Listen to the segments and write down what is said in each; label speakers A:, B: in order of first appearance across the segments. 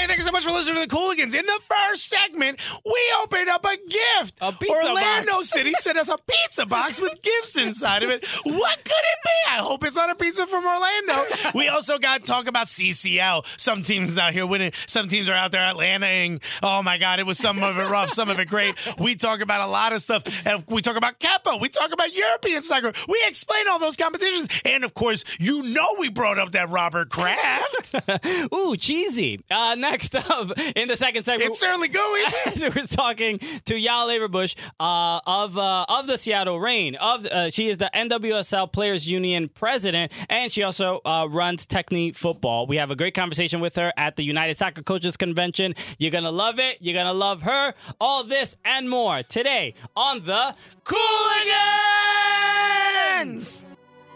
A: Hey, thank you so much for listening to the Cooligans. In the first segment, we opened up a gift.
B: A pizza
A: Orlando
B: box.
A: City sent us a pizza box with gifts inside of it. What could it be? I hope it's not a pizza from Orlando. We also got talk about CCL. Some teams out here winning. Some teams are out there Atlantaing. Oh, my God. It was some of it rough, some of it great. We talk about a lot of stuff. And we talk about Kepa. We talk about European soccer. We explain all those competitions. And, of course, you know we brought up that Robert Kraft.
B: Ooh, cheesy. Next up, in the second segment,
A: It's certainly going.
B: we're talking to Yael Averbuch of the Seattle Reign. She is the NWSL Players Union president, and she also runs Techne Football. We have a great conversation with her at the United Soccer Coaches Convention. You're going to love it. You're going to love her. All this and more today on the Cooligans!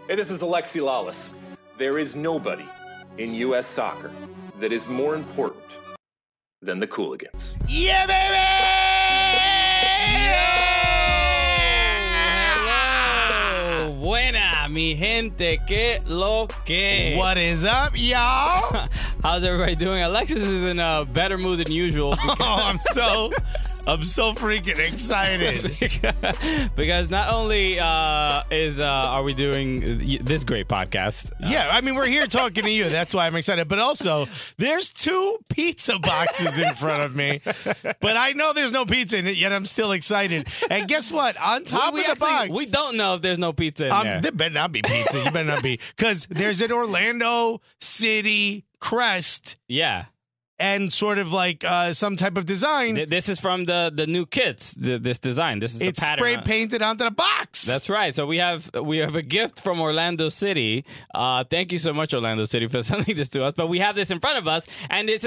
C: Hey, this is Alexi Lawless. There is nobody in U.S. soccer that is more important than the Cooligans.
A: Yeah, baby!
B: Hello. Buena, mi gente, que lo que.
A: What is up, y'all?
B: How's everybody doing? Alexis is in a better mood than usual.
A: I'm so freaking excited.
B: Because not only are we doing this great podcast.
A: Yeah, I mean, we're here talking to you. That's why I'm excited. But also, there's 2 pizza boxes in front of me. But I know there's no pizza in it, yet I'm still excited. And guess what? On top of the box.
B: We don't know if there's no pizza in there.
A: There better not be pizza. You better not be. Because there's an Orlando City crest.
B: Yeah.
A: And sort of like some type of design.
B: This is from the new kits. This design. This is the pattern.
A: It's spray painted onto the box.
B: That's right. So we have a gift from Orlando City. Thank you so much, Orlando City, for sending this to us. But we have this in front of us, and this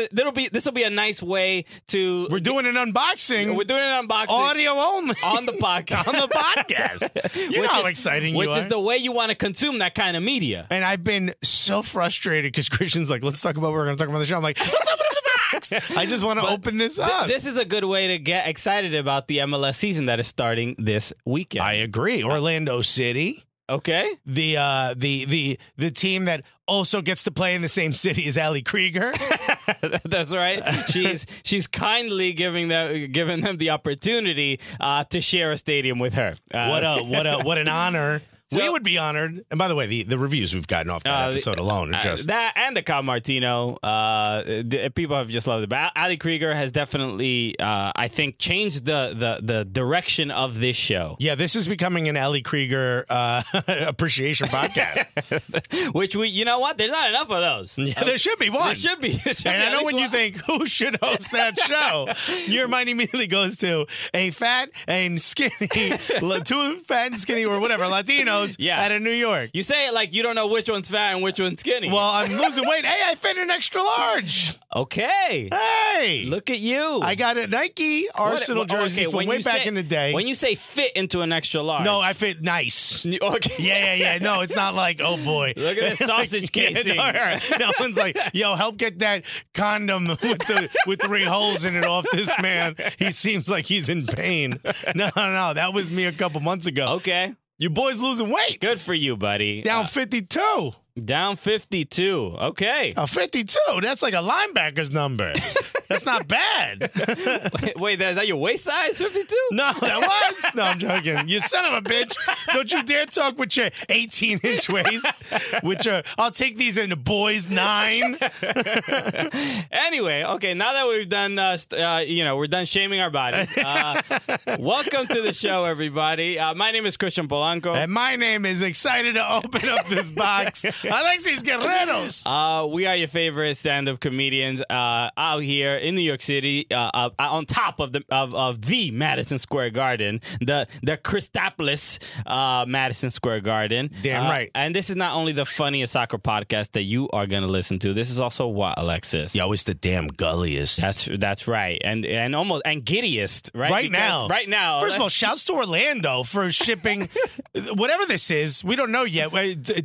B: will be a nice way to.
A: We're doing an unboxing.
B: We're doing an unboxing,
A: audio only
B: on the podcast.
A: On the podcast. You know how exciting you are.
B: Which is the way you want to consume that kind of media.
A: And I've been so frustrated because Christian's like, let's talk about what we're going to talk about on the show. I'm like, let's open up the box. I just want to open this up.
B: This is a good way to get excited about the MLS season that is starting this weekend.
A: I agree. Orlando City.
B: Okay.
A: The team that also gets to play in the same city as Ali Krieger.
B: That's right. She's kindly giving them the opportunity to share a stadium with her.
A: What an honor. So, we would be honored. And by the way, the reviews we've gotten off that episode alone are just
B: that, and the Cal Martino. People have just loved it. But Ali Krieger has definitely, I think, changed the direction of this show.
A: Yeah, this is becoming an Ali Krieger appreciation podcast.
B: Which you know what? There's not enough of those.
A: Yeah, there should be one.
B: There should be.
A: And I know when you think who should host that show, your mind immediately goes to a fat and skinny, 2 fat and skinny or whatever Latinos. Out of New York.
B: You say it like you don't know which one's fat and which one's skinny.
A: Well, I'm losing weight. Hey, I fit an extra large.
B: Okay.
A: Hey.
B: Look at you.
A: I got a Nike Arsenal jersey from way back in the day.
B: When you say fit into an extra large.
A: No, I fit nice.
B: Okay.
A: Yeah. No, it's not like, oh, boy.
B: Look at this sausage casing.
A: No one's like, yo, help get that condom with the 3 holes in it off this man. He seems like he's in pain. No. That was me a couple months ago.
B: Okay.
A: You boys losing weight.
B: Good for you, buddy.
A: Down 52.
B: Down 52. Okay.
A: 52. That's like a linebacker's number. That's not bad.
B: Wait, is that your waist size, 52?
A: No, that was. No, I'm joking. You son of a bitch. Don't you dare talk with your 18-inch waist. I'll take these into boys 9.
B: Anyway, okay, now that we've done, we're done shaming our bodies. Welcome to the show, everybody. My name is Christian Polanco.
A: And my name is excited to open up this box. Alexis Guerreros.
B: We are your favorite stand-up comedians out here in New York City, on top of the Madison Square Garden, the Christopolis Madison Square Garden.
A: Damn right.
B: And this is not only the funniest soccer podcast that you are going to listen to. This is also what, Alexis?
A: Yo, it's the damn gulliest.
B: That's right, and giddiest, right?
A: Right now. First of all, shouts to Orlando for shipping whatever this is. We don't know yet.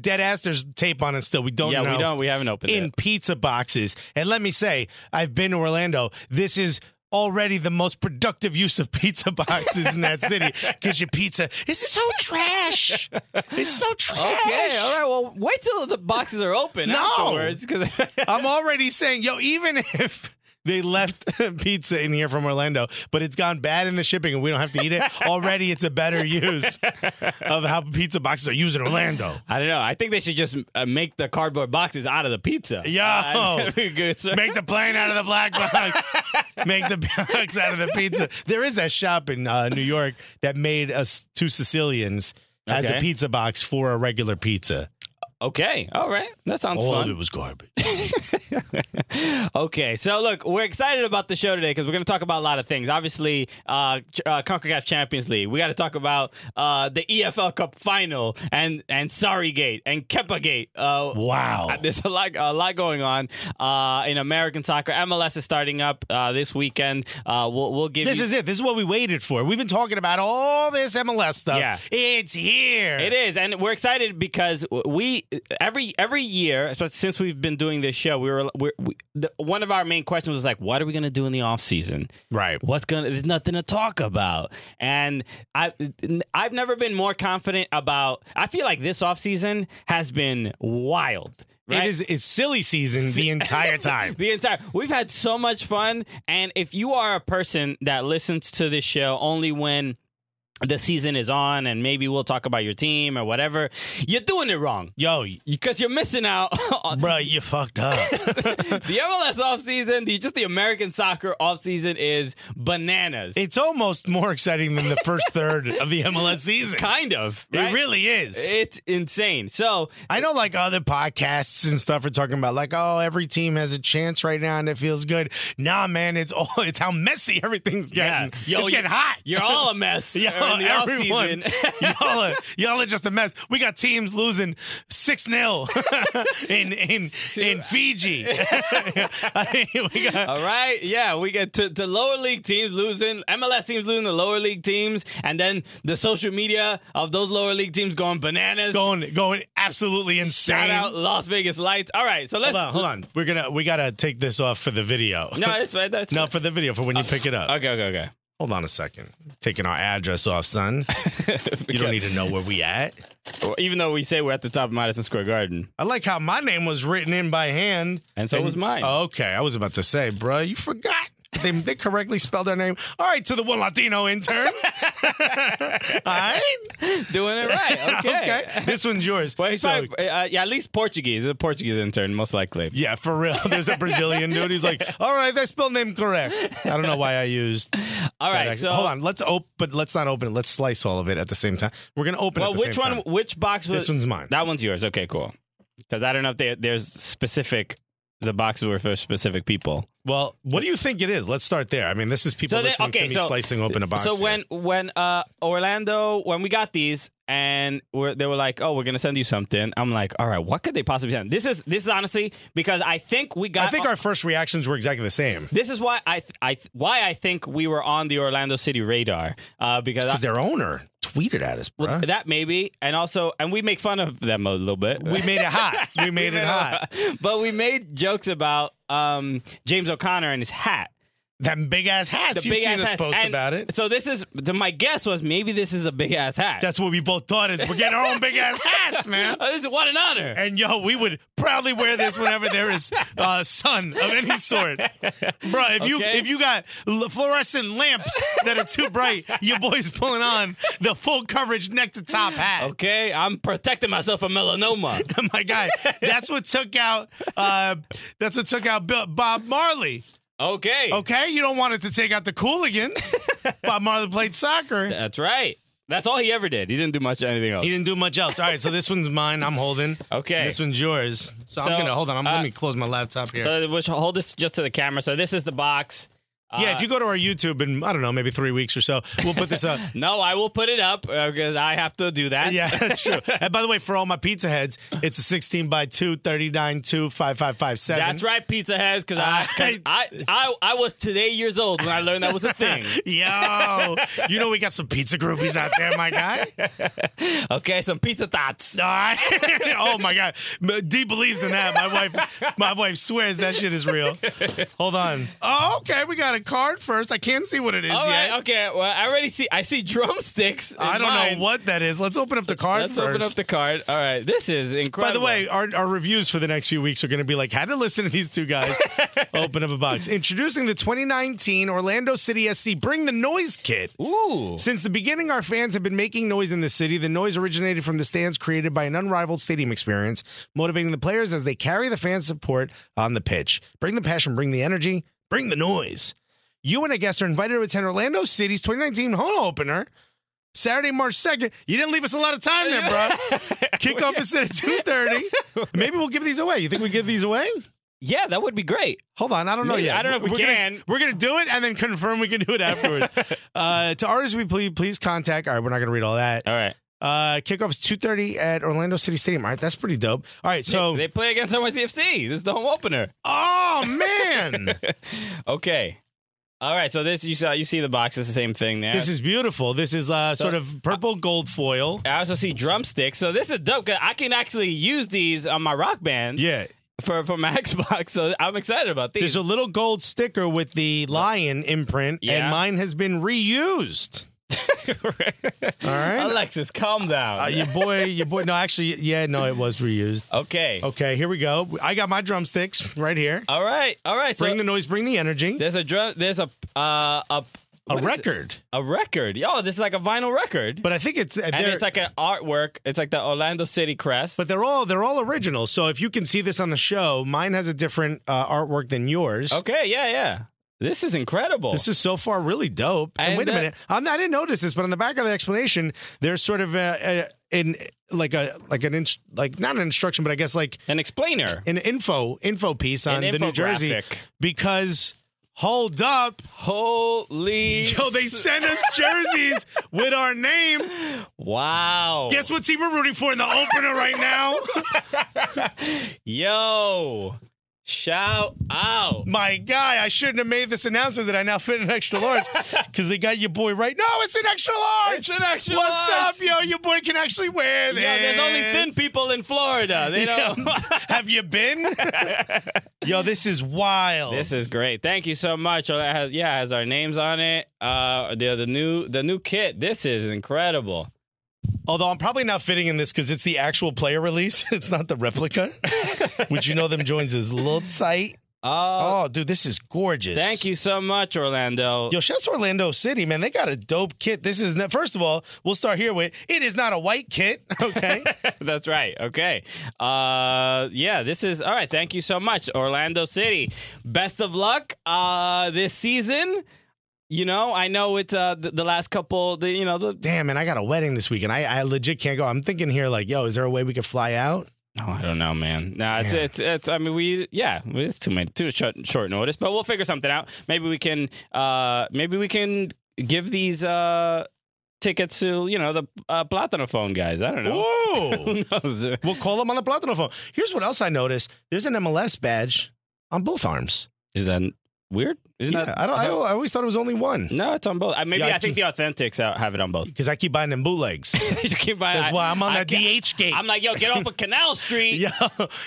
A: Dead ass. There's tape on it still. We don't know.
B: Yeah, we haven't opened it.
A: In pizza boxes. And let me say, I've been to Orlando. This is already the most productive use of pizza boxes in that city because your pizza is so trash. It's so trash.
B: Okay, all right. Well, wait till the boxes are open afterwards. Because
A: I'm already saying, yo, even if they left pizza in here from Orlando, but it's gone bad in the shipping and we don't have to eat it. Already it's a better use of how pizza boxes are used in Orlando.
B: I don't know. I think they should just make the cardboard boxes out of the pizza.
A: Good, make the plane out of the black box. Make the box out of the pizza. There is that shop in New York that made us two Sicilians as a pizza box for a regular pizza.
B: Okay. All right. That sounds fun.
A: All of it was garbage.
B: Okay. So, look, we're excited about the show today because we're going to talk about a lot of things. Obviously, CONCACAF Champions League. We got to talk about the EFL Cup final and Sarri-gate and Kepa-gate.
A: Wow.
B: There's a lot going on in American soccer. MLS is starting up this weekend. We'll give
A: This is it. This is what we waited for. We've been talking about all this MLS stuff.
B: Yeah.
A: It's here.
B: It is. And we're excited because we every year, especially since we've been doing this show, one of our main questions was like, what are we going to do in the off season?
A: Right.
B: There's nothing to talk about. And I've never been more confident about, I feel like this off season has been wild. Right?
A: It's silly season the entire time.
B: We've had so much fun. And if you are a person that listens to this show only when the season is on and maybe we'll talk about your team or whatever, you're doing it wrong.
A: Yo.
B: Because you're missing out.
A: Bro, you fucked up.
B: The MLS offseason, just the American soccer offseason is bananas.
A: It's almost more exciting than the first third of the MLS season.
B: Kind of. Right?
A: It really is.
B: It's insane. So
A: I know like other podcasts and stuff are talking about like, oh, every team has a chance right now and it feels good. Nah, man, it's how messy everything's getting.
B: Yeah.
A: It's getting hot.
B: You're all a mess.
A: In the
B: everyone.
A: y'all are just a mess. We got teams losing 6-0 in Fiji.
B: All right, yeah, we get to lower league teams losing, MLS teams losing to lower league teams, and then the social media of those lower league teams going bananas,
A: going absolutely insane.
B: Shout out Las Vegas Lights. All right, so let's
A: hold on. We gotta take this off for the video.
B: No, it's fine.
A: No, for the video for when you pick it up.
B: Okay.
A: Hold on a second. Taking our address off, son. You don't need to know where we at.
B: Even though we say we're at the top of Madison Square Garden.
A: I like how my name was written in by hand.
B: And so was mine.
A: Oh, okay. I was about to say, bro, you forgot. They correctly spelled our name. All right, to the one Latino intern. All right.
B: Doing it right. Okay.
A: This one's yours.
B: Well, at least Portuguese. He's a Portuguese intern, most likely.
A: Yeah, for real. There's a Brazilian dude. He's like, all right, they spelled name correct. I don't know why I used.
B: All right. So
A: hold on. Let's not open it. Let's slice all of it at the same time. We're going to open it at the same time.
B: Which box was...
A: This one's mine.
B: That one's yours. Okay, cool. Because I don't know if there's specific... The boxes were for specific people.
A: Well, what do you think it is? Let's start there. I mean, this is people listening to me slicing open a box.
B: So when Orlando, when we got these and they were like, "Oh, we're gonna send you something," I'm like, "All right, what could they possibly send?" This is honestly because I think our first reactions were exactly the same. This is why I think we were on the Orlando City radar because
A: their owner tweeted at us, bro.
B: Well, that maybe, and we make fun of them a little bit.
A: We made it hot. We made it hot.
B: But we made jokes about James O'Connor and his hat.
A: That big ass hat. You've seen us post about it.
B: So my guess was maybe this is a big ass hat.
A: That's what we both thought is we're getting our own big ass hats, man.
B: What an honor.
A: And we would proudly wear this whenever there is sun of any sort. Bro, if you got fluorescent lamps that are too bright, your boy's pulling on the full coverage neck to top hat.
B: Okay, I'm protecting myself from melanoma.
A: My guy, that's what took out Bob Marley.
B: Okay,
A: you don't want it to take out the Cooligans. Bob Marley played soccer.
B: That's right. That's all he ever did. He didn't do much anything else.
A: He didn't do much else. All right, so this one's mine. I'm holding.
B: Okay.
A: This one's yours. So I'm going to hold on. Let me close my laptop here.
B: So we'll hold this just to the camera. So this is the box.
A: Yeah, if you go to our YouTube in, I don't know, maybe 3 weeks or so, we'll put this up.
B: No, I will put it up because I have to do that.
A: Yeah, that's true. And by the way, for all my pizza heads, it's a 16x2, 39.2, 5557.
B: That's right, pizza heads, because I was today years old when I learned that was a thing.
A: Yo, we got some pizza groupies out there, my guy.
B: Okay, some pizza thoughts.
A: All right. Oh, my God. D believes in that. My wife swears that shit is real. Hold on. Oh, okay, we got a card first. I can't see what it is
B: All
A: yet.
B: right, okay. Well, I already see. I see drumsticks.
A: I don't know what that is. Let's open up the card
B: Let's
A: first.
B: open up the card. All right, this is incredible.
A: By the way, our reviews for the next few weeks are going to be like, had to listen to these two guys open up a box. Introducing the 2019 Orlando City SC Bring the Noise kit.
B: Ooh.
A: Since the beginning, our fans have been making noise in the city. The noise originated from the stands created by an unrivaled stadium experience, motivating the players as they carry the fan support on the pitch. Bring the passion, bring the energy, bring the noise. You and a guest are invited to attend Orlando City's 2019 home opener, Saturday, March 2nd. You didn't leave us a lot of time there, bro. Kickoff is set at 2:30. Maybe we'll give these away. You think we give these away?
B: Yeah, that would be great.
A: Hold on, I don't know yet.
B: I don't know if we can.
A: We're gonna do it and then confirm we can do it afterward. To artists we please contact. All right, we're not gonna read all that.
B: All right.
A: Kickoff is 2:30 at Orlando City Stadium. All right, that's pretty dope. All right, so
B: They play against NYCFC. This is the home opener.
A: oh man,
B: Okay. All right, so this you see the box. It's the same thing there.
A: this is beautiful. This is sort of purple gold foil.
B: I also see drumsticks. So this is dope. 'Cause I can actually use these on my Rock Band.
A: Yeah.
B: For my Xbox, so I'm excited about these.
A: There's a little gold sticker with the lion imprint,
B: Yeah.
A: and mine has been reused. All right,
B: Alexis, calm down.
A: your boy. No, actually, yeah, no, it was reused.
B: Okay.
A: Okay, here we go. I got my drumsticks right here.
B: All right. So
A: Bring the noise, bring the energy.
B: there's a drum. There's a what is it?
A: record.
B: A record. Yo, this is like a vinyl record.
A: But I think it's
B: and it's like an artwork. It's like the Orlando City crest.
A: But they're all original. So if you can see this on the show, mine has a different artwork than yours.
B: Okay, yeah. This is incredible.
A: This is so far really dope. And wait a minute, I didn't notice this, but on the back of the explanation, there's sort of not an instruction, but I guess like
B: an explainer,
A: an info piece on the New Jersey
B: infographic.
A: Because. Hold up.
B: Holy.
A: Yo, they sent us jerseys with our name.
B: Wow.
A: Guess what team we're rooting for in the opener right now?
B: Yo. Shout out.
A: My guy, I shouldn't have made this announcement that I now fit an extra large because they got your boy right. No, it's an extra large.
B: It's an extra
A: What's
B: large.
A: up, yo? Your boy can actually wear this.
B: Yeah, there's only thin people in Florida. They don't.
A: Have you been? Yo, this is wild.
B: This is great. Thank you so much. It has our names on it. The new kit. This is incredible.
A: Although I'm probably not fitting in this because it's the actual player release. It's not the replica, which them joins is a little tight. Oh, dude, this is gorgeous.
B: Thank you so much, Orlando.
A: Yo, shouts to Orlando City, man. They got a dope kit. This is, first of all, we'll start here with, it is not a white kit, okay?
B: That's right. Okay. This is, all right, thank you so much, Orlando City. Best of luck this season. You know, I know it's the last couple,
A: Damn, man, I got a wedding this weekend. I legit can't go. I'm thinking here, like, yo, is there a way we could fly out?
B: Oh, I don't know, man. No, it's. I mean, it's too short notice, but we'll figure something out. Maybe we can give these tickets to the Platano phone guys. I don't know.
A: Ooh.
B: Who knows?
A: We'll call them on the Platano phone. Here's what else I noticed. There's an MLS badge on both arms.
B: Is that weird? Isn't that?
A: I always thought it was only one.
B: No, it's on both. I think the Authentics have it on both.
A: Because I keep buying them bootlegs.
B: You keep buying.
A: That's why I'm on that DH gate.
B: I'm like, yo, get off of Canal Street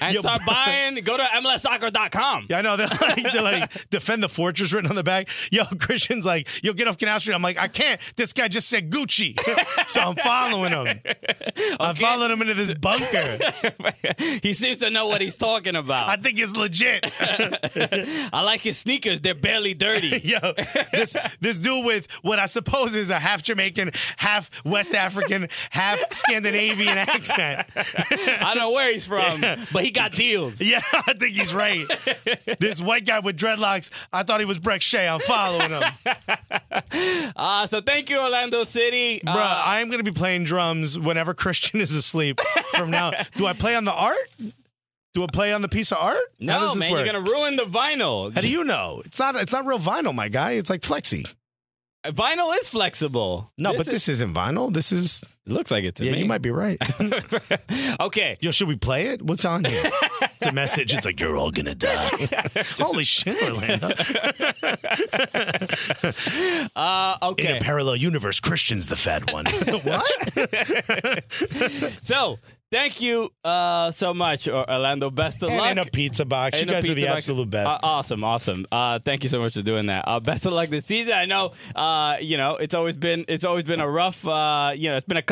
B: and start buying. Go to MLSsoccer.com.
A: Yeah, I know. They're like, defend the fortress written on the back. Yo, Christian's like, yo, get off Canal Street. I'm like, I can't. This guy just said Gucci. So I'm following him. I'm following him into this bunker.
B: He seems to know what he's talking about.
A: I think it's legit.
B: I like his sneakers. They're barely dirty.
A: Yo, this dude with what I suppose is a half Jamaican, half West African, half Scandinavian accent.
B: I don't know where he's from, but he got deals.
A: Yeah, I think he's right. This white guy with dreadlocks, I thought he was Breck Shea. I'm following him.
B: So thank you, Orlando City.
A: Bruh, I am going to be playing drums whenever Christian is asleep from now. Do I play on the art? Do I play on the piece of art?
B: No, man, you're going to ruin the vinyl.
A: How do you know? It's not real vinyl, my guy. It's like flexi.
B: Vinyl is flexible.
A: No, this isn't vinyl. This is...
B: It looks like it to me.
A: Yeah, you might be right.
B: Okay.
A: Yo, should we play it? What's on here? It's a message. It's like, you're all going to die. Holy shit, Orlando.
B: Okay.
A: In a parallel universe, Christian's the fat one. What?
B: So, thank you so much, Orlando. Best of luck.
A: And in a pizza box. You guys are the absolute best.
B: Awesome. Thank you so much for doing that. Best of luck this season. I know, it's always been a rough, it's been a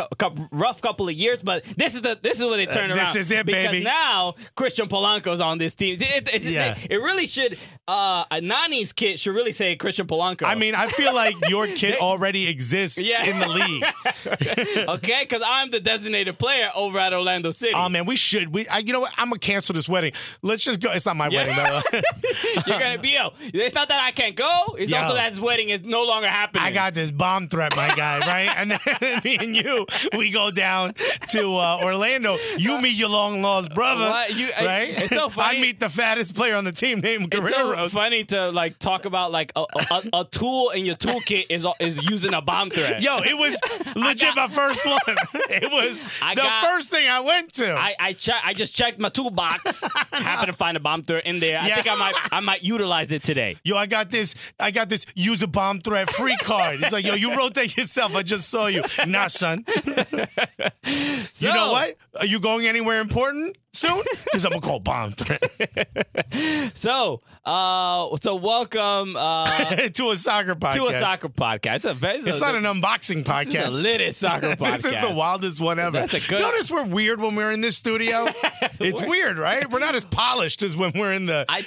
B: rough couple of years, but this is when they turn around.
A: This is it, baby.
B: Because now Christian Polanco's on this team. It really should. Nani's kid should really say Christian Polanco.
A: I mean, I feel like your kid already exists in the league.
B: Okay, because I'm the designated player over at Orlando City.
A: Oh man, we should. You know what? I'm gonna cancel this wedding. Let's just go. It's not my wedding, though.
B: You're gonna be it's not that I can't go. It's also that this wedding is no longer happening.
A: I got this bomb threat, my guy, right? And then me and you, we go down to Orlando. You meet your long lost brother, right?
B: It's so funny.
A: I meet the fattest player on the team named Guerrero.
B: It's so funny to like talk about like a tool in your toolkit is using a bomb threat.
A: Yo, it was legit my first one. It was first thing I went to.
B: I just checked my toolbox. Happened to find a bomb threat in there. I think I might utilize it today.
A: Yo, I got this use a bomb threat free card. It's like, yo, you wrote that yourself. I just saw you. Nah, son. You know what? Are you going anywhere important soon? Because I'm gonna call bomb threat.
B: So welcome
A: to a soccer podcast.
B: It's
A: not an unboxing podcast.
B: This is the littest soccer podcast.
A: This is the wildest one ever. Notice we're weird when we're in this studio. It's weird, right? We're not as polished as when we're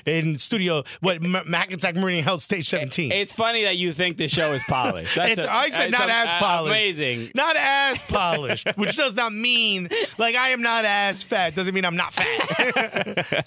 A: in studio. Hackensack Meridian Health Stage 17.
B: It's funny that you think the show is polished.
A: I said not as polished.
B: Amazing.
A: Not as polished, which does not mean like I am not as fat. Doesn't mean I'm not fat.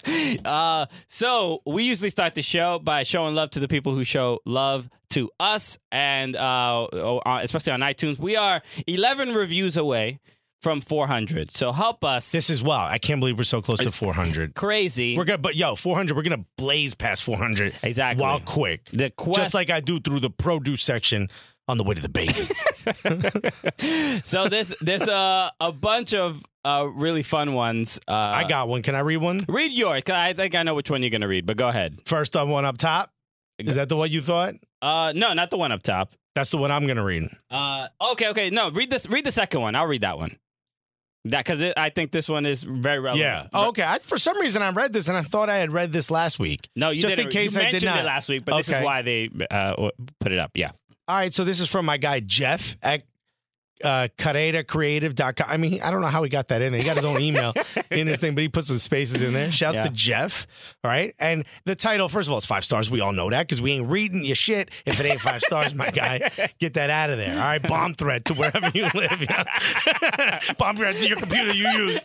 B: So we usually start the show by showing love to the people who show love to us, and especially on iTunes. We are 11 reviews away from 400. So help us.
A: This is wild. I can't believe we're so close to 400.
B: Crazy.
A: 400. We're gonna blaze past 400.
B: Exactly.
A: Wild quick. Just like I do through the produce section on the way to the baby.
B: So there's a bunch of really fun ones.
A: I got one. Can I read one? Read
B: yours, because I think I know which one you're going to read, but go ahead.
A: First one up top. Is that the one you thought?
B: No, not the one up top.
A: That's the one I'm going to read.
B: Okay. No, read the second one. I'll read that one. Because I think this one is very relevant.
A: Yeah. Oh, okay. For some reason, I read this, and I thought I had read this last week.
B: No, you
A: just
B: didn't.
A: In case
B: you
A: I did not.
B: mentioned it last week, but this is why they put it up. Yeah.
A: All right. So this is from my guy, Jeff, at CaredaCreative.com. I mean, I don't know how he got that in there. He got his own email in his thing, but he put some spaces in there. Shouts to Jeff. All right. And the title, first of all, is 5 stars. We all know that because we ain't reading your shit if it ain't 5 stars, my guy. Get that out of there. All right. Bomb threat to wherever you live. Bomb threat to your computer you use.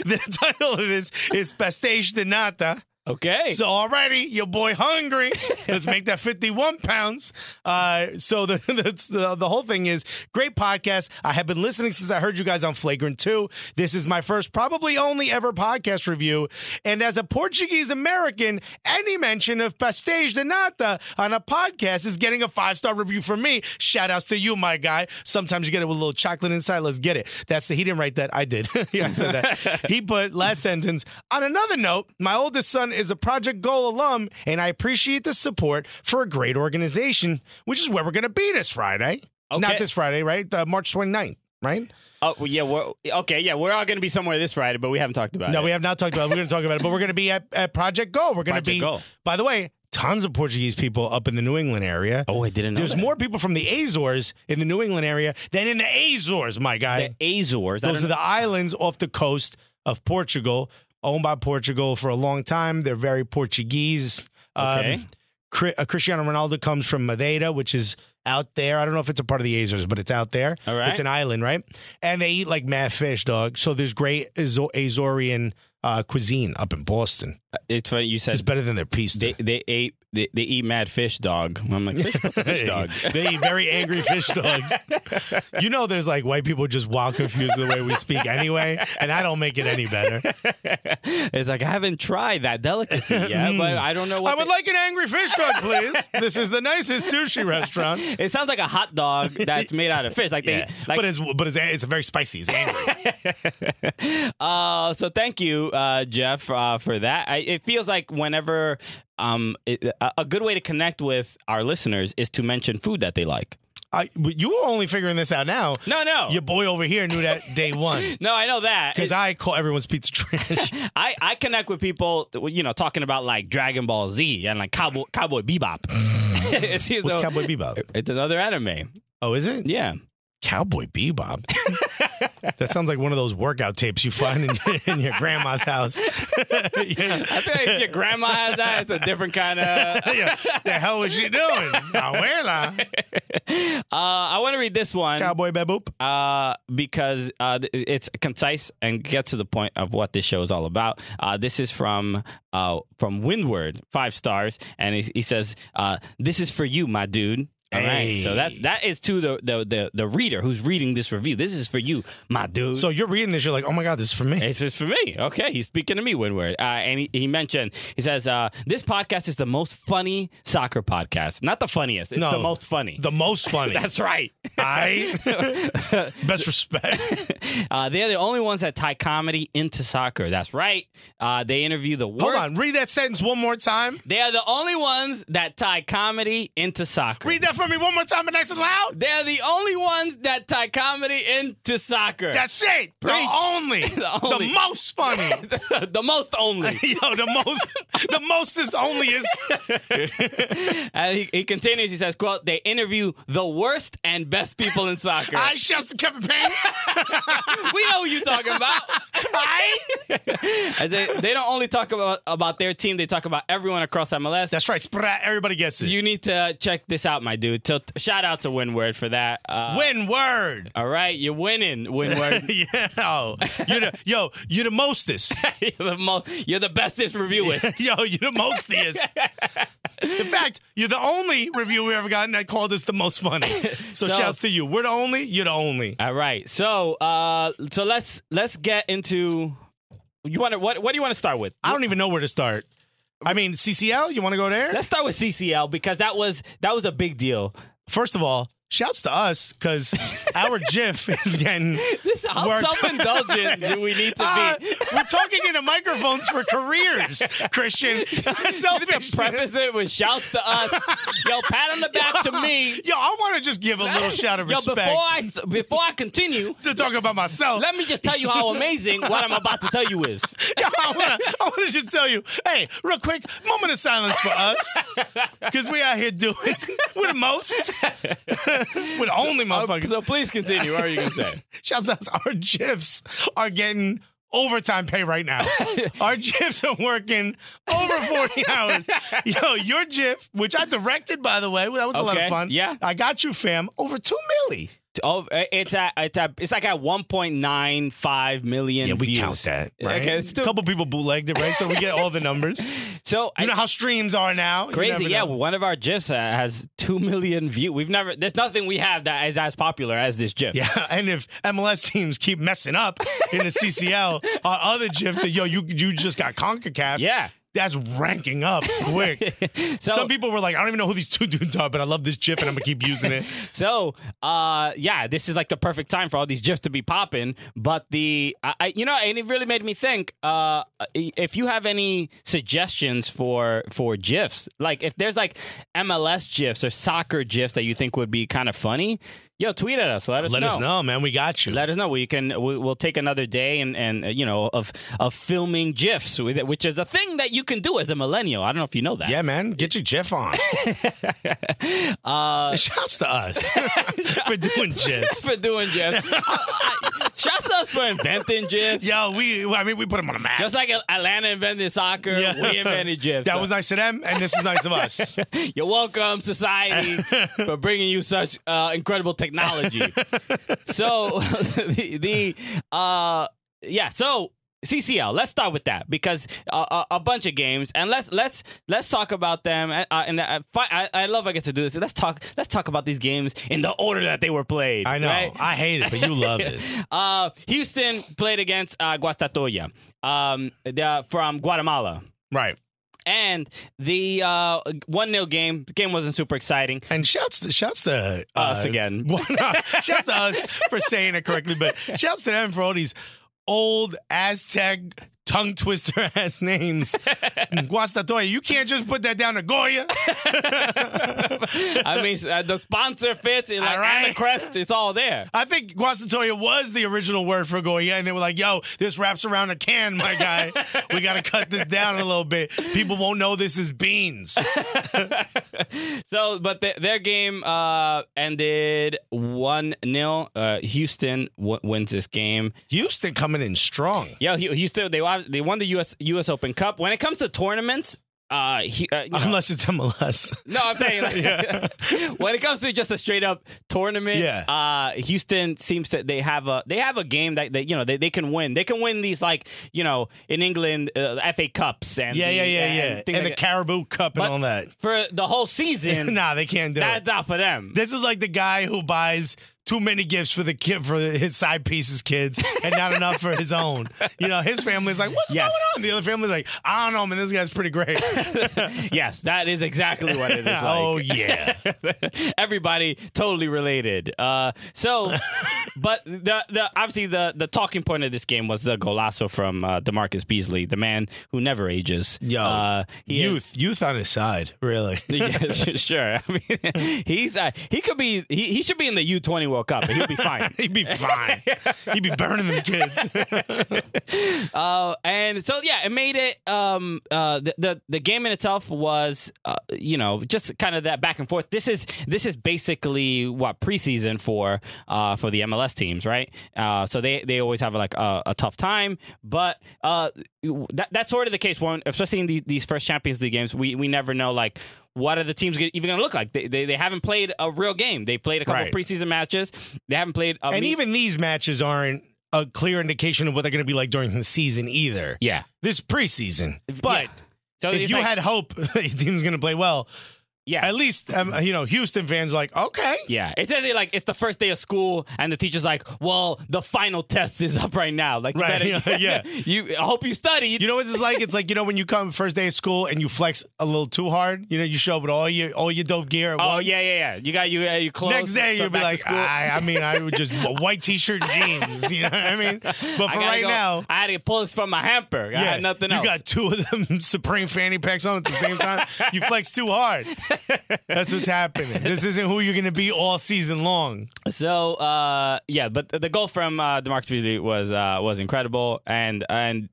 A: The title of this is Pastéis de Nata.
B: Okay.
A: So already, your boy hungry. Let's make that 51 pounds. So the whole thing is, great podcast. I have been listening since I heard you guys on Flagrant 2. This is my first, probably only ever podcast review. And as a Portuguese American, any mention of Pastéis de Nata on a podcast is getting a 5-star review from me. Shout outs to you, my guy. Sometimes you get it with a little chocolate inside. Let's get it. He didn't write that. I did. I said that. He put last sentence. On another note, my oldest son is a Project Goal alum, and I appreciate the support for a great organization, which is where we're going to be this Friday. Okay. Not this Friday, right? March 29th, right?
B: Oh, yeah. We're all going to be somewhere this Friday, but we haven't talked about it.
A: No, we have not talked about it. We're going to talk about it, but we're going to be at Project Goal. We're going to be, by the way, tons of Portuguese people up in the New England area.
B: Oh, I didn't know
A: There's more people from the Azores in the New England area than in the Azores, my guy.
B: The Azores?
A: Those are the islands off the coast of Portugal, owned by Portugal for a long time. They're very Portuguese.
B: Okay.
A: Cristiano Ronaldo comes from Madeira, which is out there. I don't know if it's a part of the Azores, but it's out there.
B: All right.
A: It's an island, right? And they eat like mad fish, dog. So there's great Azorean cuisine up in Boston.
B: It's funny you said
A: it's better than their pizza.
B: They eat mad fish dog. I'm like, what's a fish dog?
A: They eat very angry fish dogs. You know, there's like white people just wild confused the way we speak anyway, and I don't make it any better.
B: It's like I haven't tried that delicacy yet, but I don't know what.
A: I would like an angry fish dog, please. This is the nicest sushi restaurant.
B: It sounds like a hot dog that's made out of fish. But
A: it's very spicy. It's angry.
B: So thank you, Jeff, for that. It feels like whenever a good way to connect with our listeners is to mention food that they like.
A: You were only figuring this out now.
B: No.
A: Your boy over here knew that day one.
B: No, I know that.
A: Because I call everyone's pizza trash.
B: I connect with people, talking about like Dragon Ball Z and like Cowboy Bebop.
A: What's Cowboy Bebop?
B: It's another anime.
A: Oh, is it?
B: Yeah.
A: Cowboy Bebop. That sounds like one of those workout tapes you find in your grandma's house.
B: Yeah. I feel like if your grandma has that, it's a different kind of.
A: Yeah. The hell was she doing? Abuela.
B: I want to read this one.
A: Cowboy Beboop.
B: Because it's concise and gets to the point of what this show is all about. This is from Windward, 5 stars, and he says, "This is for you, my dude." All right, so that is to the reader who's reading this review. This is for you, my dude.
A: So you're reading this, you're like, oh my God, this is for me.
B: This is for me. Okay, he's speaking to me, Windward. And he mentioned, he says, this podcast is the most funny soccer podcast. Not the funniest, it's the most funny.
A: The most funny.
B: That's right.
A: Best respect.
B: They're the only ones that tie comedy into soccer. That's right. They interview the worst.
A: Hold on, read that sentence one more time.
B: They are the only ones that tie comedy into soccer.
A: Read that for me one more time, but nice and loud.
B: They're the only ones that tie comedy into soccer.
A: That's it. The only. The most funny.
B: The most only.
A: Yo, the most is only is.
B: He continues, he says, quote, they interview the worst and best people in soccer.
A: I shouts to Kevin Payne.
B: We know who you're talking about. They don't only talk about their team, they talk about everyone across MLS.
A: That's right. Everybody gets it.
B: You need to check this out, my dude. So shout out to Windward for that.
A: Windward.
B: All right, you're winning, Windward.
A: Yeah. Oh, you're the mostest.
B: You're the bestest reviewist.
A: Yo, you're the mostiest. In fact, you're the only review we ever gotten that called us the most funny. So shouts to you. We're the only. You're the only.
B: All right. So let's get into. What do you want to start with?
A: I don't even know where to start. I mean, CCL, you want to go there?
B: Let's start with CCL because that was a big deal.
A: First of all, shouts to us because our GIF is getting
B: how self-indulgent do we need to be?
A: We're talking into microphones for careers, Christian.
B: You need to preface it with shouts to us. Yo, pat on the back to me.
A: Yo, I want to just give a little shout of respect.
B: Before I continue
A: to talk about myself,
B: let me just tell you how amazing what I'm about to tell you is.
A: Yo, I want to just tell you, hey, real quick, moment of silence for us because we out here doing we're the most. With only motherfuckers.
B: So please continue. What are you going to say?
A: Shouts out, our GIFs are getting overtime pay right now. Our GIFs are working over 40 hours. Yo, your GIF, which I directed, by the way, that was a lot of fun.
B: Yeah.
A: I got you, fam. Over 2 milli.
B: Oh, it's like at 1.95 million.
A: Yeah, we
B: views.
A: count that, right?
B: Okay,
A: a couple people bootlegged it, right? So we get all the numbers.
B: So
A: you know how streams are now.
B: Crazy, yeah. One of our GIFs has 2 million views. There's nothing we have that is as popular as this GIF.
A: Yeah, and if MLS teams keep messing up in the CCL, our other GIF that you just got CONCACAF.
B: Yeah.
A: That's ranking up quick. So, some people were like, I don't even know who these two dudes are, but I love this GIF and I'm going to keep using it.
B: So, this is like the perfect time for all these GIFs to be popping. But and it really made me think, if you have any suggestions for GIFs, like if there's like MLS GIFs or soccer GIFs that you think would be kind of funny, yo, tweet at us. Let us know,
A: man. We got you.
B: Let us know. We'll take another day of filming GIFs, which is a thing that you can do as a millennial. I don't know if you know that.
A: Yeah, man. Get your GIF on. Shouts to us for doing GIFs.
B: Shouts to us for inventing GIFs.
A: Yo, we put them on a map.
B: Just like Atlanta invented soccer, we invented GIFs.
A: That was nice of them, and this is nice of us.
B: You're welcome, society, for bringing you such incredible technology. So so CCL. Let's start with that because a bunch of games, and let's talk about them. I love I get to do this. Let's talk about these games in the order that they were played.
A: I know.
B: Right?
A: I hate it, but you love it.
B: Houston played against Guastatoya from Guatemala.
A: Right.
B: And the 1-0 game, the game wasn't super exciting.
A: And shouts to
B: us again.
A: Shouts to us for saying it correctly, but shouts to them for all these old Aztec tongue twister ass names. Guastatoya. You can't just put that down to Goya.
B: I mean, the sponsor fits, and the crest, it's all there.
A: I think Guastatoya was the original word for Goya, and they were like, yo, this wraps around a can, my guy. We got to cut this down a little bit. People won't know this is beans.
B: So, but their game ended 1-0. Houston wins this game.
A: Houston coming in strong.
B: Yeah, Houston, they won the US Open Cup. When it comes to tournaments,
A: unless it's MLS.
B: No, I'm saying when it comes to just a straight up tournament, Houston seems to they have a game that they can win. They can win these in England FA Cups and
A: and the Caribou Cup and all that
B: for the whole season.
A: Nah, they can't do it.
B: That's not for them.
A: This is like the guy who buys too many gifts for the kid, for his side pieces kids, and not enough for his own. His family's like, what's going on? The other family's like, I don't know, man, this guy's pretty great.
B: Yes, that is exactly what it is like.
A: Oh, yeah.
B: Everybody totally related. But the obviously the talking point of this game was the golazo from DeMarcus Beasley, the man who never ages.
A: Yo, youth on his side, really.
B: Yeah, sure. I mean, he should be in the U20 World Cup, but he'll be fine.
A: He'd be fine. He'd be burning them kids.
B: And so it made it. The game in itself was, just kind of that back and forth. This is basically what preseason for the MLS teams, right? So they always have a tough time, but that's sort of the case when, especially in these first Champions League games, we never know what are the teams even going to look like? They haven't played a real game. They played a couple preseason matches. They haven't played
A: even these matches aren't a clear indication of what they're going to be like during the season either.
B: Yeah.
A: This preseason. But
B: so
A: if you had hope that your team's going to play well, at least, Houston fans are like, okay.
B: Yeah. It's actually it's the first day of school, and the teacher's like, well, the final test is up right now. I hope you studied.
A: You know what it's like? It's like, when you come first day of school and you flex a little too hard, you show up with all your dope gear at once.
B: Oh, yeah. You got your clothes.
A: Next day, you'll be like, I would just a white t-shirt and jeans. You know what I mean? But for now.
B: I had to pull this from my hamper. I had nothing else.
A: You got two of them Supreme fanny packs on at the same time. You flex too hard. That's what's happening. This isn't who you're going to be all season long.
B: So, but the goal from DeMarcus Beasley was incredible, and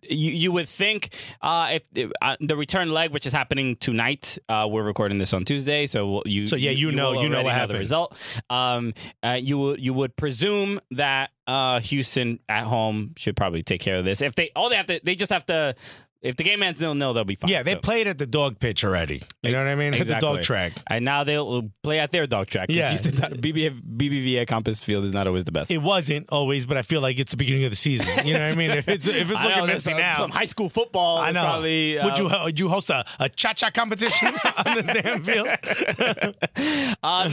B: you would think if the return leg, which is happening tonight, we're recording this on Tuesday, so you know what happened. The result. You would presume that Houston at home should probably take care of this. If they just have to. If the game ends 0-0, they'll be fine.
A: Yeah, they played at the dog pitch already. You know what I mean?
B: Exactly.
A: At the dog track.
B: And now they'll play at their dog track.
A: Yeah.
B: BBVA Compass Field is not always the best.
A: It wasn't always, but I feel like it's the beginning of the season. You know what I mean? If it's looking messy now.
B: Some high school football.
A: I know.
B: Probably,
A: would you host a cha-cha competition on this damn field?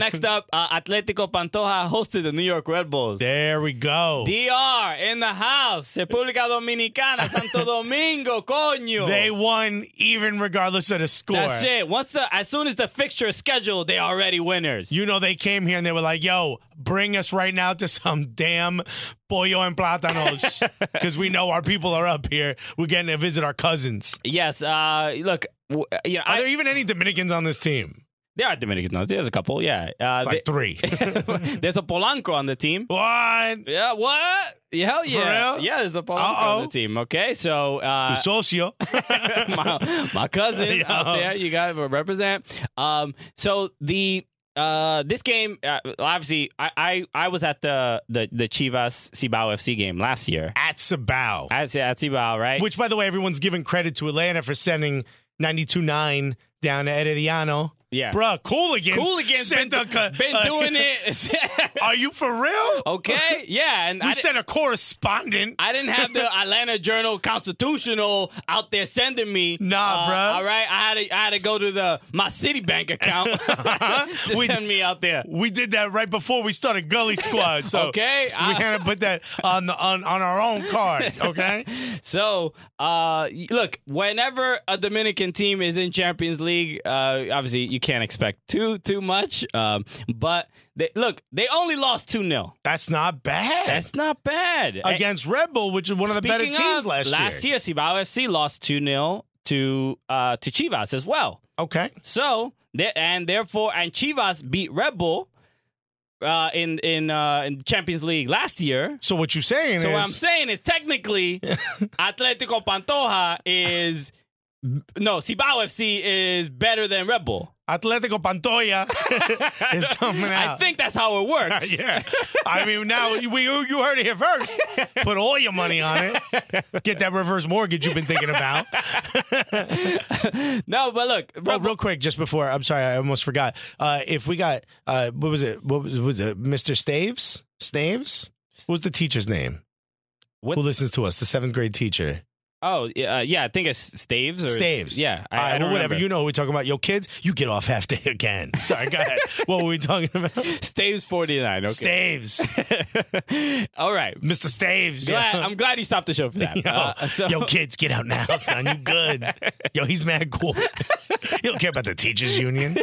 B: Next up, Atletico Pantoja hosted the New York Red Bulls.
A: There we go.
B: DR in the house. República Dominicana, Santo Domingo, coño.
A: They won even regardless of the score.
B: That's it. As soon as the fixture is scheduled, they're already winners.
A: They came here and they were like, yo, bring us right now to some damn pollo and plátanos because we know our people are up here. We're getting to visit our cousins.
B: Yes. Look,
A: are there even any Dominicans on this team?
B: There are Dominicans. No, there's a couple. Yeah,
A: three.
B: There's a Polanco on the team.
A: What?
B: Yeah. What? Hell yeah.
A: For real?
B: Yeah, there's a Polanco on the team. Okay, so
A: socio,
B: my cousin out there. You guys represent. So the this game, obviously, I was at the Chivas Cibao FC game last year
A: at Cibao.
B: At Cibao, right?
A: Which, by the way, everyone's giving credit to Atlanta for sending 92-9 down to Herediano.
B: Yeah.
A: Bruh, Cooligans
B: been doing it.
A: Are you for real?
B: Okay. Yeah. And
A: we sent a correspondent.
B: I didn't have the Atlanta Journal-Constitutional out there sending me.
A: Nah, bruh.
B: All right. I had to go to my Citibank account to send me out there.
A: We did that right before we started Gully Squad. So
B: okay.
A: We had to put that on our own card. Okay.
B: So, look, whenever a Dominican team is in Champions League, obviously you can't expect too much. But they only lost 2-0.
A: That's not bad.
B: That's not bad
A: Against Red Bull, which is one of the better teams last year.
B: Last year, Cibao FC lost 2-0 to Chivas as well.
A: Okay.
B: So therefore Chivas beat Red Bull in Champions League last year.
A: So what you're saying is...
B: So what I'm saying is technically Atletico Pantoja is... No, Cibao FC is better than Red Bull.
A: Atletico Pantoja is coming out.
B: I think that's how it works.
A: Yeah. I mean, now you heard it here first. Put all your money on it. Get that reverse mortgage you've been thinking about.
B: No, but look.
A: Real quick, just before, I'm sorry, I almost forgot. If we got, what was it? What was it? Mr. Staves? What was the teacher's name? Who listens to us? The 7th grade teacher.
B: Oh, yeah, I think it's Staves.
A: Staves.
B: Yeah.
A: I don't whatever. You know what we're talking about. Yo, kids, you get off half day again. Sorry, go ahead. What were we talking about?
B: Staves 49. Okay.
A: Staves.
B: All right.
A: Mr. Staves.
B: I'm glad you stopped the show for that.
A: Yo, kids, get out now, son. You good. Yo, he's mad cool. You don't care about the teachers union.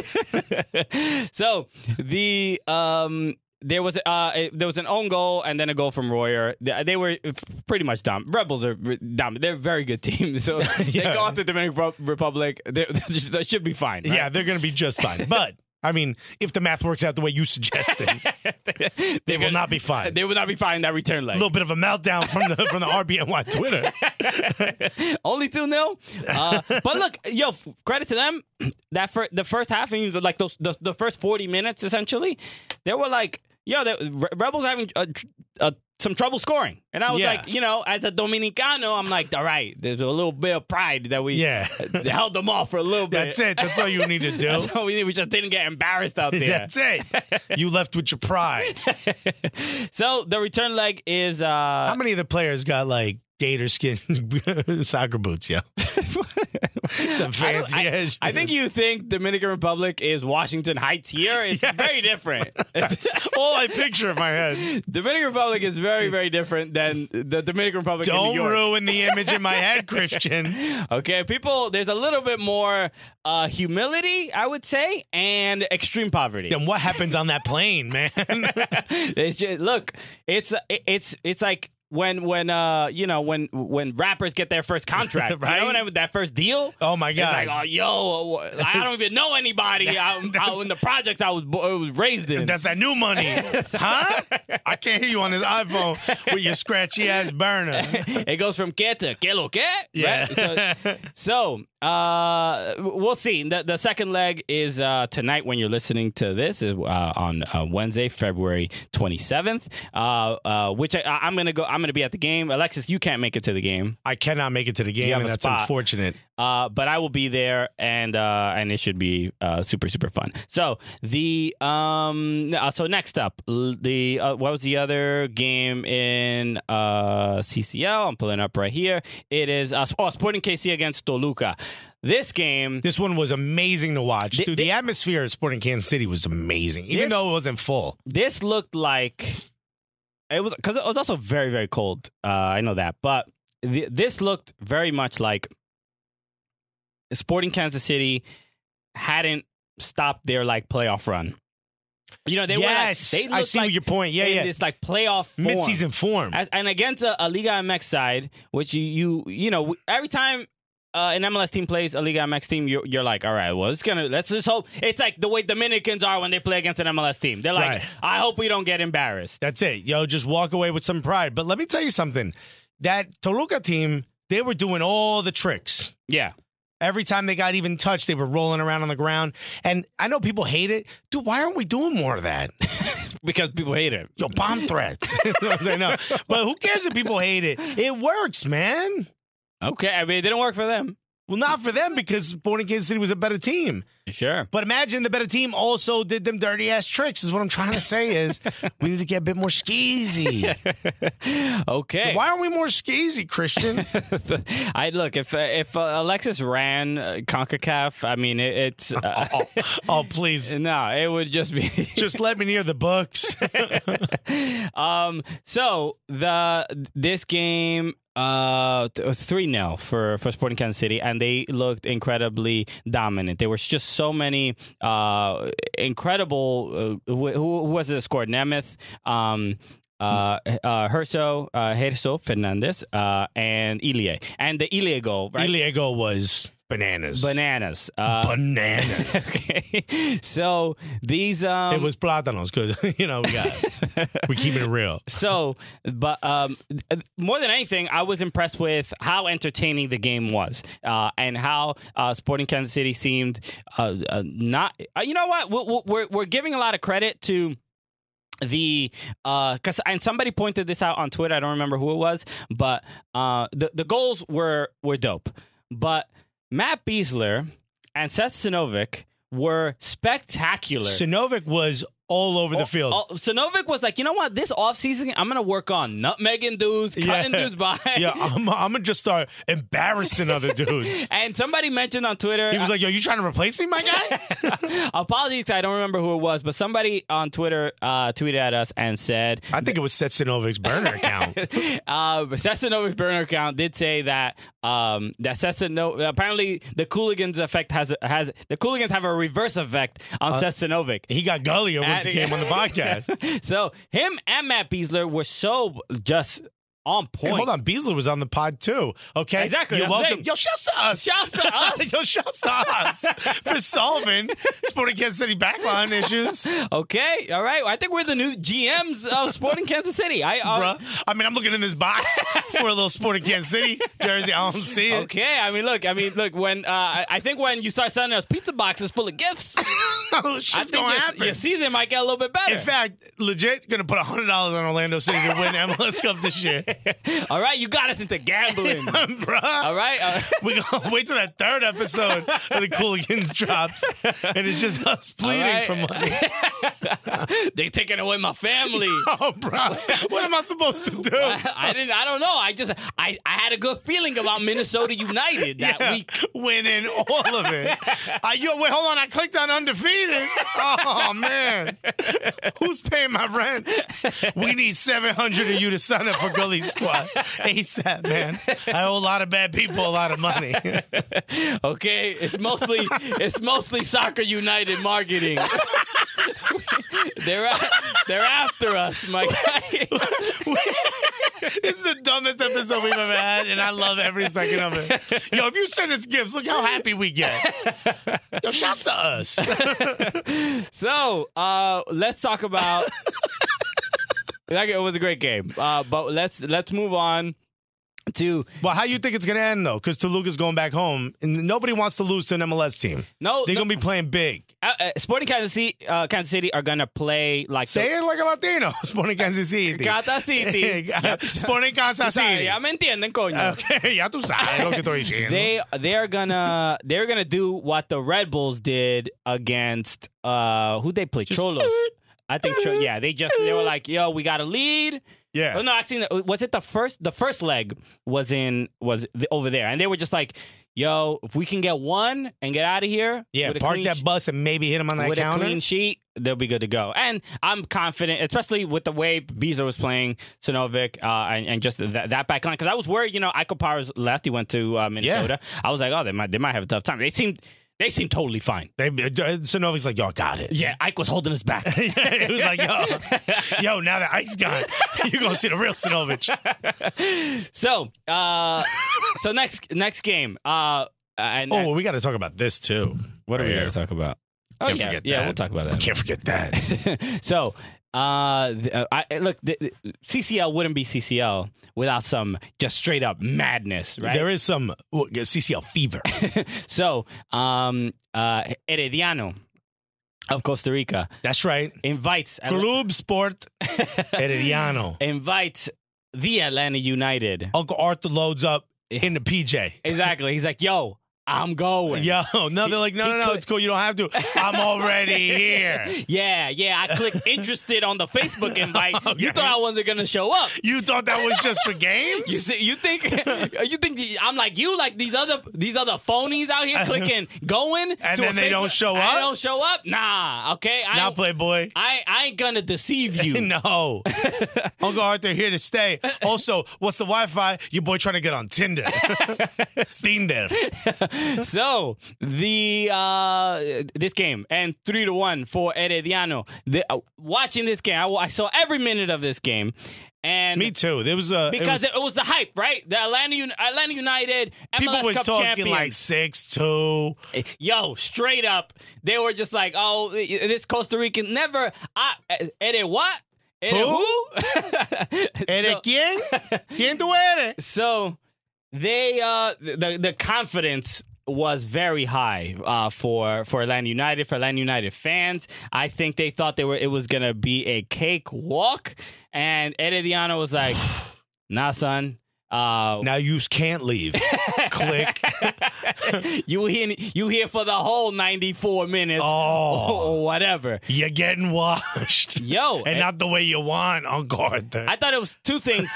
B: So, there was an own goal and then a goal from Royer. They were pretty much dumb. Rebels are dumb. They're a very good team. So they go off the Dominican Republic. They should be fine. Right?
A: Yeah, they're going to be just fine. But, I mean, if the math works out the way you suggested, they will not be fine.
B: They will not be fine in that return leg.
A: A little bit of a meltdown from the RBNY Twitter.
B: Only 2-0. But look, credit to them. The first half, like the first 40 minutes, essentially, they were like, the Rebels having some trouble scoring. And I was like, as a Dominicano, I'm like, all right, there's a little bit of pride that we held them off for a little bit.
A: That's it. That's all you need to do.
B: That's all we need. We just didn't get embarrassed out there.
A: That's it. You left with your pride.
B: So the return leg is...
A: How many of the players got, like, gator skin soccer boots, Some fancy ass.
B: I think you think Dominican Republic is Washington Heights here. It's very different.
A: That's all I picture in my head.
B: Dominican Republic is very, very different than the Dominican Republic in New York.
A: Don't ruin the image in my head, Christian.
B: Okay, there's a little bit more humility, I would say, and extreme poverty.
A: Then what happens on that plane, man?
B: It's just, look, it's like when rappers get their first contract, right? You know, that first deal.
A: Oh my God!
B: It's like, I don't even know anybody out in the projects I was raised in.
A: That's that new money, huh? I can't hear you on this iPhone with your scratchy ass burner.
B: It goes from que to que lo que.
A: Yeah.
B: Right? So we'll see. The second leg is tonight when you're listening to this is on Wednesday, February 27th. Which I'm gonna be at the game. Alexis, you can't make it to the game.
A: I cannot make it to the game, and that's unfortunate.
B: But I will be there, and it should be super, super fun. So so next up, what was the other game in CCL? I'm pulling up right here. It is Sporting KC against Toluca. This one was amazing to watch. Dude, the atmosphere at Sporting Kansas City was amazing, even though it wasn't full. This looked like it was, because it was also very, very cold. I know that, but this looked very much like Sporting Kansas City hadn't stopped their playoff run. They were I see your point. Yeah. This playoff form. Mid-season form, and against a Liga MX side, which you every time an MLS team plays a Liga MX team, you're like, all right, well, let's just hope. It's like the way Dominicans are when they play against an MLS team. They're like, I hope we don't get embarrassed. That's it. Just walk away with some pride. But let me tell you something. That Toluca team, they were doing all the tricks. Yeah. Every time they got even touched, they were rolling around on the ground. And I know people hate it. Dude, why aren't we doing more of that? Because people hate it. Bomb threats. I know. But who cares if people hate it? It works, man. Okay, I mean, it didn't work for them. Well, not for them, because Sporting Kansas City was a better team. Sure. But imagine the better team also did them dirty-ass tricks, is what I'm trying to say is we need to get a bit more skeezy. Okay. Why aren't we more skeezy, Christian? Look, if Alexis ran CONCACAF, I mean, it's... oh, please. No, it would just be... Just let me near the books. So, this game... 3-0 for Sporting Kansas City, and they looked incredibly dominant. There was just so many incredible. Who was it that scored? Nemeth, Herso Fernandez, and Ilie. And the Ilie goal, right?
A: Ilie goal was bananas.
B: Bananas.
A: Okay.
B: So these
A: it was plátanos because we're keeping it real.
B: So, but more than anything, I was impressed with how entertaining the game was, and how Sporting Kansas City seemed not. You know what? We're giving a lot of credit to the and somebody pointed this out on Twitter. I don't remember who it was, but the goals were dope, but Matt Besler and Seth Sinovic were spectacular.
A: Sinovic was all over the field.
B: Sinovic was like, you know what? This offseason, I'm going to work on nutmegging dudes, cutting dudes by.
A: Yeah, I'm going to just start embarrassing other dudes.
B: And somebody mentioned on Twitter.
A: He was like, yo, you trying to replace me, my guy?
B: Apologies, I don't remember who it was, but somebody on Twitter tweeted at us and said.
A: I think it was Seth Sinovic's burner account.
B: Seth Sinovic's burner account did say that Seth apparently the Cooligans effect the Cooligans have a reverse effect on Seth Sinovic.
A: He got gullier once he came on the podcast.
B: So him and Matt Besler were so just on point.
A: Hey, hold on, Besler was on the pod too. Okay,
B: exactly.
A: You're welcome. Yo, shouts to us.
B: Shouts to us.
A: Yo, shouts to us for solving Sporting Kansas City backline issues.
B: Okay, all right. I think we're the new GMs of Sporting Kansas City.
A: Bruh, I mean, I'm looking in this box for a little Sporting Kansas City jersey. I don't see it.
B: Okay, I mean, look. When I think when you start sending us pizza boxes full of gifts,
A: shit's gonna happen.
B: Your season might get a little bit better.
A: In fact, legit gonna put $100 on Orlando City to win MLS Cup this year.
B: All right, you got us into gambling,
A: bro.
B: All right,
A: we gonna wait till that third episode of the Cooligans drops, and it's just us pleading for money.
B: They taking away my family.
A: Oh, bro, what am I supposed to do?
B: I don't know. I had a good feeling about Minnesota United that week,
A: winning all of it. Wait, hold on. I clicked on undefeated. Oh man, who's paying my rent? We need 700 of you to sign up for Gully Squad ASAP, man. I owe a lot of bad people a lot of money.
B: Okay, it's mostly Soccer United marketing. They're after us, my guy.
A: This is the dumbest episode we've ever had, and I love every second of it. Yo, if you send us gifts, look how happy we get. Yo, shouts to us.
B: So, let's talk about. It was a great game, but let's move on to.
A: Well, how you think it's gonna end though? Because Toluca's going back home, and nobody wants to lose to an MLS team.
B: No,
A: they're gonna be playing big.
B: Sporting Kansas City are gonna play like.
A: Say it like a Latino. Sporting Kansas City.
B: Kansas City.
A: Sporting Kansas City.
B: Ya me entienden, coño.
A: Okay, ya tú sabes lo que estoy diciendo.
B: They're gonna do what the Red Bulls did against who they played, Cholos. I think they were like, yo, we got a lead.
A: Yeah.
B: Oh, no, actually, was it the first leg was over there, and they were just like, yo, if we can get one and get out of here.
A: Yeah, park that bus and maybe hit him on that counter.
B: With a clean sheet, they'll be good to go. And I'm confident, especially with the way Besler was playing, Sinovic, and just that back line. Because I was worried, Iko Powers left. He went to Minnesota. Yeah. I was like, oh, they might have a tough time. They seem totally fine.
A: Sinovic's like, yo, got it.
B: Yeah, Ike was holding us back.
A: He was like, yo, now that Ike's gone, you're going to see the real Sinovic.
B: So next game.
A: We got to talk about this, too.
B: What do we got to talk about?
A: Can't forget that.
B: Yeah, we'll talk about that.
A: Can't forget that.
B: So, CCL wouldn't be CCL without some just straight up madness, right?
A: There is some CCL fever.
B: So, Herediano of Costa Rica.
A: That's right.
B: Invites
A: Club Sport Herediano.
B: Invites the Atlanta United.
A: Uncle Arthur loads up in the PJ.
B: Exactly. He's like, yo, I'm going.
A: Yo, no, they're like, no, it's cool. You don't have to. I'm already here.
B: Yeah. I clicked interested on the Facebook invite.
A: Okay.
B: You thought I wasn't gonna show up.
A: You thought that was just for games?
B: You think I'm like you, like these other phonies out here clicking going,
A: and then they don't show up.
B: They don't show up. Nah, okay.
A: Now, Playboy.
B: I ain't gonna deceive you.
A: No, Uncle Arthur here to stay. Also, what's the Wi-Fi? Your boy trying to get on Tinder. Tinder.
B: So this game and 3-1 for Herediano. Watching this game, I saw every minute of this game. And
A: me too. There was
B: because it was the hype, right? The Atlanta United MLS
A: people was
B: Cup
A: talking
B: champions.
A: like 6-2.
B: Yo, straight up, they were just like, "Oh, this Costa Rican never." ¿Eres what? ¿Eres who?
A: ¿Eres quién? ¿Quién tú eres?
B: So they the confidence was very high for Atlanta United, for Atlanta United fans. I think they thought it was gonna be a cakewalk, and Herediano was like, "Nah, son.
A: Now you can't leave." Click.
B: You here for the whole 94 minutes or whatever.
A: You're getting washed.
B: Yo.
A: And not the way you want, Uncle Arthur.
B: I thought it was two things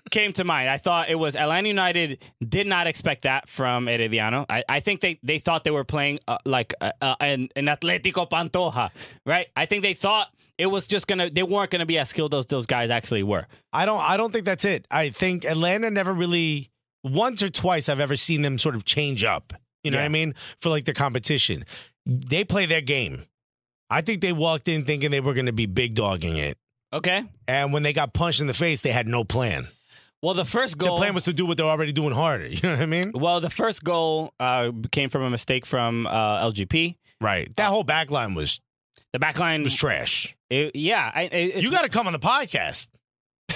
B: came to mind. I thought it was Atlanta United did not expect that from Herediano. I think they thought they were playing like an Atletico Pantoja, right? I think they thought it was just they weren't gonna be as skilled as those guys actually were.
A: I don't think that's it. I think Atlanta never really, once or twice I've ever seen them sort of change up. You know what I mean? For like the competition. They play their game. I think they walked in thinking they were going to be big dogging it.
B: Okay.
A: And when they got punched in the face, they had no plan.
B: Well, the first goal...
A: The plan was to do what they're already doing harder. You know what I mean?
B: Well, the first goal came from a mistake from LGP.
A: Right. That whole back line was...
B: The back line...
A: was trash.
B: You
A: got to come on the podcast.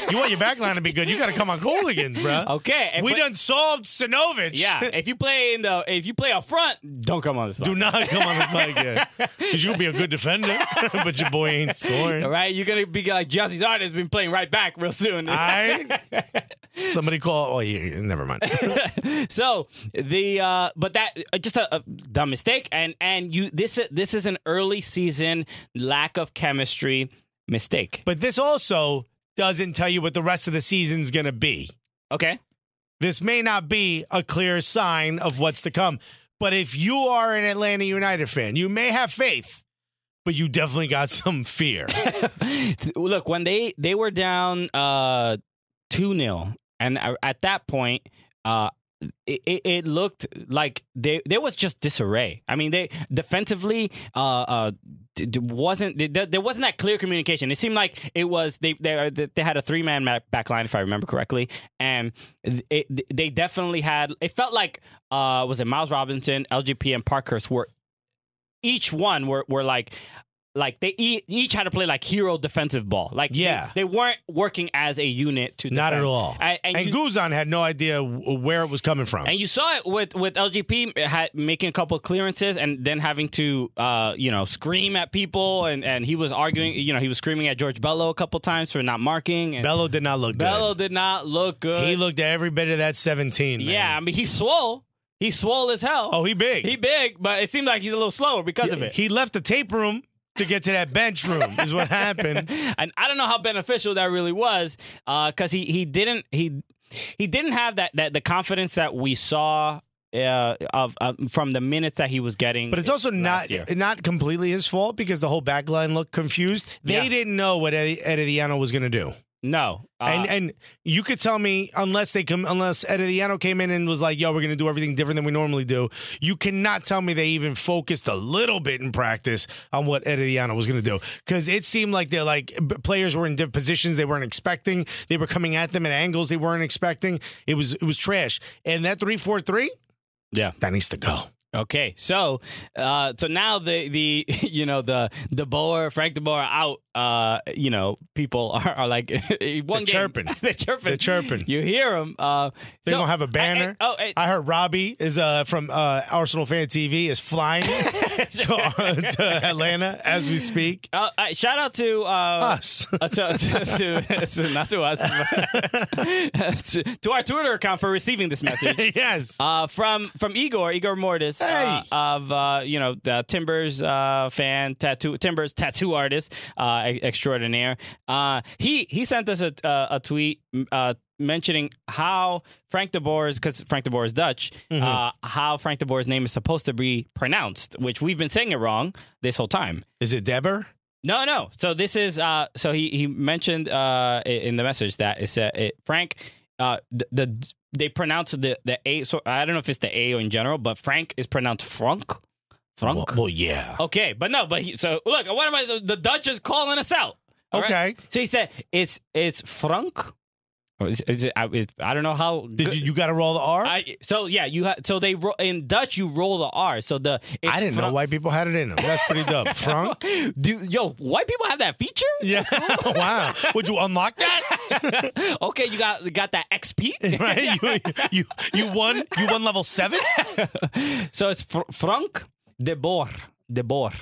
A: You want your back line to be good, you got to come on Cooligans, bro.
B: Okay.
A: We done solved Sinovich.
B: Yeah. If you play up front, don't come on this podcast.
A: Do not come on this podcast. Because you'll be a good defender, but your boy ain't scoring.
B: All right? You're going to be like Jesse Zardes has been playing right back real soon.
A: All right? Somebody call... Oh, yeah, never mind.
B: So, but that... just a dumb mistake. And this is an early season lack of chemistry mistake.
A: But this also... doesn't tell you what the rest of the season's going to be.
B: Okay.
A: This may not be a clear sign of what's to come. But if you are an Atlanta United fan, you may have faith, but you definitely got some fear.
B: Look, when they were down 2-0, and at that point, it looked like there was just disarray. I mean, they defensively there wasn't that clear communication. It seemed like it was they had a 3-man back line, if I remember correctly, and they definitely had. It felt like was it Miles Robinson, LGP, and Parkhurst were each one were like they each had to play like hero defensive ball. Like they weren't working as a unit to defend.
A: Not at all.
B: And
A: Guzan had no idea where it was coming from.
B: And you saw it with LGP making a couple of clearances and then having to scream at people, and he was arguing. He was screaming at George Bello a couple times for not marking. And
A: Bello did not look good.
B: Bello did not look good.
A: He looked every bit of that 17. Man.
B: Yeah, I mean he swole. He swole as hell.
A: Oh, he big.
B: He big, but it seemed like he's a little slower because of it.
A: He left the tape room to get to that bench room is what happened.
B: And I don't know how beneficial that really was, because he didn't have that the confidence that we saw from the minutes that he was getting.
A: But it's also not completely his fault because the whole back line looked confused. They didn't know what Herediano was going to do.
B: No.
A: And you could tell me, unless Herediano came in and was like, yo, we're going to do everything different than we normally do, you cannot tell me they even focused a little bit in practice on what Herediano was going to do. Because it seemed like players were in different positions they weren't expecting. They were coming at them at angles they weren't expecting. It was trash. And that 3-4-3, that needs to go.
B: Okay, so now the Boer, Frank de Boer out. People are like one
A: chirping.
B: They're chirping. You hear them. They're
A: gonna have a banner. I heard Robbie is from Arsenal Fan TV is flying to Atlanta as we speak.
B: Shout out to
A: us.
B: not to us, but to our Twitter account for receiving this message.
A: Yes.
B: From Igor Mortis, of the Timbers Timbers tattoo artist extraordinaire. He sent us a tweet mentioning how Frank de Boer's, because Frank de Boer is Dutch, how Frank de Boer's name is supposed to be pronounced, which we've been saying it wrong this whole time.
A: Is it Deber?
B: No. So this is so he mentioned in the message that Frank they pronounce the A. So I don't know if it's the A or in general, but Frank is pronounced Frank. Frank.
A: Well, yeah.
B: Okay, but no, but so look, what am I? The Dutch is calling us out.
A: Okay.
B: Right? So he said it's Frank. I don't know how.
A: Did you got to roll the R?
B: So they in Dutch you roll the R. So
A: I didn't know white people had it in them. That's pretty dope. Frank.
B: White people have that feature?
A: Yeah. Wow. Would you unlock that?
B: Okay, you got that XP.
A: Right. You won level 7.
B: So it's Frank de Boer. De Boer.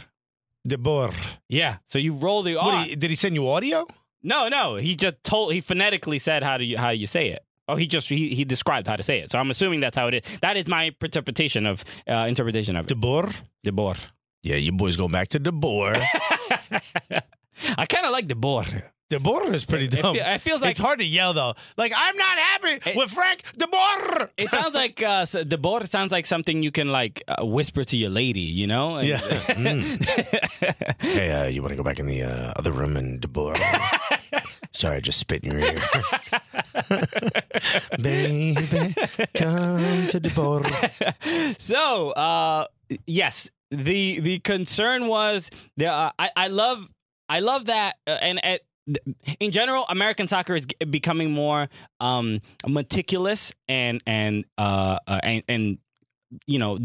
B: Yeah. So you roll the R.
A: Did he send you audio?
B: No. He phonetically said how you say it. Oh, he described how to say it. So I'm assuming that's how it is. That is my interpretation of it.
A: De Boer?
B: De Boer.
A: Yeah, you boys go back to De Boer.
B: I kind of like De Boer.
A: De Boer is pretty dumb.
B: It feels like
A: it's hard to yell though. Like I'm not happy with Frank De Boer.
B: It sounds like De Boer sounds like something you can whisper to your lady, you know?
A: Yeah. Hey, you want to go back in the other room and De Boer? Sorry, I just spit in your ear. Baby, come to De Boer.
B: So, yes, the concern was I love that in general, American soccer is becoming more meticulous and the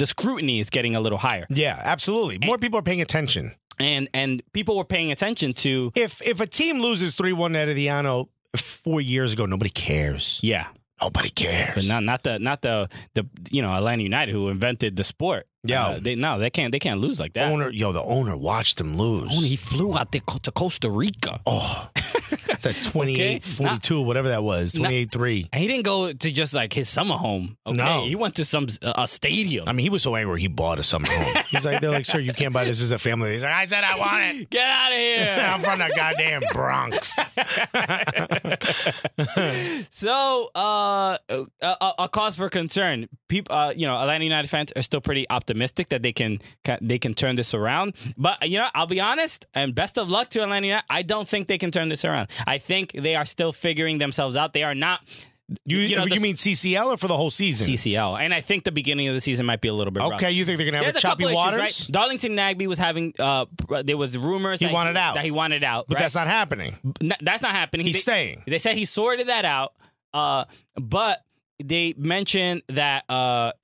B: scrutiny is getting a little higher.
A: Yeah, absolutely. More people are paying attention.
B: And people were paying attention to
A: if a team loses 3-1 at Herediano 4 years ago, nobody cares.
B: Yeah.
A: Nobody cares.
B: But not the Atlanta United who invented the sport.
A: Yeah,
B: they can't lose like that.
A: The owner watched them lose.
B: He flew out to Costa Rica.
A: Oh, that's at 28-42, whatever that was, 28-3.
B: And he didn't go to just his summer home. Okay?
A: No,
B: he went to a stadium.
A: I mean, he was so angry he bought a summer home. They're like, sir, you can't buy this as a family. He's like, I said I want it.
B: Get out of here.
A: I'm from the goddamn Bronx.
B: So, a cause for concern. People, Atlanta United fans are still pretty optimistic that they can turn this around. But I'll be honest, and best of luck to Atlanta United. I don't think they can turn this around. I think they are still figuring themselves out. They are not.
A: You mean CCL or for the whole season?
B: CCL, and I think the beginning of the season might be a little bit rough.
A: Okay, you think they're gonna have choppy waters?
B: Right? Darlington Nagbe was having. There was rumors
A: that he wanted out,
B: but
A: that's not happening.
B: That's not happening.
A: He's staying.
B: They said he sorted that out, but they mentioned that, but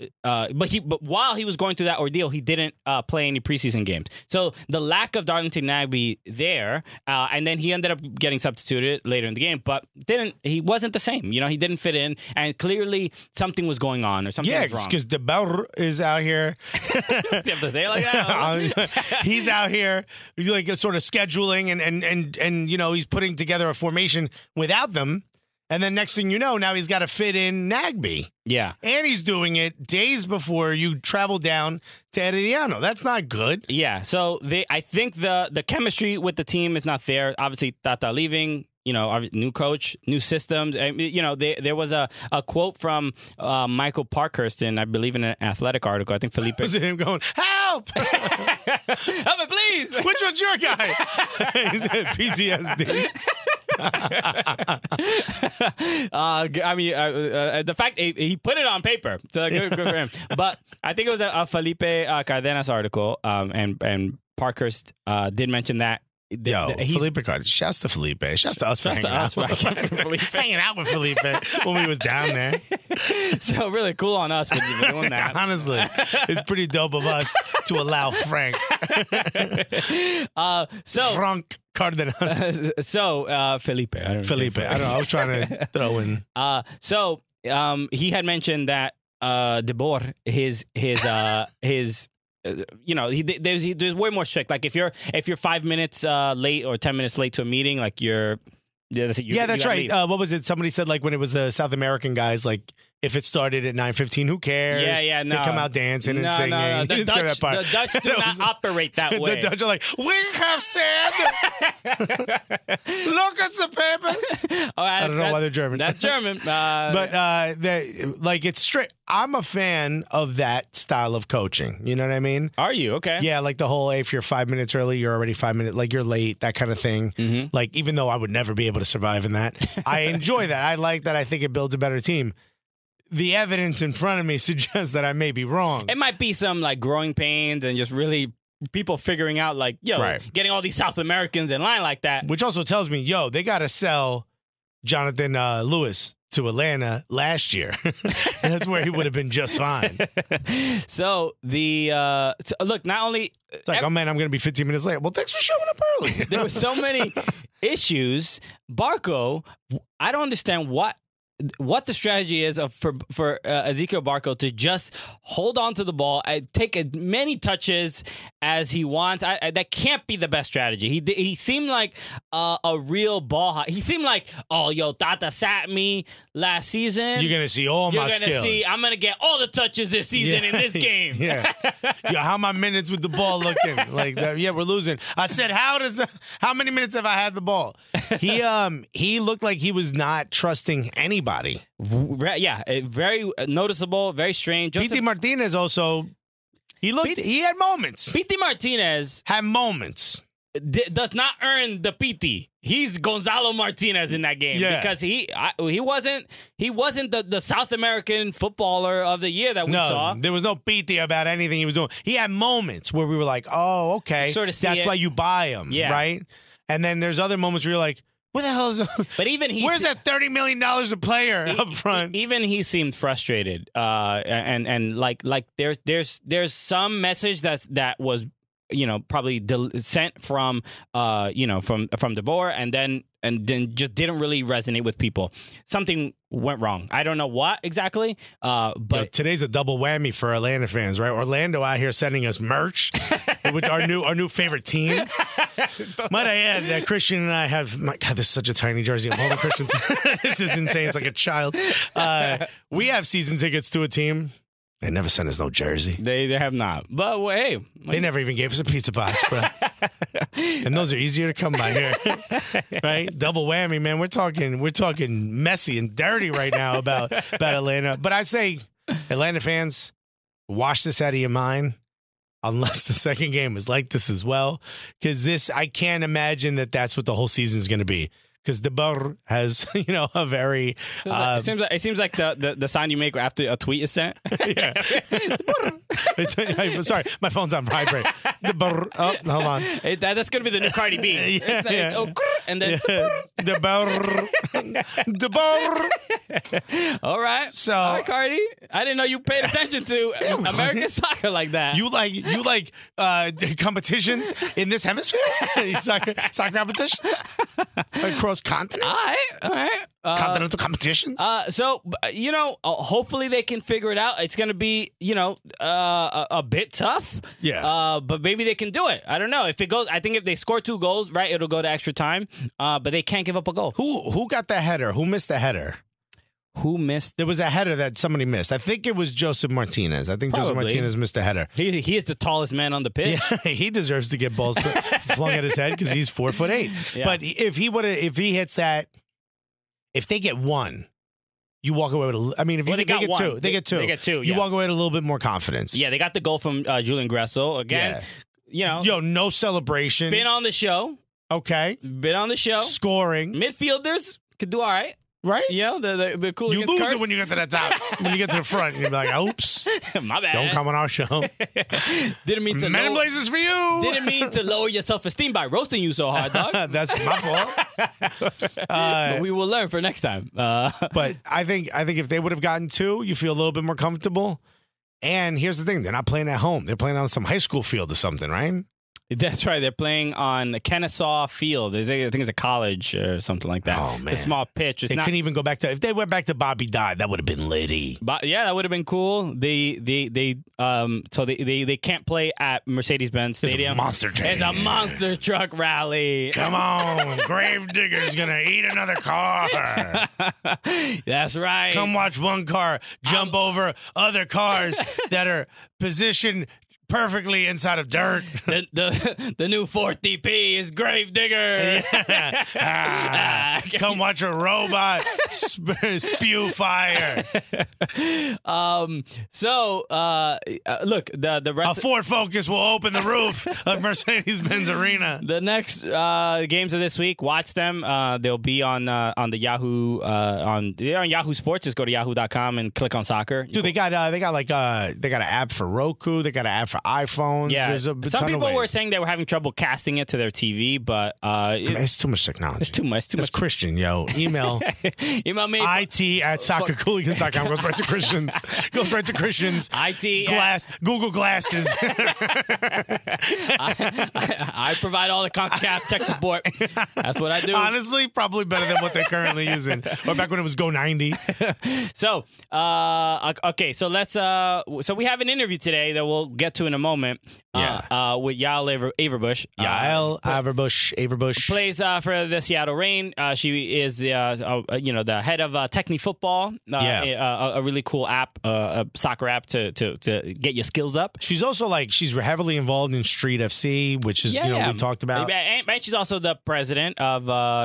B: while he was going through that ordeal, he didn't play any preseason games. So the lack of Darlington Nagbe there, and then he ended up getting substituted later in the game, but he wasn't the same. He didn't fit in, and clearly something was going on or something was wrong.
A: Yeah, because De Boer is out here.
B: You have to say it like that?
A: He's out here, sort of scheduling, and he's putting together a formation without them. And then next thing you know, now he's got to fit in Nagbe.
B: Yeah.
A: And he's doing it days before you travel down to Herediano. That's not good.
B: Yeah. So I think the chemistry with the team is not there. Obviously, Tata leaving, our new coach, new systems. There was a quote from Michael Parkhurst in, I believe, in an Athletic article. I think Felipe.
A: Was it him going, help!
B: Help me, please!
A: Which one's your guy? He said PTSD.
B: The fact he put it on paper, so good for him. But I think it was a Felipe Cardenas article, and Parkhurst did mention that.
A: Felipe Cardenas. Shouts to Felipe. Shouts to us for hanging out with Felipe when we was down there.
B: So really cool on us for doing that.
A: Honestly, it's pretty dope of us to allow Frank. Frank Cardenas.
B: Felipe.
A: I don't know. I was trying to throw in.
B: He had mentioned that De Boer, his there's way more strict. Like if you're 5 minutes late or 10 minutes late to a meeting, like you're. Yeah,
A: that's right. What was it? Somebody said like when it was the South American guys, like if it started at 9:15, who cares?
B: Yeah, no.
A: They come out dancing and singing.
B: No. The Dutch do not operate that way.
A: The Dutch are like, we have sand. Look at the papers. I don't know why they're German.
B: That's German.
A: But it's straight. I'm a fan of that style of coaching. You know what I mean?
B: Are you? Okay.
A: Yeah, like the whole, if you're 5 minutes early, you're already 5 minutes, like you're late, that kind of thing.
B: Mm-hmm.
A: Like, even though I would never be able to survive in that, I enjoy that. I like that. I think it builds a better team. The evidence in front of me suggests that I may be wrong.
B: It might be some like growing pains and just really people figuring out like, getting all these South Americans in line like that.
A: Which also tells me, they got to sell Jonathan Lewis to Atlanta last year. That's where he would have been just fine.
B: So look, not only
A: it's like, oh man, I'm going to be 15 minutes late. Well, thanks for showing up early.
B: There were so many issues. Barco, I don't understand what the strategy is for Ezequiel Barco to just hold on to the ball and take as many touches as he wants. That can't be the best strategy. He seemed like a real ball hawk. He seemed like, Tata sat me last season.
A: You're going to see all my skills.
B: I'm going to get all the touches this season in this game.
A: Yeah. How my minutes with the ball looking? Like, we're losing. I said, how many minutes have I had the ball? He looked like he was not trusting anybody.
B: Yeah, very noticeable, very strange.
A: Pity Martinez also, he had moments.
B: Pity Martinez
A: had moments.
B: Does not earn the Pity. He's Gonzalo Martinez in that game because he wasn't the South American footballer of the year that we saw.
A: There was no Pity about anything he was doing. He had moments where we were like, oh, okay, that's why you buy him, right? And then there's other moments where you're like, what the hell is that? But even where's that $30 million a player up front?
B: Even he seemed frustrated, and like there's some message that was probably sent from from De Boer, and then just didn't really resonate with people. Something went wrong. I don't know what exactly. But
A: today's a double whammy for Atlanta fans, right? Orlando out here sending us merch with our new favorite team. Might I add that Christian and I have, my God, this is such a tiny jersey. I'm holding Christian's. This is insane. It's like a child. We have season tickets to a team. They never sent us no jersey.
B: They have not. But hey,
A: they never even gave us a pizza box, bro. And those are easier to come by here, right? Double whammy, man. We're talking messy and dirty right now about Atlanta. But I say, Atlanta fans, wash this out of your mind. Unless the second game is like this as well, because I can't imagine that's what the whole season is going to be. Because De Boer has, a very...
B: it seems like the sound you make after a tweet is sent.
A: Yeah. Sorry, my phone's on vibrate. De Boer. Oh, hold on.
B: That's going to be the new Cardi B. And then...
A: De Boer. De Boer.
B: All right.
A: So,
B: all right, Cardi. I didn't know you paid attention to American soccer like that.
A: You like competitions in this hemisphere? soccer competitions? Across continents?
B: All right.
A: Continental competitions?
B: Hopefully they can figure it out. It's going to be, a bit tough.
A: Yeah.
B: But maybe they can do it. I don't know. If they score 2 goals, right, it'll go to extra time. But they can't give up a goal.
A: Who got the header? Who missed the header?
B: Who missed?
A: There was a header that somebody missed. I think it was Joseph Martinez. Joseph Martinez missed a header.
B: He is the tallest man on the pitch.
A: Yeah, he deserves to get balls flung at his head because he's 4'8". Yeah. But if he hits that, if they get one, you walk away with they get two. You walk away with a little bit more confidence.
B: Yeah, they got the goal from Julian Gressel again.
A: Yeah. No celebration.
B: Been on the show.
A: Okay.
B: Been on the show.
A: Scoring.
B: Midfielders could do all right.
A: Right?
B: The Cooligans
A: you lose
B: curse.
A: it when you get to the top. When you get to the front, you'll be like, oops.
B: My bad.
A: Don't come on our show.
B: Didn't mean to
A: Men in Blazers for you.
B: Didn't mean to lower your self-esteem by roasting you so hard, dog.
A: That's my fault.
B: But we will learn for next time.
A: But I think if they would have gotten 2, you feel a little bit more comfortable. And here's the thing. They're not playing at home. They're playing on some high school field or something, right?
B: That's right. They're playing on Kennesaw Field. I think it's a college or something like that.
A: Oh, man.
B: It's a small pitch. It's
A: They
B: not,
A: couldn't even go back to. If they went back to Bobby Dodd, that would have been litty.
B: but yeah, that would have been cool. They can't play at Mercedes-Benz Stadium.
A: It's a monster train.
B: It's a monster truck rally.
A: Come on, Gravedigger's gonna eat another car.
B: That's right.
A: Come watch one car jump over other cars that are positioned perfectly inside of dirt.
B: The new 4th DP is Gravedigger.
A: Come watch a robot spew fire.
B: Look, the rest.
A: A Ford Focus will open the roof of Mercedes-Benz Arena.
B: The next games of this week, watch them. They'll be on the Yahoo on Yahoo Sports. Just go to yahoo.com and click on soccer.
A: Dude, they got an app for Roku. They got an app for iPhones.
B: Yeah,
A: There's a
B: some
A: ton of
B: people
A: ways.
B: were saying they were having trouble casting it to their TV, but
A: It's too much technology.
B: it's too much.
A: That's Christian, yo. Email
B: Email me.
A: IT@soccercooligans.com. Goes right to Christians. Goes right to Christians.
B: IT
A: Google Glasses.
B: I provide all the CONCACAF tech support. That's what I do.
A: Honestly, probably better than what they're currently using. Or back when it was Go 90.
B: So, okay, so let's. So we have an interview today that we'll get to in a moment. With Yael Averbuch.
A: Yael Averbuch.
B: Plays for the Seattle Reign. She is the head of Techne Football. A really cool app, a soccer app to get your skills up.
A: She's also she's heavily involved in Street FC, which is we talked about.
B: And she's also the president of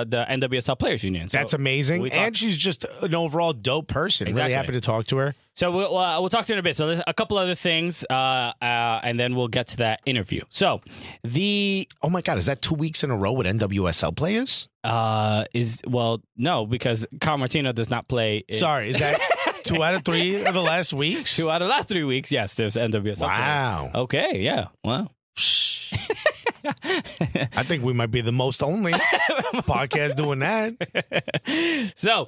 B: the NWSL Players Union. So
A: that's amazing. And she's just an overall dope person.
B: Exactly.
A: Really happy to talk to her.
B: So we'll talk to her in a bit. So there's a couple other things, and then we'll get to that interview. So
A: oh my God, is that 2 weeks in a row with NWSL players?
B: No, because Carl Martino does not play.
A: Sorry, is that 2 out of 3 of the last weeks?
B: 2 out of the last 3 weeks, yes. There's NWSL.
A: Wow.
B: Players. Okay, yeah. Wow.
A: I think we might be the most only podcast doing that.
B: So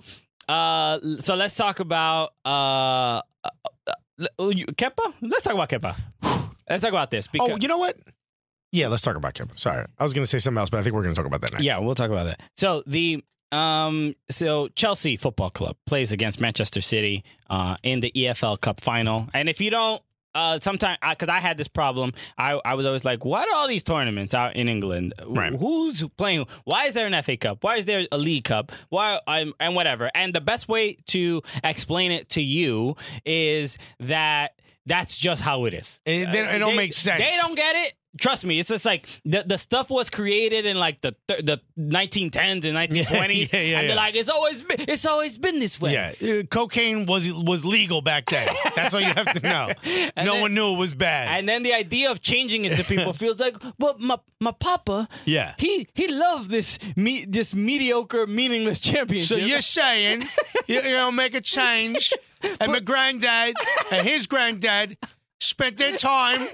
B: let's talk about Kepa. Let's talk about Kepa. Let's talk about this. Because,
A: you know what? Yeah, let's talk about Kepa. Sorry, I was going to say something else, but I think we're going to talk about that next.
B: Yeah, we'll talk about that. So so Chelsea Football Club plays against Manchester City in the EFL Cup final, and if you don't. Sometimes, because I had this problem, I was always like, what are all these tournaments out in England?
A: Right.
B: Who's playing? Why is there an FA Cup? Why is there a League Cup? And whatever. And the best way to explain it to you is that that's just how it is.
A: It don't make sense.
B: They don't get it. Trust me, it's just like the stuff was created in like the 1910s and 1920s, and they're like, it's always been this way.
A: Yeah, cocaine was legal back then. That's all you have to know. No one knew it was bad.
B: And then the idea of changing it to people feels like, well, my papa, he loved this mediocre, meaningless championship.
A: So you're saying you're gonna make a change, and my granddad and his granddad spent their time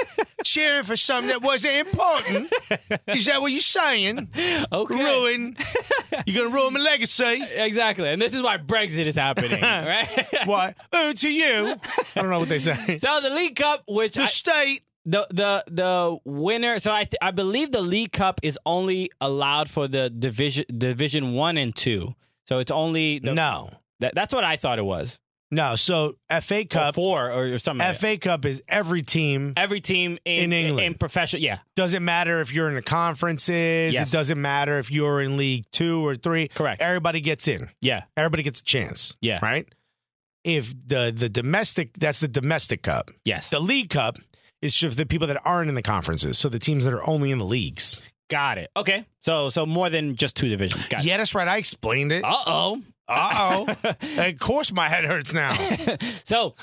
A: cheering for something that wasn't important. Is that what you're saying?
B: Okay.
A: You're going to ruin my legacy.
B: Exactly. And this is why Brexit is happening, right?
A: Why? To you. I don't know what they say.
B: So the League Cup, which
A: the state.
B: The winner. So I believe the League Cup is only allowed for the Division 1 and 2. So it's only
A: no.
B: That's what I thought it was.
A: No, so FA Cup
B: or 4 or something.
A: FA Cup is every team
B: in
A: England.
B: in professional. Yeah,
A: doesn't matter if you're in the conferences.
B: Yes.
A: It doesn't matter if you're in League 2 or 3.
B: Correct.
A: Everybody gets in.
B: Yeah,
A: everybody gets a chance.
B: Yeah,
A: right. If the domestic, that's the domestic cup.
B: Yes,
A: the League Cup is for the people that aren't in the conferences. So the teams that are only in the leagues.
B: Got it. Okay, so more than just 2 divisions. Got it.
A: Yeah, that's right. I explained it. Of course my head hurts now.
B: So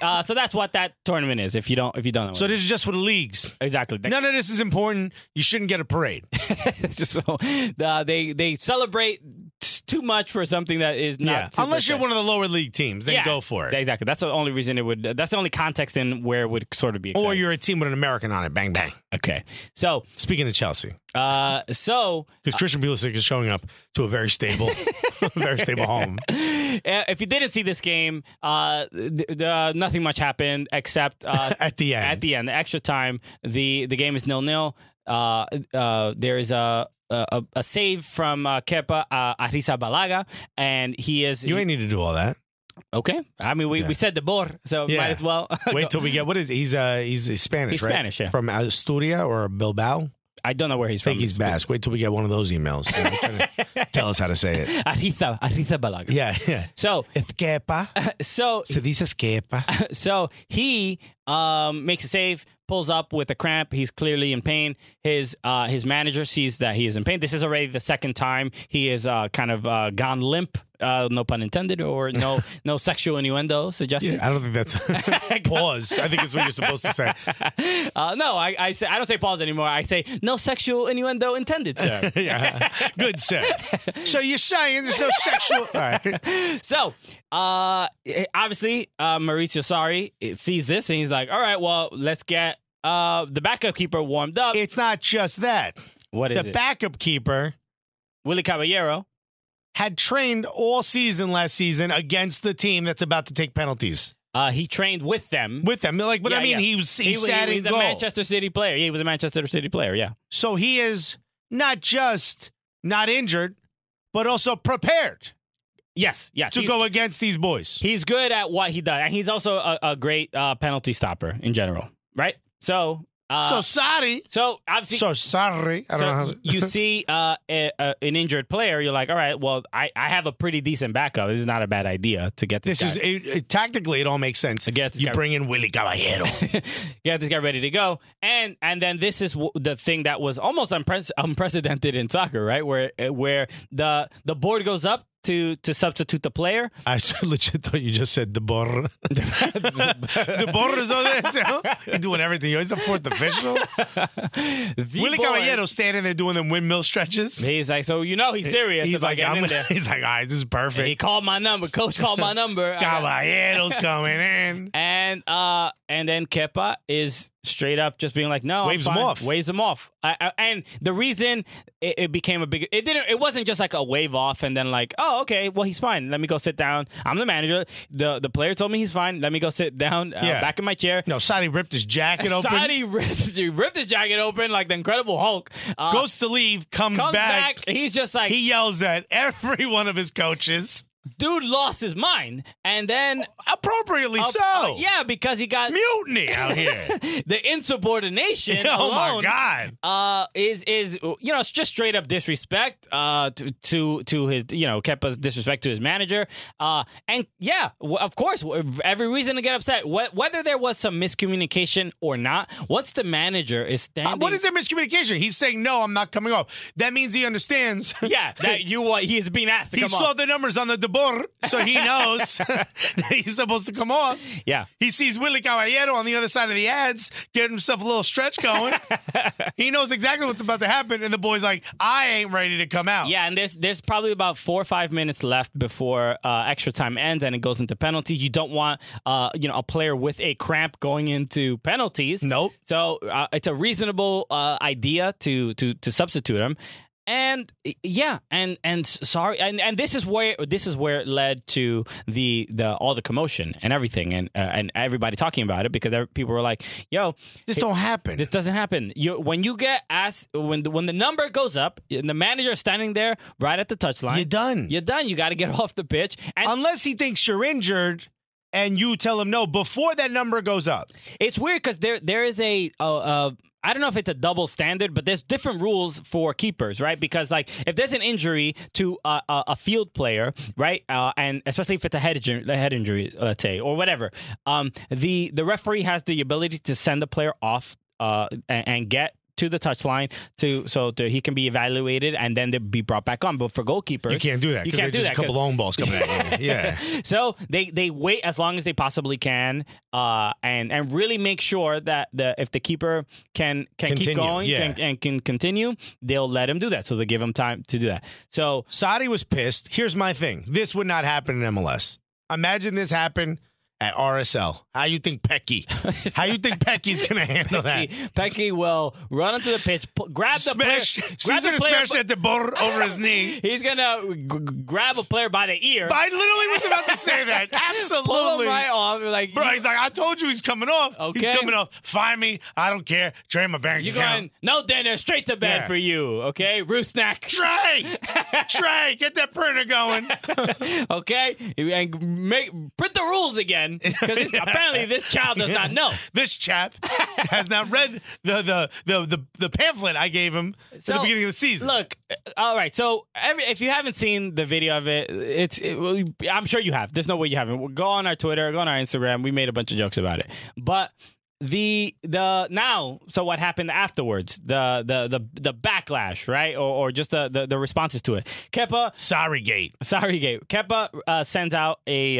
B: that's what that tournament is. If you don't know.
A: So this is just for the leagues.
B: Exactly.
A: None of this is important. You shouldn't get a parade.
B: So they celebrate too much for something that is not.
A: Yeah. Unless you're one of the lower league teams, then go for it.
B: Exactly. That's the only reason it would. That's the only context in where it would sort of be exciting.
A: Or you're a team with an American on it. Bang bang.
B: Okay. So
A: speaking of Chelsea,
B: because
A: Christian Pulisic is showing up to a very stable, home.
B: If you didn't see this game, nothing much happened except
A: at the end.
B: At the end, the extra time, the game is 0-0. there is a save from Kepa Arrizabalaga, and he is.
A: You ain't need to do all that.
B: Okay, I mean we said the bor, so might as well
A: wait till we get what is he's Spanish.
B: He's
A: right?
B: Spanish, yeah.
A: From Asturias or Bilbao.
B: I don't know where he's
A: I think
B: from.
A: he's Basque. Wait till we get one of those emails. Tell us how to say it.
B: Arrizabalaga.
A: Yeah.
B: So
A: it's Kepa.
B: So
A: Se dice Kepa.
B: So he makes a save, pulls up with a cramp. He's clearly in pain. His manager sees that he is in pain. This is already the second time he is kind of gone limp. No pun intended, or no sexual innuendo suggested.
A: Yeah, I don't think that's pause. I think it's what you're supposed to say.
B: No, I don't say pause anymore. I say no sexual innuendo intended, sir.
A: Yeah, good sir. So you're saying there's no sexual? All right.
B: So obviously Mauricio Sarri sees this and he's like, all right, well, let's get the backup keeper warmed up.
A: It's not just that.
B: What is
A: the
B: it?
A: backup keeper,
B: Willy Caballero,
A: had trained all season last season against the team that's about to take penalties.
B: He trained with them.
A: He sat in
B: goal. A Manchester City player. Yeah, he was a Manchester City player, yeah.
A: So he is not just not injured, but also prepared.
B: Yes.
A: To go against these boys.
B: He's good at what he does, and he's also a great penalty stopper in general, right? So
A: sorry.
B: So obviously,
A: so sorry. I don't know how
B: you see an injured player, you're like, all right, well, I have a pretty decent backup. This is not a bad idea to get this.
A: Tactically, it all makes sense. You bring in Willy Caballero.
B: Get this guy ready to go, and then this is the thing that was almost unprecedented in soccer, right? Where the board goes up to substitute the player.
A: I legit thought you just said the bor. The bor is on there too. He's doing everything. He's the fourth official. Willy Caballero standing there doing them windmill stretches.
B: He's like, so he's serious.
A: He's like, he's like, all right, this is perfect.
B: And he called my number. Coach called my number.
A: Caballero's coming in.
B: And then Kepa is straight up just being like, no,
A: waves him
B: off. And the reason it became a big, it wasn't just like a wave off and then like, oh, okay, well, he's fine. Let me go sit down. I'm the manager. The player told me he's fine. Let me go sit down back in my chair.
A: No, Sadi ripped his jacket open.
B: Ripped his jacket open like the Incredible Hulk.
A: Goes to leave, comes back.
B: He's just like,
A: he yells at every one of his coaches.
B: Dude lost his mind, and then
A: appropriately so.
B: Yeah, because he got
A: mutiny out here.
B: The insubordination
A: alone, my
B: God, is it's just straight up disrespect to his Kepa's disrespect to his manager. And yeah, of course, every reason to get upset. Whether there was some miscommunication or not, once the manager is standing,
A: what is there miscommunication? He's saying no, I'm not coming off. That means he understands.
B: Yeah, that he's being asked to come off.
A: He saw the numbers on the so he knows that he's supposed to come off.
B: Yeah.
A: He sees Willy Caballero on the other side of the ads, getting himself a little stretch going. He knows exactly what's about to happen, and the boy's like, I ain't ready to come out.
B: Yeah, and there's probably about 4 or 5 minutes left before extra time ends, and it goes into penalties. You don't want a player with a cramp going into penalties.
A: Nope.
B: So it's a reasonable idea to substitute him. And yeah, and sorry, and this is where it led to the all the commotion and everything, and everybody talking about it because people were like, "Yo,
A: this don't happen.
B: This doesn't happen." When you get asked, when the number goes up, and the manager is standing there right at the touchline, You're done. You got to get off the pitch, and
A: unless he thinks you're injured. And you tell him no before that number goes up.
B: It's weird because there is a I don't know if it's a double standard, but there's different rules for keepers, right? Because like if there's an injury to a field player, right, and especially if it's a head injury, let's say, or whatever, the referee has the ability to send the player off and get to the touchline so he can be evaluated and then they'll be brought back on. But for goalkeepers,
A: you can't do that.
B: You can't do that.
A: A couple long balls coming at you. Yeah.
B: So they wait as long as they possibly can, and really make sure that if the keeper can keep going and can continue, they'll let him do that. So they give him time to do that. So
A: Sadi was pissed. Here's my thing: this would not happen in MLS. Imagine this happened at RSL. How you think Pecky's going to handle that?
B: Pecky will run onto the pitch, grab the player.
A: He's going to smash that the ball over his knee.
B: He's going to grab a player by the ear.
A: I literally was about to say that. Absolutely.
B: Pull him right off. Like,
A: bro, he's like, I told you he's coming off.
B: Okay.
A: He's coming off. Find me. I don't care. Drain my bank
B: You're
A: account.
B: going, no dinner, straight to bed for you. Okay? Roost snack.
A: Trey, get that printer going.
B: Okay? And print the rules again. Because apparently this child does not know.
A: This chap has not read the pamphlet I gave him at the beginning of the season.
B: Look, all right. So if you haven't seen the video of it, I'm sure you have. There's no way you haven't. Go on our Twitter, go on our Instagram. We made a bunch of jokes about it. But so what happened afterwards? The backlash, right? Or just the responses to it. Kepa Sorrygate. Kepa sends out a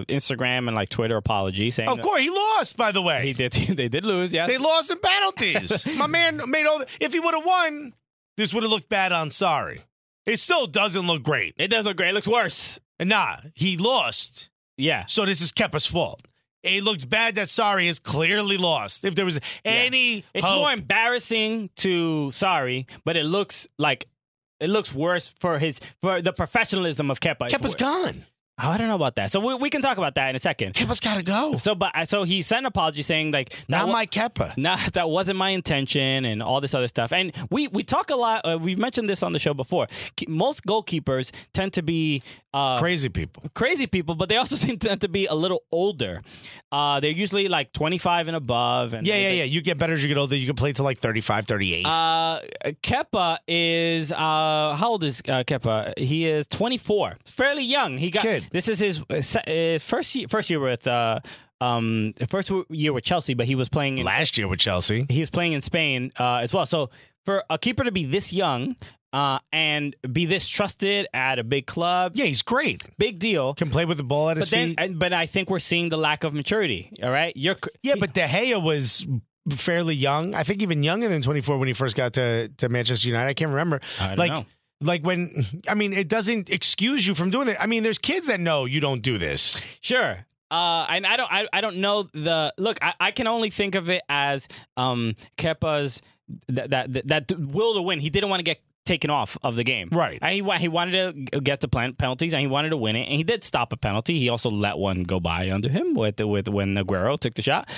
B: Instagram and like Twitter apology saying,
A: of course, he lost, by the way.
B: He did. They did lose, yes.
A: They lost in penalties. My man made all if he would have won, this would have looked bad on Sorry. It still doesn't look great.
B: It does look great. It looks worse.
A: Nah, he lost.
B: Yeah.
A: So this is Kepa's fault. It looks bad that Sorry is clearly lost. If there was any
B: It's
A: hope.
B: more embarrassing to Sorry, but it looks worse for the professionalism of Kepa.
A: Kepa's gone.
B: Oh, I don't know about that. So we can talk about that in a second.
A: Kepa's got to go.
B: So he sent an apology saying like,
A: not my Kepa.
B: That wasn't my intention and all this other stuff. And we talk a lot. We've mentioned this on the show before. Most goalkeepers tend to be
A: crazy people,
B: but they also tend to be a little older. They're usually like 25 and above. And
A: yeah. You get better as you get older. You can play till like 35, 38.
B: Kepa is how old is Kepa? He is 24. Fairly young. This is his first year with Chelsea, but he was playing
A: last year with Chelsea.
B: He was playing in Spain as well. So for a keeper to be this young and be this trusted at a big club,
A: yeah, he's great.
B: Big deal.
A: Can play with the ball at his feet.
B: But I think we're seeing the lack of maturity. All right,
A: but De Gea was fairly young. I think even younger than 24 when he first got to Manchester United. I can't remember.
B: I don't know.
A: Like it doesn't excuse you from doing it. I mean, there's kids that know you don't do this.
B: Sure. And I don't know I can only think of it as Kepa's that will to win. He didn't want to get taken off of the game.
A: Right.
B: And he wanted to get to penalties and he wanted to win it. And he did stop a penalty. He also let one go by under him with when Aguero took the shot.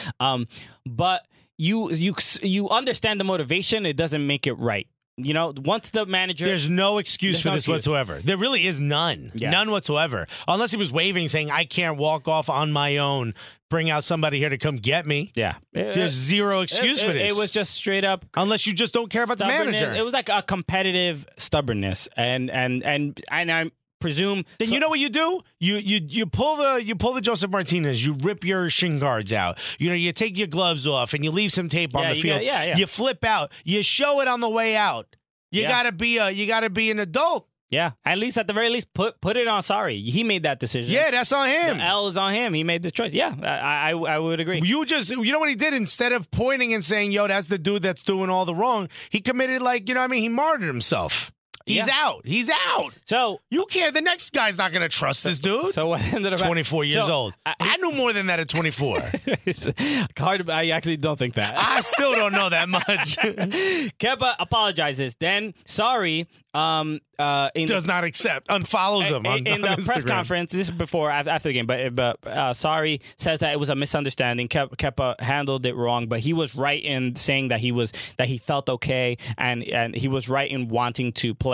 B: But you understand the motivation. It doesn't make it right. You know, once the manager...
A: There's no excuse for this whatsoever. There really is none.
B: Yeah.
A: None whatsoever. Unless he was waving, saying, I can't walk off on my own. Bring out somebody here to come get me.
B: Yeah.
A: There's zero excuse for this.
B: It was just straight up...
A: Unless you just don't care about the manager.
B: It was like a competitive stubbornness. And I presume...
A: Then you know what you do? You pull the Joseph Martinez. You rip your shin guards out. You take your gloves off and you leave some tape on the field. You flip out. You show it on the way out. You gotta be an adult.
B: Yeah, at the very least, put it on Sorry. He made that decision.
A: Yeah, that's on him.
B: The L is on him. He made the choice. Yeah, I would agree.
A: You know what he did? Instead of pointing and saying, yo, that's the dude that's doing all the wrong, he committed he martyred himself. He's out. He's out.
B: So
A: you can't. The next guy's not going to trust this dude.
B: So what ended up
A: 24 years old. I knew more than that at 24.
B: I actually don't think that.
A: I still don't know that much.
B: Kepa apologizes. Then Sorry
A: does not accept. Unfollows him on
B: the
A: Instagram.
B: press conference. This is after the game, but Sorry says that it was a misunderstanding. Kepa handled it wrong, but he was right in saying that he felt okay and he was right in wanting to play.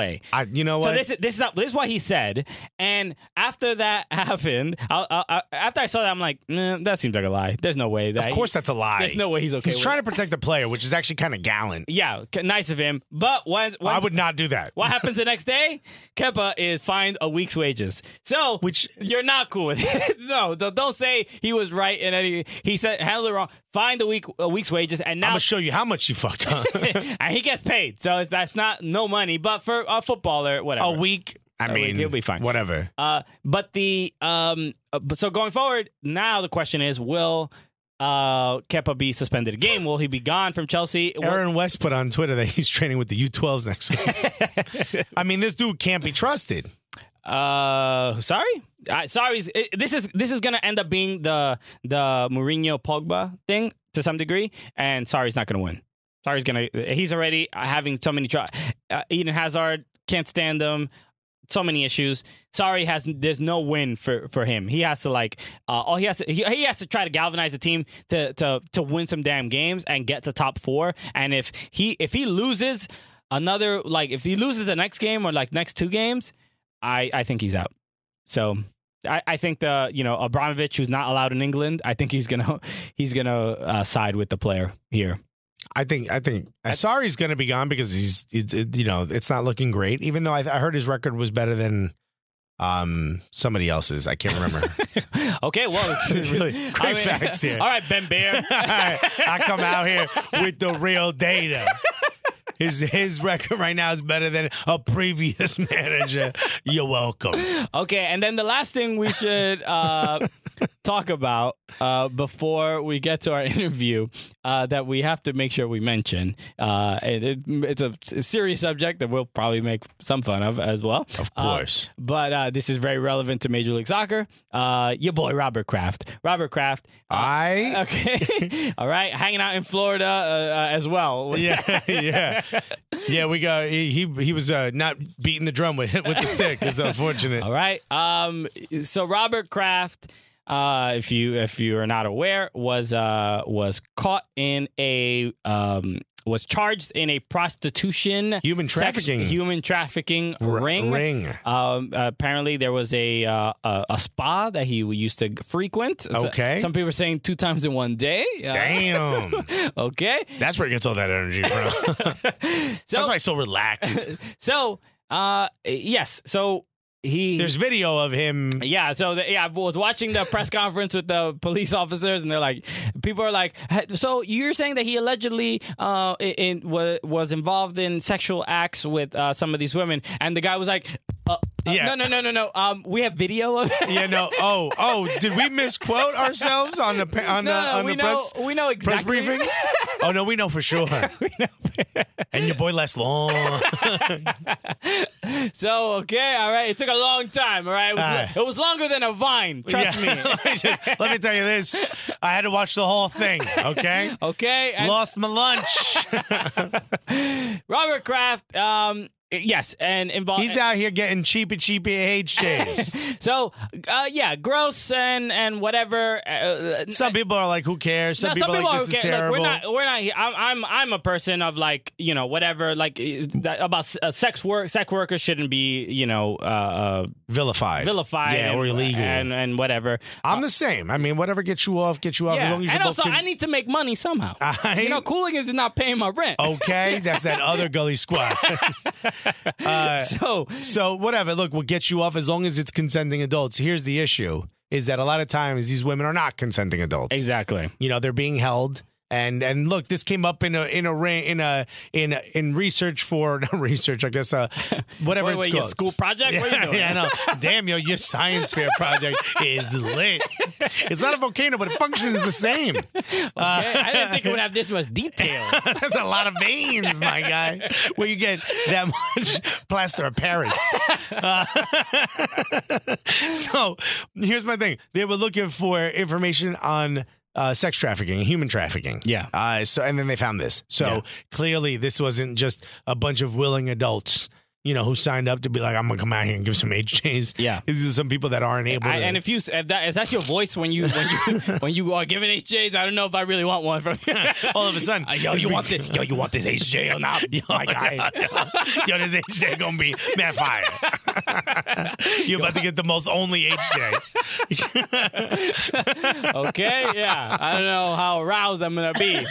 A: You know what?
B: So this is what he said. And after that happened, after I saw that, I'm like, that seems like a lie. There's no way.
A: Of course, that's a lie.
B: There's no way he's okay.
A: He's trying to protect the player, which is actually kind of gallant.
B: Yeah, nice of him. But when
A: I would not do that.
B: What happens the next day? Kepa is fined a week's wages. So, which you're not cool with it. No, don't say he was right in he said handled it wrong. Fined a week's wages, and now
A: I'm gonna show you how much you fucked up.
B: And he gets paid, so that's not no money, but for a footballer, whatever.
A: A week. I mean,
B: he'll be fine.
A: Whatever.
B: But so going forward, now the question is, will Kepa be suspended a game? Will he be gone from Chelsea?
A: Aaron West put on Twitter that he's training with the U12s next week. I mean, this dude can't be trusted.
B: Sorry. This is gonna end up being the Mourinho Pogba thing to some degree, and Sarri's not gonna win. He's already having so many Eden Hazard can't stand him. So many issues. There's no win for him. He has to he has to try to galvanize the team to win some damn games and get to top 4. And if he loses if he loses the next game or next 2 games, I think he's out. So I think Abramovich, who's not allowed in England, I think he's gonna side with the player here.
A: I think Sarri's going to be gone because he's it's not looking great. Even though I heard his record was better than somebody else's. I can't remember.
B: Okay, well,
A: really great facts here.
B: All right, Ben Bear.
A: I come out here with the real data. His record right now is better than a previous manager. You're welcome.
B: Okay, and then the last thing we should talk about before we get to our interview that we have to make sure we mention. It's a serious subject that we'll probably make some fun of as well.
A: Of course.
B: But this is very relevant to Major League Soccer. Your boy, Robert Kraft. Okay. All right. Hanging out in Florida as well.
A: Yeah. Yeah, we got he was not beating the drum with the stick. It's unfortunate.
B: All right. So Robert Kraft, if you are not aware, was caught in was charged in a prostitution
A: human trafficking
B: ring. Apparently there was a spa that he used to frequent.
A: Okay.
B: Some people are saying 2 times in one day.
A: Damn.
B: Okay.
A: That's where he gets all that energy from. That's why he's so relaxed.
B: So, yes. So
A: there's video of him.
B: Yeah, so I was watching the press conference with the police officers, and people are like, so you're saying that he allegedly was involved in sexual acts with some of these women, and the guy was like, no. We have video of it.
A: Yeah, no. Oh, did we misquote ourselves on the press?
B: We know exactly.
A: Press briefing? Oh no, we know for sure.
B: We know.
A: And your boy lasts long.
B: So okay, all right. It took a long time. All right, it was longer than a Vine. Trust me.
A: Let me tell you this. I had to watch the whole thing. Okay.
B: Okay.
A: Lost my lunch.
B: Robert Kraft. Yes, and involved.
A: He's out here getting cheapy HJs.
B: So, gross and whatever.
A: Some people are like, "Who cares?" Some people are like, "This is terrible."
B: Look, we're not here. I'm a person of whatever. About sex workers shouldn't be
A: vilified.
B: Yeah,
A: or illegal
B: and whatever.
A: I'm the same. I mean, whatever gets you off.
B: Yeah.
A: As long as you
B: and also, I need to make money somehow. Cooligans is not paying my rent.
A: Okay, that's that other gully squad. So whatever. Look, what gets you off as long as it's consenting adults. Here's the issue: is that a lot of times these women are not consenting adults.
B: Exactly.
A: They're being held. And look, this came up in research for not research, I guess whatever it's called.
B: Your school project?
A: Yeah,
B: what are you doing?
A: Yeah, I know. Damn, your science fair project is lit. It's not a volcano, but it functions the same.
B: Okay, I didn't think it would have this much detail.
A: That's a lot of veins, my guy. Where you get that much plaster of Paris. So here's my thing. They were looking for information on sex trafficking, human trafficking.
B: Yeah.
A: And then they found this. So clearly this wasn't just a bunch of willing adults, who signed up to be like, I'm gonna come out here and give some HJs.
B: Yeah.
A: These are some people that aren't able to.
B: And if that's your voice when you are giving HJs, I don't know if I really want one from you.
A: All of a sudden,
B: you want this HJ or not? My guy.
A: Yo, this HJ gonna be mad fire. You're about to get the most only HJ.
B: Okay, yeah. I don't know how aroused I'm gonna be. It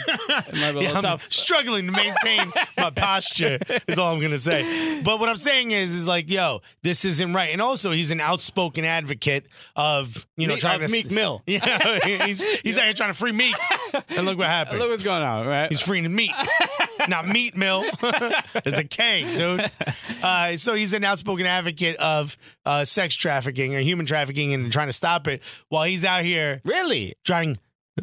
B: might be a little tough.
A: Struggling to maintain my posture is all I'm gonna say. But what I'm saying is like, yo, this isn't right. And also, he's an outspoken advocate of, trying to
B: Meek Mill.
A: Yeah, he's out here trying to free Meek. And look what happened.
B: Look what's going on, right?
A: He's freeing Meek, not Meat Mill. There's a K, dude. So he's an outspoken advocate of sex trafficking or human trafficking and trying to stop it while he's out here
B: really
A: trying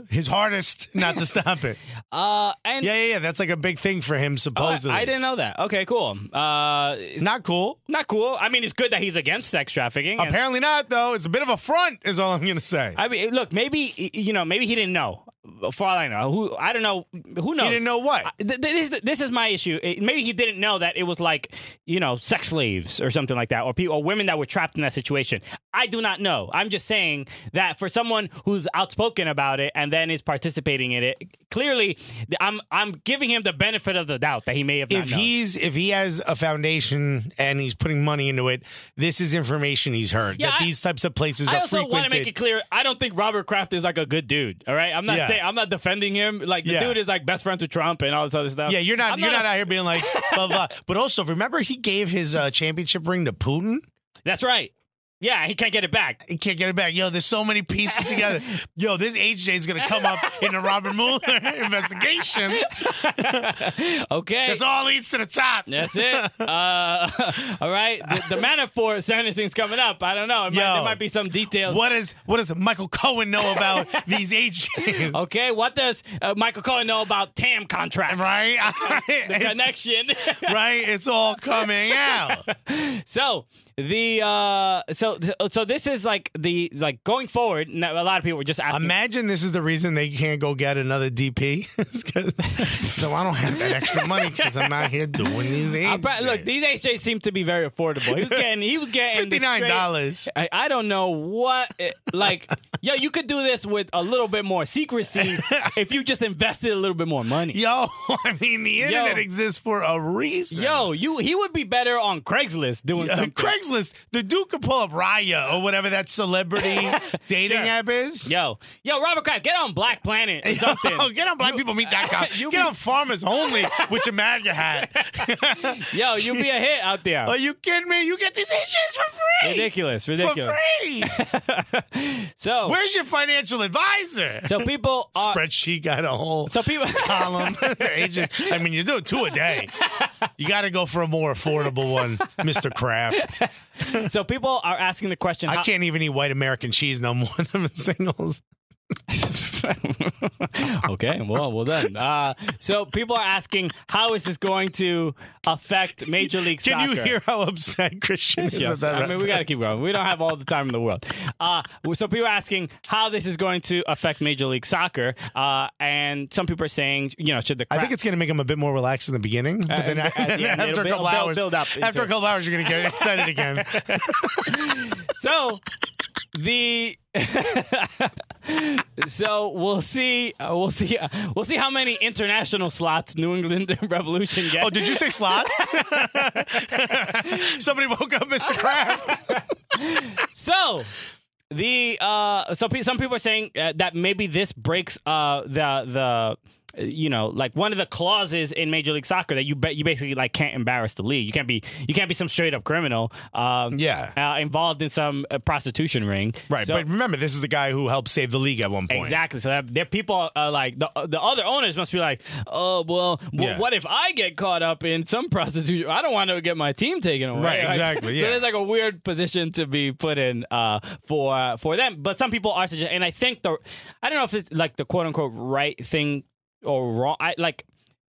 A: his hardest not to stop it.
B: And
A: Yeah. That's like a big thing for him, supposedly.
B: I didn't know that. Okay, cool.
A: Not cool.
B: Not cool. I mean, it's good that he's against sex trafficking.
A: Apparently not, though. It's a bit of a front, is all I'm going to say.
B: I mean, look, maybe he didn't know. For all I know, I don't know. Who knows?
A: He didn't know what?
B: This is my issue. Maybe he didn't know that it was like, sex slaves or something like that, or women that were trapped in that situation. I do not know. I'm just saying that for someone who's outspoken about it and then is participating in it, clearly, I'm giving him the benefit of the doubt that he may have not known.
A: If he has a foundation and he's putting money into it, this is information he's heard.
B: Yeah,
A: that these types of places are frequented.
B: I also want to make it clear, I don't think Robert Kraft is like a good dude. All right, I'm not saying, I'm not defending him. Like the dude is like best friends with Trump and all this other stuff.
A: Yeah, you're not out here being like blah blah. But also, remember he gave his championship ring to Putin.
B: That's right. Yeah, he can't get it back.
A: He can't get it back. Yo, there's so many pieces together. Yo, this HJ is going to come up in the Robert Mueller investigation.
B: Okay.
A: This all leads to the top.
B: That's it. All right. The Manafort sentencing's coming up. I don't know. There might be some details.
A: What does Michael Cohen know about these HJs?
B: Okay. What does Michael Cohen know about TAM contracts?
A: Right.
B: The connection.
A: Right. It's all coming out.
B: So so this is like going forward. A lot of people were just asking.
A: Imagine this is the reason they can't go get another DP. So I don't have that extra money because I'm out here doing these HJs.
B: Look, these HJs seem to be very affordable. He was getting
A: $59.
B: I don't know what. You could do this with a little bit more secrecy if you just invested a little bit more money.
A: Yo, I mean the internet exists for a reason.
B: Yo, he would be better on Craigslist doing something.
A: Craigslist, the dude could pull up Raya or whatever that celebrity dating app is.
B: Yo, Robert Kraft, get on Black Planet or something.
A: Get on blackpeoplemeet.com. Get on Farmers Only with your MAGA hat.
B: Yo, you'll be a hit out there.
A: Are you kidding me? You get these HJs for free.
B: Ridiculous.
A: For free.
B: So
A: where's your financial advisor?
B: So people
A: spreadsheet got a whole column. Agent. I mean, you do 2 a day. You got to go for a more affordable one, Mr. Kraft.
B: So people are asking the question.
A: I can't even eat white American cheese no more than singles.
B: Okay, well done. So people are asking, how is this going to affect Major League Soccer?
A: Can you hear how upset Christian is?
B: Yes. I mean, we got to keep going. We don't have all the time in the world. So people are asking how this is going to affect Major League Soccer, and some people are saying, should the
A: I think it's going to make them a bit more relaxed in the beginning, but then after a couple hours, after a couple hours, you're going to get excited again.
B: So so we'll see how many international slots New England Revolution get.
A: Oh, did you say slots? Somebody woke up Mr. Kraft.
B: So some people are saying that maybe this breaks the like one of the clauses in Major League Soccer that you basically like can't embarrass the league. You can't be some straight up criminal. Involved in some prostitution ring.
A: Right, but remember, this is the guy who helped save the league at one point.
B: Exactly. So there people like the other owners must be like, oh well, what if I get caught up in some prostitution? I don't want to get my team taken away.
A: Right. Exactly.
B: So there's like a weird position to be put in for them. But some people are suggesting, and I think I don't know if it's like the quote unquote right thing or wrong.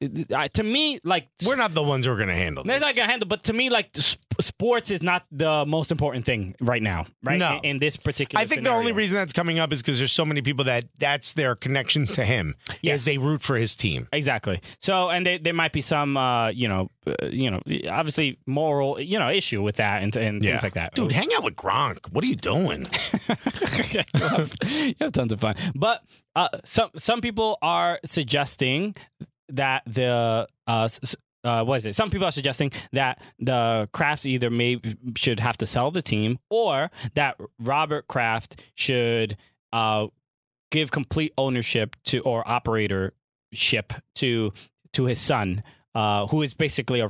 B: To me, like,
A: we're not the ones who are going to handle this.
B: They're not going to handle, but to me, like, sports is not the most important thing right now, right?
A: No.
B: In this particular
A: I think
B: scenario.
A: the only reason that's coming up is because there's so many people that's their connection to him.
B: Yes.
A: Is they root for his team.
B: Exactly. So, and there might be some, obviously moral, issue with that and things like that.
A: Dude, hang out with Gronk. What are you doing?
B: You have tons of fun. But some people are suggesting that some people are suggesting that the Krafts either should have to sell the team, or that Robert Kraft should give complete ownership or operatorship to his son. Who is basically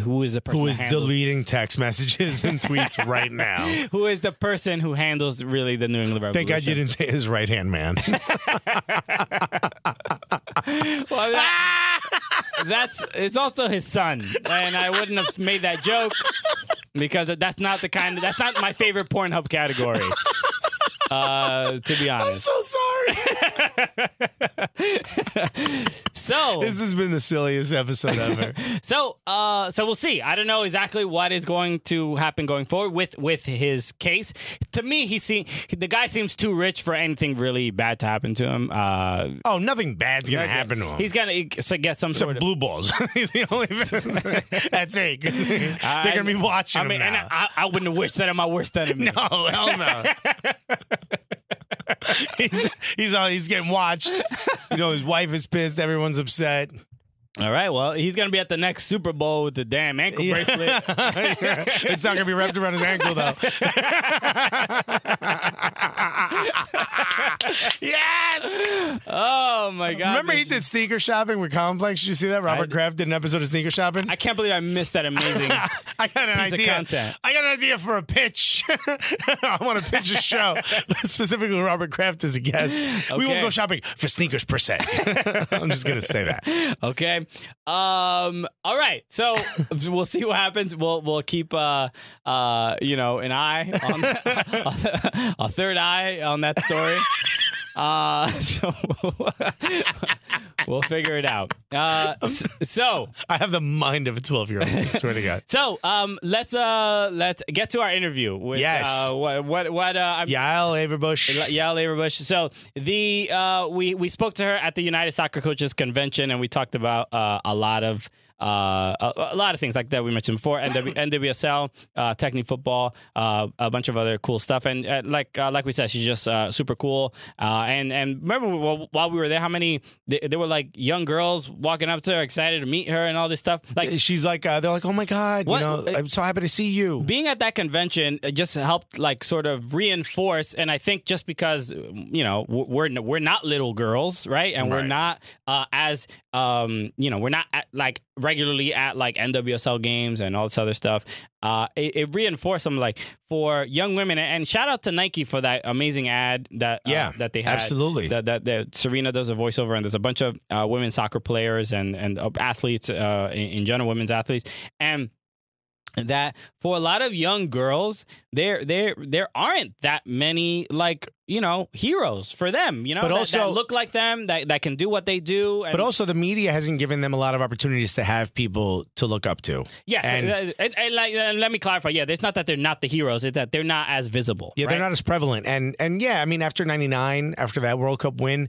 B: who is the person
A: who is deleting text messages and tweets right now?
B: Who is the person who handles really the New England Revolution?
A: Thank God you didn't say his right hand man.
B: Well, it's also his son, and I wouldn't have made that joke because that's not my favorite Pornhub category. To be honest,
A: I'm so sorry.
B: So
A: This has been the silliest episode ever.
B: So we'll see. I don't know exactly what is going to happen going forward with his case. To me, the guy seems too rich for anything really bad to happen to him.
A: Nothing bad's gonna happen to him.
B: He's gonna get some sort of
A: blue balls. He's the only. That's it. They're gonna be watching him now.
B: And I wouldn't have wished that on my worst enemy.
A: No, hell no. He's getting watched. His wife is pissed. Everyone's upset.
B: All right, well, he's going to be at the next Super Bowl with the damn ankle bracelet.
A: It's not going to be wrapped around his ankle, though. Yes!
B: Oh, my God.
A: Remember he did sneaker shopping with Complex? Did you see that? Robert Kraft did an episode of sneaker shopping?
B: I can't believe I missed that amazing
A: I got an
B: piece
A: idea.
B: of content.
A: I got an idea for a pitch. I want to pitch a show, specifically with Robert Kraft as a guest. We won't go shopping for sneakers per se. I'm just going to say that.
B: Okay. All right. So we'll see what happens. We'll keep an eye on a third eye on that story. So we'll figure it out. So
A: I have the mind of a 12-year-old. I swear to God.
B: So let's get to our interview with Yael
A: Averbuch.
B: Yael Averbuch. So we spoke to her at the United Soccer Coaches Convention, and we talked about a lot of things like that we mentioned before, NWSL, Techne football, a bunch of other cool stuff, and like we said, she's just super cool. And remember while we were there, how many there were like young girls walking up to her, excited to meet her, and all this stuff. Like
A: she's like, they're like, oh my God, I'm so happy to see you.
B: Being at that convention just helped like sort of reinforce, and I think just because we're not little girls, right, and we're not we're not like regularly at like NWSL games and all this other stuff. It reinforced them like for young women, and shout out to Nike for that amazing ad that they had.
A: Absolutely.
B: That Serena does a voiceover, and there's a bunch of women's soccer players and athletes in general, women's athletes, and that for a lot of young girls, there aren't that many like heroes for them, but also that look like them, that can do what they do.
A: But also the media hasn't given them a lot of opportunities to have people to look up to.
B: Yes, and let me clarify. Yeah, it's not that they're not the heroes; it's that they're not as visible.
A: Yeah,
B: right?
A: They're not as prevalent. And yeah, I mean, after '99, after that World Cup win,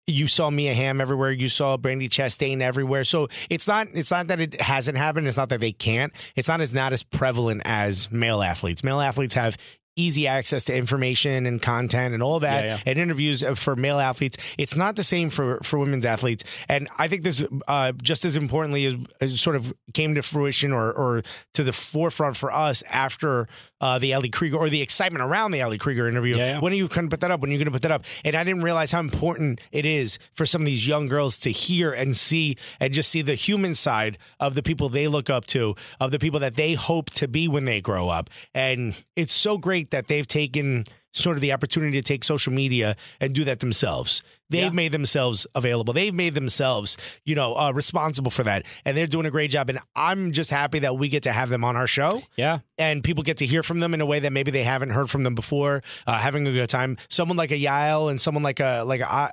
A: you saw Mia Hamm everywhere. You saw Brandi Chastain everywhere. So it's not that it hasn't happened. It's not that they can't. It's not as prevalent as male athletes. Male athletes have easy access to information and content and all that, and interviews for male athletes. It's not the same for women's athletes. And I think this, just as importantly, is sort of came to fruition or to the forefront for us after the Ellie Krieger, or the excitement around the Ellie Krieger interview. When are you going to put that up? When are you going to put that up? And I didn't realize how important it is for some of these young girls to hear and see, and just see the human side of the people they look up to, of the people that they hope to be when they grow up. And it's so great that they've taken sort of the opportunity to take social media and do that themselves. They've made themselves available. They've made themselves, responsible for that. And they're doing a great job. And I'm just happy that we get to have them on our show.
B: Yeah.
A: And people get to hear from them in a way that maybe they haven't heard from them before, having a good time. Someone like a Yael and someone like a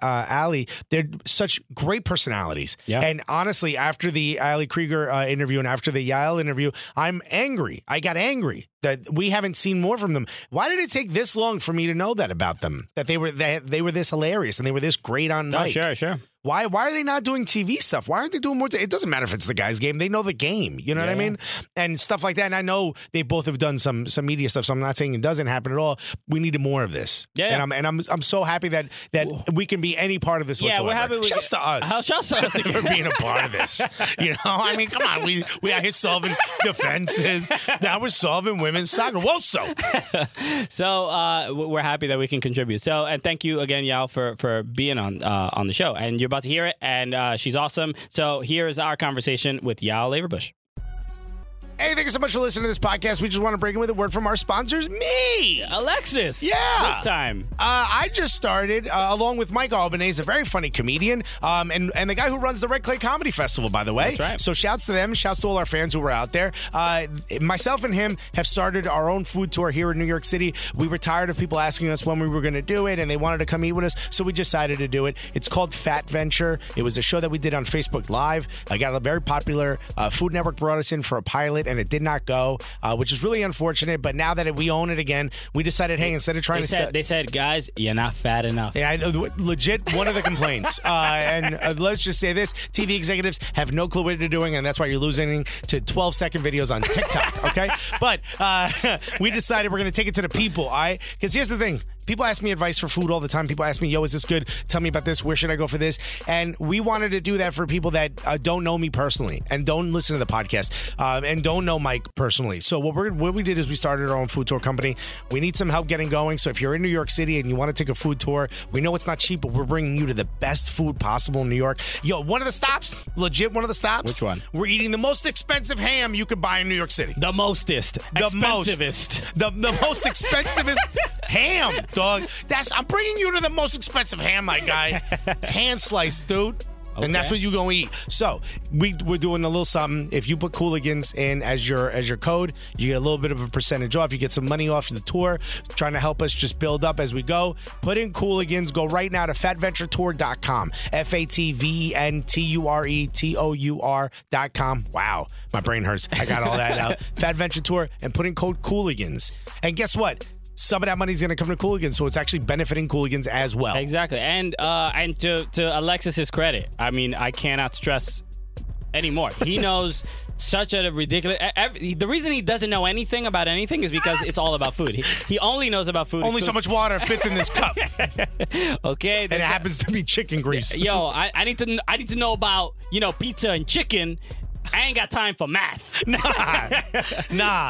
A: Ali, they're such great personalities.
B: Yeah.
A: And honestly, after the Ali Krieger interview and after the Yael interview, I'm angry. I got angry that we haven't seen more from them. Why did it take this long for me to know that about them? That they were this hilarious and they were this great on mic.
B: Sure.
A: Why are they not doing TV stuff? Why aren't they doing more? It doesn't matter if it's the guys' game. They know the game. You know what I mean? And stuff like that. And I know they both have done some media stuff, so I'm not saying it doesn't happen at all. We needed more of this.
B: Yeah.
A: And I'm so happy that we can be any part of this whatsoever.
B: We're happy.
A: Shouts to us.
B: Shouts to us
A: for being a part of this. I mean, come on. We out here solving defenses. Now we're solving women's soccer. Whoa,
B: So we're happy that we can contribute. So, and thank you again, Yael, for being on the show. And you're about to hear it, and she's awesome. So here's our conversation with Yael Averbuch.
A: Hey, thank you so much for listening to this podcast. We just want to break in with a word from our sponsors, me.
B: Alexis.
A: Yeah.
B: This time.
A: I just started, along with Mike Albanese, a very funny comedian, and the guy who runs the Red Clay Comedy Festival, by the way.
B: That's right.
A: So shouts to them. Shouts to all our fans who were out there. Myself and him have started our own food tour here in New York City. We were tired of people asking us when we were going to do it, and they wanted to come eat with us, so we decided to do it. It's called Fat Venture. It was a show that we did on Facebook Live. I got a very popular. Food Network brought us in for a pilot, and it did not go, which is really unfortunate. But now that we own it again, we decided, hey, instead of trying
B: they said, guys, you're not fat enough.
A: Yeah, legit one of the complaints. And let's just say this: TV executives have no clue what they're doing, and that's why you're losing to 12-second videos on TikTok. Okay, but we decided we're going to take it to the people. All right, because here's the thing. People ask me advice for food all the time. People ask me, yo, is this good? Tell me about this. Where should I go for this? And we wanted to do that for people that don't know me personally and don't listen to the podcast and don't know Mike personally. So what we did is we started our own food tour company. We need some help getting going. So if you're in New York City and you want to take a food tour, we know it's not cheap, but we're bringing you to the best food possible in New York. Yo, one of the stops, legit one of the stops.
B: Which one?
A: We're eating the most expensive ham you could buy in New York City.
B: The mostest. Expensivest.
A: The most expensivest ham, dog. I'm bringing you to the most expensive ham, my guy. It's hand sliced, dude. Okay. And that's what you're going to eat. So we're doing a little something. If you put Cooligans in as your code, you get a little bit of a percentage off. You get some money off the tour. Trying to help us just build up as we go. Put in Cooligans. Go right now to fatventuretour.com. FATVENTURETOUR.com. Wow, my brain hurts. I got all that out. Fat Venture Tour, and put in code Cooligans. And guess what? Some of that money is going to come to Cooligans, so it's actually benefiting Cooligans as well.
B: Exactly. And to Alexis's credit, I mean, I cannot stress anymore. He knows such a ridiculous... the reason he doesn't know anything about anything is because it's all about food. He only knows about food.
A: Only so much water fits in this cup.
B: Okay.
A: And it happens to be chicken grease.
B: Yo, I need to know about, pizza and chicken. I ain't got time for math.
A: Nah,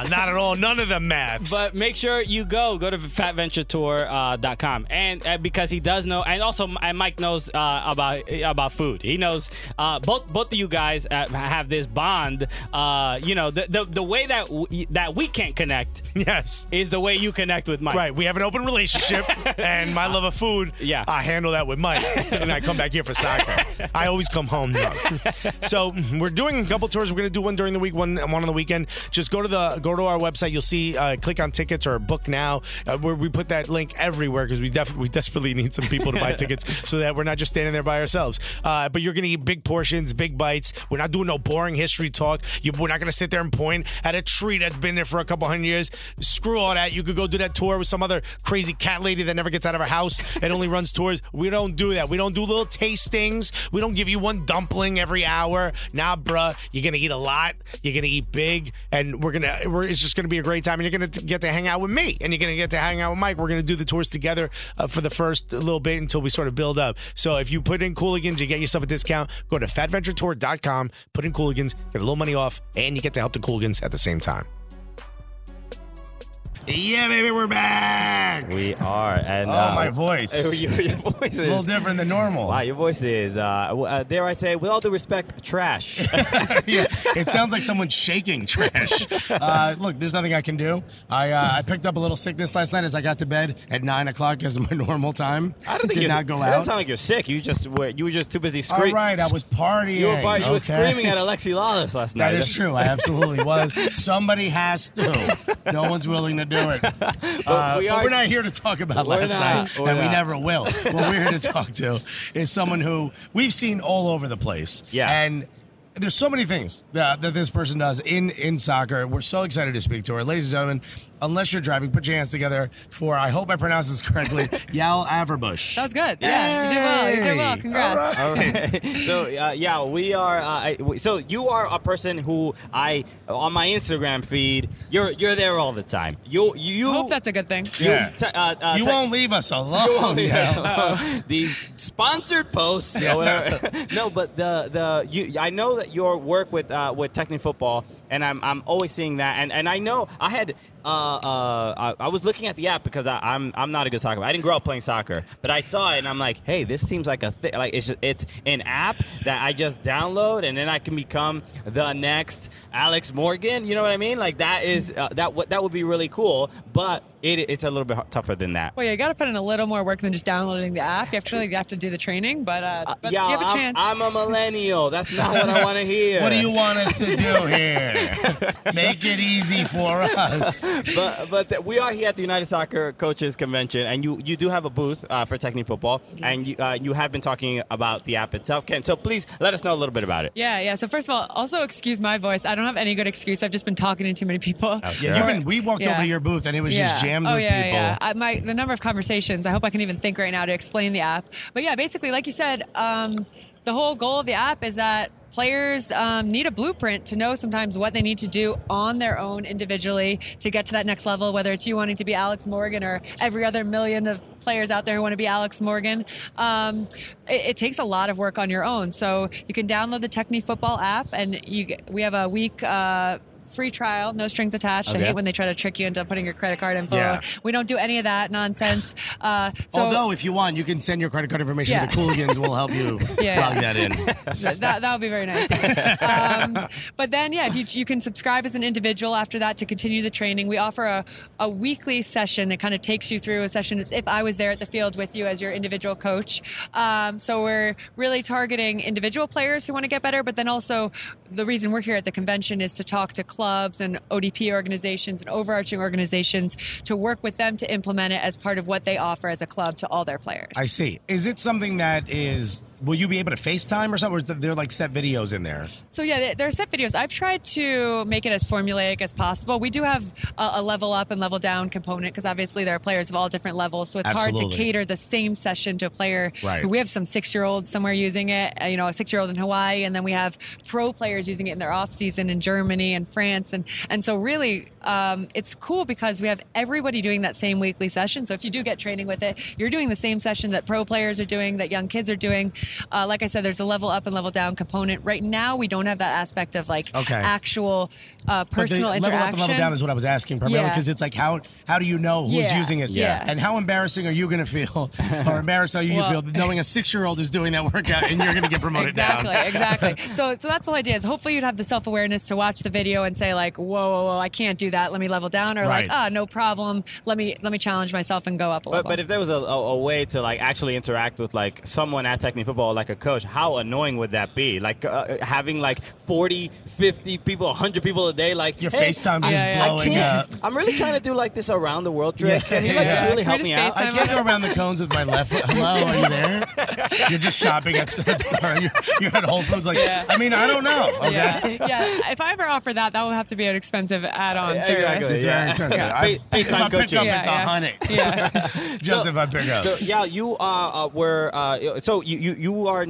A: not at all. None of the maths.
B: But make sure you go to fatventuretour.com. And because he does know, and also Mike knows about food. He knows both of you guys have this bond. The way that we can't connect.
A: Yes,
B: is the way you connect with Mike.
A: Right. We have an open relationship, and my love of food. Yeah. I handle that with Mike, and I come back here for soccer. I always come home drunk. So we're doing a couple tours. We're going to do one during the week, one on the weekend. Just go to our website. You'll see, click on tickets or book now. Where we put that link everywhere because we desperately need some people to buy tickets so that we're not just standing there by ourselves. But you're going to eat big portions, big bites. We're not doing no boring history talk. We're not going to sit there and point at a tree that's been there for a couple hundred years. Screw all that. You could go do that tour with some other crazy cat lady that never gets out of her house and only runs tours. We don't do that. We don't do little tastings. We don't give you one dumpling every hour. Nah, bruh. You're going to eat a lot. You're going to eat big. And it's just going to be a great time. And you're going to get to hang out with me. And you're going to get to hang out with Mike. We're going to do the tours together for the first little bit until we sort of build up. So if you put in Cooligans, you get yourself a discount. Go to fatventuretour.com, put in Cooligans, get a little money off, and you get to help the Cooligans at the same time. Yeah, baby, we're back.
B: We are. And
A: my voice.
B: Your voice is
A: a little different than normal.
B: Wow, your voice is, dare I say, with all due respect, trash.
A: Yeah, it sounds like someone's shaking trash. Look, there's nothing I can do. I picked up a little sickness last night as I got to bed at 9 o'clock as my normal time.
B: I don't think
A: did not go out.
B: It doesn't sound like you're sick. You were just too busy screaming.
A: All right, I was partying.
B: You were screaming at Alexi Lawless last night.
A: That is true. I absolutely was. Somebody has to. No one's willing to do it. But we're not here to talk about last night, and we never will. What we're here to talk to is someone who we've seen all over the place.
B: Yeah.
A: And there's so many things that this person does in soccer. We're so excited to speak to her. Ladies and gentlemen, unless you're driving, put your hands together for, I hope I pronounced this correctly, Yael Averbuch.
D: That was good. Yeah, you did well. You did well. Congrats.
B: All right. So, we are, so you are a person who on my Instagram feed, you're there all the time. You
D: I hope that's a good thing.
A: Yeah. You won't leave us alone.
B: You won't leave us alone. These sponsored posts or whatever. No, but I know that your work with Techne football, and I'm always seeing that, and I know I had I was looking at the app because I'm not a good soccer player. I didn't grow up playing soccer, but I saw it and I'm like, hey, this seems like a thing. Like it's an app that I just download and then I can become the next Alex Morgan. You know what I mean? Like that is that would be really cool, but it's a little bit tougher than that.
D: Well, yeah, you got to put in a little more work than just downloading the app. You have to do the training, but
B: yeah,
D: you have a chance.
B: I'm a millennial. That's not what I want to hear.
A: What do you want us to do here? Make it easy for us.
B: But we are here at the United Soccer Coaches Convention, and you do have a booth for Techne Football, and you have been talking about the app itself, Ken. So please let us know a little bit about it.
D: Yeah. So first of all, also excuse my voice. I don't have any good excuse. I've just been talking to too many people.
B: Oh, sure.
A: Yeah, we walked over to your booth, and it was just jammed with people.
D: Yeah. The number of conversations, I hope I can even think right now to explain the app. But yeah, basically, like you said, the whole goal of the app is that players need a blueprint to know sometimes what they need to do on their own individually to get to that next level, whether it's you wanting to be Alex Morgan or every other million of players out there who want to be Alex Morgan. It takes a lot of work on your own. So you can download the Techne Football app, and we have a week free trial, no strings attached.
B: Okay.
D: I hate when they try to trick you into putting your credit card info.
A: Yeah.
D: We don't do any of that nonsense.
A: Although, if you want, you can send your credit card information to the Cooligans. We'll help you plug that in.
D: That would be very nice. But then, if you can subscribe as an individual after that to continue the training. We offer a weekly session that kind of takes you through a session as if I was there at the field with you as your individual coach. So we're really targeting individual players who want to get better, but then also the reason we're here at the convention is to talk to clubs and ODP organizations and overarching organizations to work with them to implement it as part of what they offer as a club to all their players.
A: I see. Is it something that is... Will you be able to FaceTime or something? Or is there like set videos in there?
D: So yeah, there are set videos. I've tried to make it as formulaic as possible. We do have a level up and level down component because obviously there are players of all different levels. So it's hard to cater the same session to a player. Right. We have some 6-year-olds somewhere using it, a 6-year-old in Hawaii, and then we have pro players using it in their off season in Germany and France. And so really it's cool because we have everybody doing that same weekly session. So if you do get training with it, you're doing the same session that pro players are doing, that young kids are doing. Like I said, there's a level up and level down component. Right now, we don't have that aspect of actual personal interaction.
A: Level up and level down is what I was asking primarily because it's like how do you know who's using it?
D: Yeah.
A: And how embarrassing are you going to feel, or embarrassed are you feel knowing a 6-year-old is doing that workout and you're going to get promoted down?
D: Exactly. So that's the whole idea. Is hopefully you'd have the self-awareness to watch the video and say like, whoa, I can't do that. Let me level down, or no problem. Let me challenge myself and go up a level.
B: But if there was a way to like actually interact with like someone at Techne Football, like a coach, how annoying would that be? Like having like 40, 50 people, 100 people a day, like
A: your FaceTime's just blowing up.
B: I'm really trying to do do like this around the world trip? Can you just really help me out?
A: I can't go around the cones with my left foot. Hello, are you there? You're just shopping at Star. You're at Whole Foods. Like, I mean, I don't know. Okay?
D: Yeah. If I ever offer that, that will have to be an expensive add-on service.
B: Exactly.
A: It's very expensive. If I pick up, it's $100.
D: Yeah.
A: Just if I pick up.
B: So yeah, you were so you are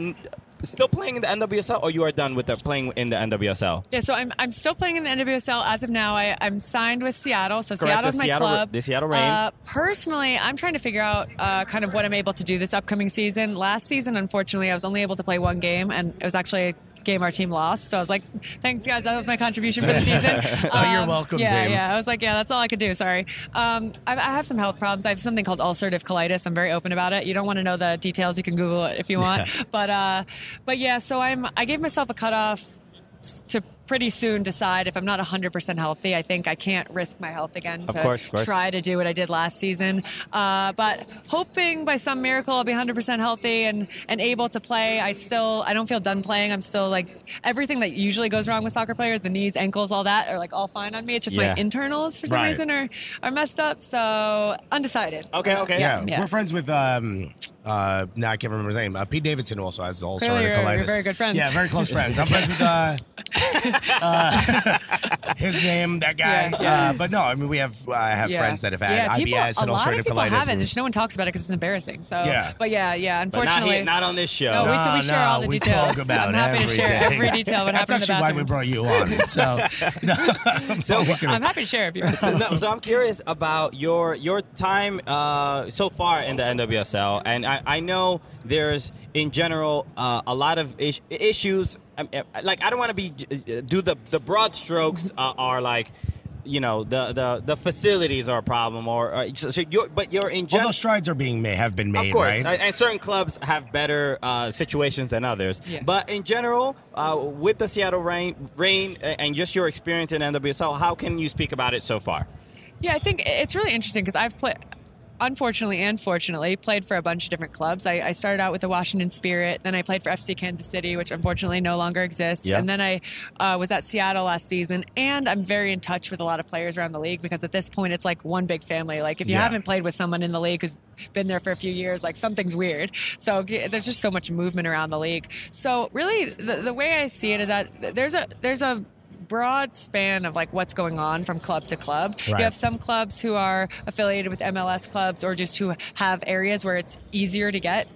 B: still playing in the NWSL, or you are done with playing in the NWSL?
D: Yeah, so I'm still playing in the NWSL as of now. I'm signed with Seattle, so
B: Correct,
D: Seattle's my club.
B: The Seattle Reign.
D: Personally, I'm trying to figure out kind of what I'm able to do this upcoming season. Last season, unfortunately, I was only able to play one game, and it was actually a game our team lost. So I was like, thanks, guys. That was my contribution for the season.
A: You're welcome, team.
D: Yeah. I was like, that's all I could do. Sorry. I have some health problems. I have something called ulcerative colitis. I'm very open about it. You don't want to know the details. You can Google it if you want. Yeah. But yeah, so I gave myself a cutoff to pretty soon decide if I'm not 100% healthy. I think I can't risk my health again to try to do what I did last season. But hoping by some miracle I'll be 100% healthy and able to play. I don't feel done playing. I'm still like everything that usually goes wrong with soccer players, the knees, ankles, all that are like all fine on me. It's just my internals for some reason are messed up. So undecided.
B: Okay.
A: Yeah. We're friends with now I can't remember his name. Pete Davidson also has ulcerative colitis.
D: We're very good friends.
A: Yeah, very close friends. I'm friends with his name, that guy. Yeah. But no, I mean I have friends that have had IBS and ulcerative colitis. A lot of people have it,
D: and just no one talks about it because it's embarrassing. So but
B: But
D: unfortunately,
B: not on this show.
D: No, we share all the details.
A: We talk about
D: I'm happy to share
A: every
D: every detail. What
A: That's
D: happened
A: actually
D: in the
A: why we
D: bathroom.
A: brought you on. So
D: I'm happy to share if you want.
B: So I'm curious about your time so far in the NWSL, and I know there's in general a lot of issues like I don't want to be do the broad strokes are like. The facilities are a problem, but you're in general.
A: All those strides have been made,
B: of course,
A: right?
B: And certain clubs have better situations than others.
D: Yeah.
B: But in general, with the Seattle Reign and just your experience in NWSL, how can you speak about it so far?
D: Yeah, I think it's really interesting because I've unfortunately and fortunately, played for a bunch of different clubs. I started out with the Washington Spirit, then I played for FC Kansas City, which unfortunately no longer exists.
B: Yeah.
D: And then I was at Seattle last season, and I'm very in touch with a lot of players around the league because at this point it's like one big family. Like if you haven't played with someone in the league who's been there for a few years, like something's weird. So there's just so much movement around the league. So really the way I see it is that there's a broad span of like what's going on from club to club.
A: Right.
D: You have some clubs who are affiliated with MLS clubs or just who have areas where it's easier to get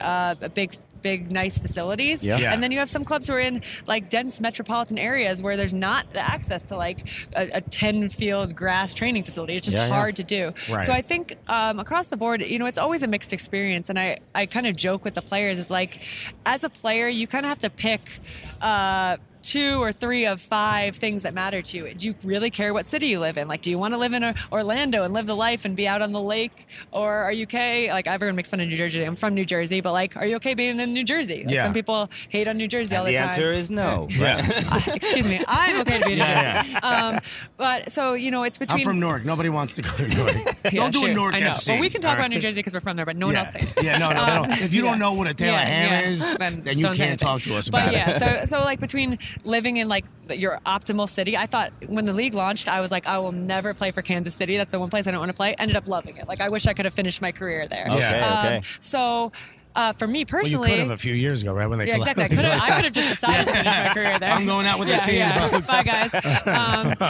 D: big nice facilities.
B: Yeah.
A: Yeah.
D: And then you have some clubs who are in like dense metropolitan areas where there's not the access to like a 10-field grass training facility. It's just hard to do.
A: Right.
D: So I think across the board, it's always a mixed experience. And I kind of joke with the players is like, as a player, you kind of have to pick 2 or 3 of 5 things that matter to you. Do you really care what city you live in? Like, do you want to live in Orlando and live the life and be out on the lake? Or are you okay? Like, everyone makes fun of New Jersey. I'm from New Jersey, but like, are you okay being in New Jersey? Like, some people hate on New Jersey all the
B: The
D: time.
B: answer is no.
D: Excuse me. I'm okay to be in New Jersey. But so, it's between...
A: I'm from Newark. Nobody wants to go to Newark. Don't do a Newark
D: I know.
A: FC.
D: Well, we can talk
A: all
D: about
A: right?
D: New Jersey because we're from there, but no one else thinks.
A: Yeah, no, they don't. If you don't know what a Taylor ham is, then you
D: don't say
A: can't
D: anything.
A: talk to us
D: But
A: about it.
D: so like between living in like your optimal city, I thought when the league launched, I was like, I will never play for Kansas City. That's the one place I don't want to play. Ended up loving it. Like, I wish I could have finished my career there.
B: Okay.
D: So for me
A: Well, you
D: personally,
A: could have a few years ago, right? When they
D: exactly. I could have just decided to finish my career there.
A: I'm going out with the team, folks.
D: Bye, guys.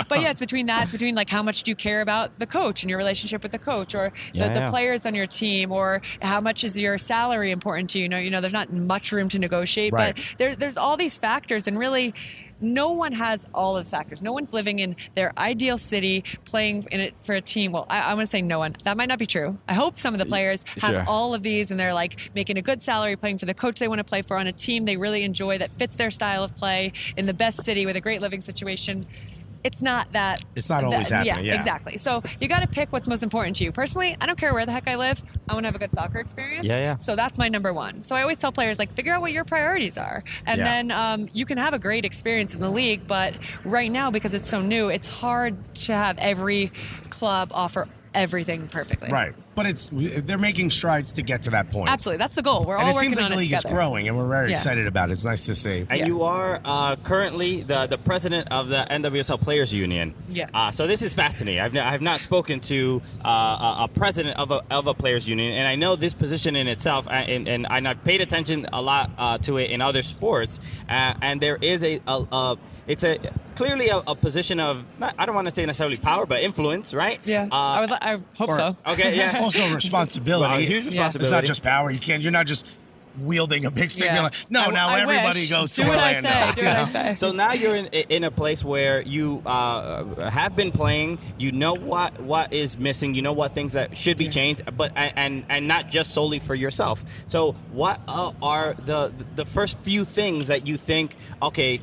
D: But yeah, it's between that. It's between like how much do you care about the coach and your relationship with the coach, or the players on your team, or how much is your salary important to you? There's not much room to negotiate,
A: Right.
D: but there's all these factors, and really, no one has all of the factors. No one's living in their ideal city, playing in it for a team. Well, I'm going to say no one. That might not be true. I hope some of the players have all of these, and they're like making a good salary, playing for the coach they want to play for, on a team they really enjoy that fits their style of play in the best city with a great living situation. It's not that.
A: It's not always happening, yeah.
D: Exactly. So you got to pick what's most important to you. Personally, I don't care where the heck I live. I want to have a good soccer experience.
B: Yeah.
D: So that's my number one. So I always tell players, like, figure out what your priorities are. And then you can have a great experience in the league. But right now, because it's so new, it's hard to have every club offer everything perfectly.
A: Right. But they're making strides to get to that point.
D: Absolutely. That's the goal. We're
A: And
D: all
A: it
D: working
A: seems like
D: on
A: the
D: it
A: league is
D: together.
A: growing, and we're very excited about it. It's nice to see.
B: And you are currently the president of the NWSL Players Union.
D: Yeah.
B: So this is fascinating. I've not spoken to a president of a players union, and I know this position in itself, and I've paid attention a lot to it in other sports. And there is it's clearly a position of, I don't want to say necessarily power, but influence, right?
D: Yeah. I hope so.
B: Okay. Yeah.
A: Also responsibility.
B: Wow, huge responsibility.
A: It's not just power. You're not just wielding a big stick.
D: Yeah.
A: You're like, now
D: I
A: everybody
D: wish.
A: goes to
D: Do what
A: Orlando.
D: I say. Do what I say.
B: So now you're in a place where you have been playing. You know what is missing. You know what things that should be changed, but and not just solely for yourself. So what are the first few things that you think? Okay.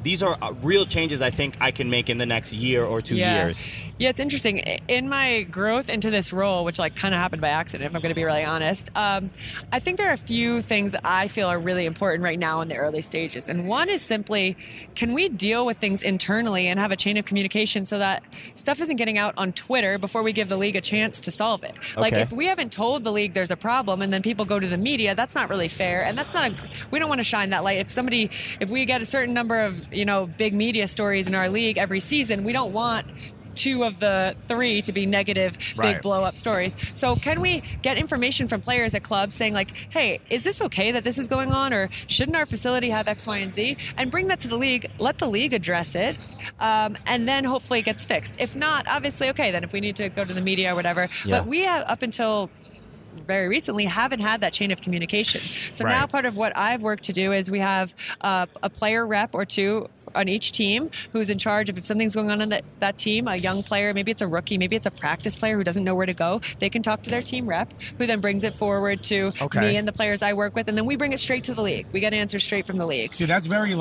B: These are real changes I think I can make in the next year or 2 years.
D: Yeah, it's interesting. In my growth into this role, which like kind of happened by accident, if I'm going to be really honest, I think there are a few things that I feel are really important right now in the early stages. And one is simply, can we deal with things internally and have a chain of communication so that stuff isn't getting out on Twitter before we give the league a chance to solve it? Like, if we haven't told the league there's a problem and then people go to the media, that's not really fair. And that's not we don't want to shine that light. If we get a certain number of, big media stories in our league every season, we don't want 2 of the 3 to be negative, big blow-up stories. So can we get information from players at clubs saying like, hey, is this okay that this is going on, or shouldn't our facility have X, Y, and Z? And bring that to the league, let the league address it, and then hopefully it gets fixed. If not, obviously, okay, then if we need to go to the media or whatever.
B: Yeah.
D: But we have up until very recently haven't had that chain of communication. So
A: Right.
D: now part of what I've worked to do is we have a player rep or two on each team who's in charge of if something's going on in that team, a young player, maybe it's a rookie, maybe it's a practice player who doesn't know where to go, they can talk to their team rep, who then brings it forward to me and the players I work with, and then we bring it straight to the league. We get answers straight from the league.
A: See, that's very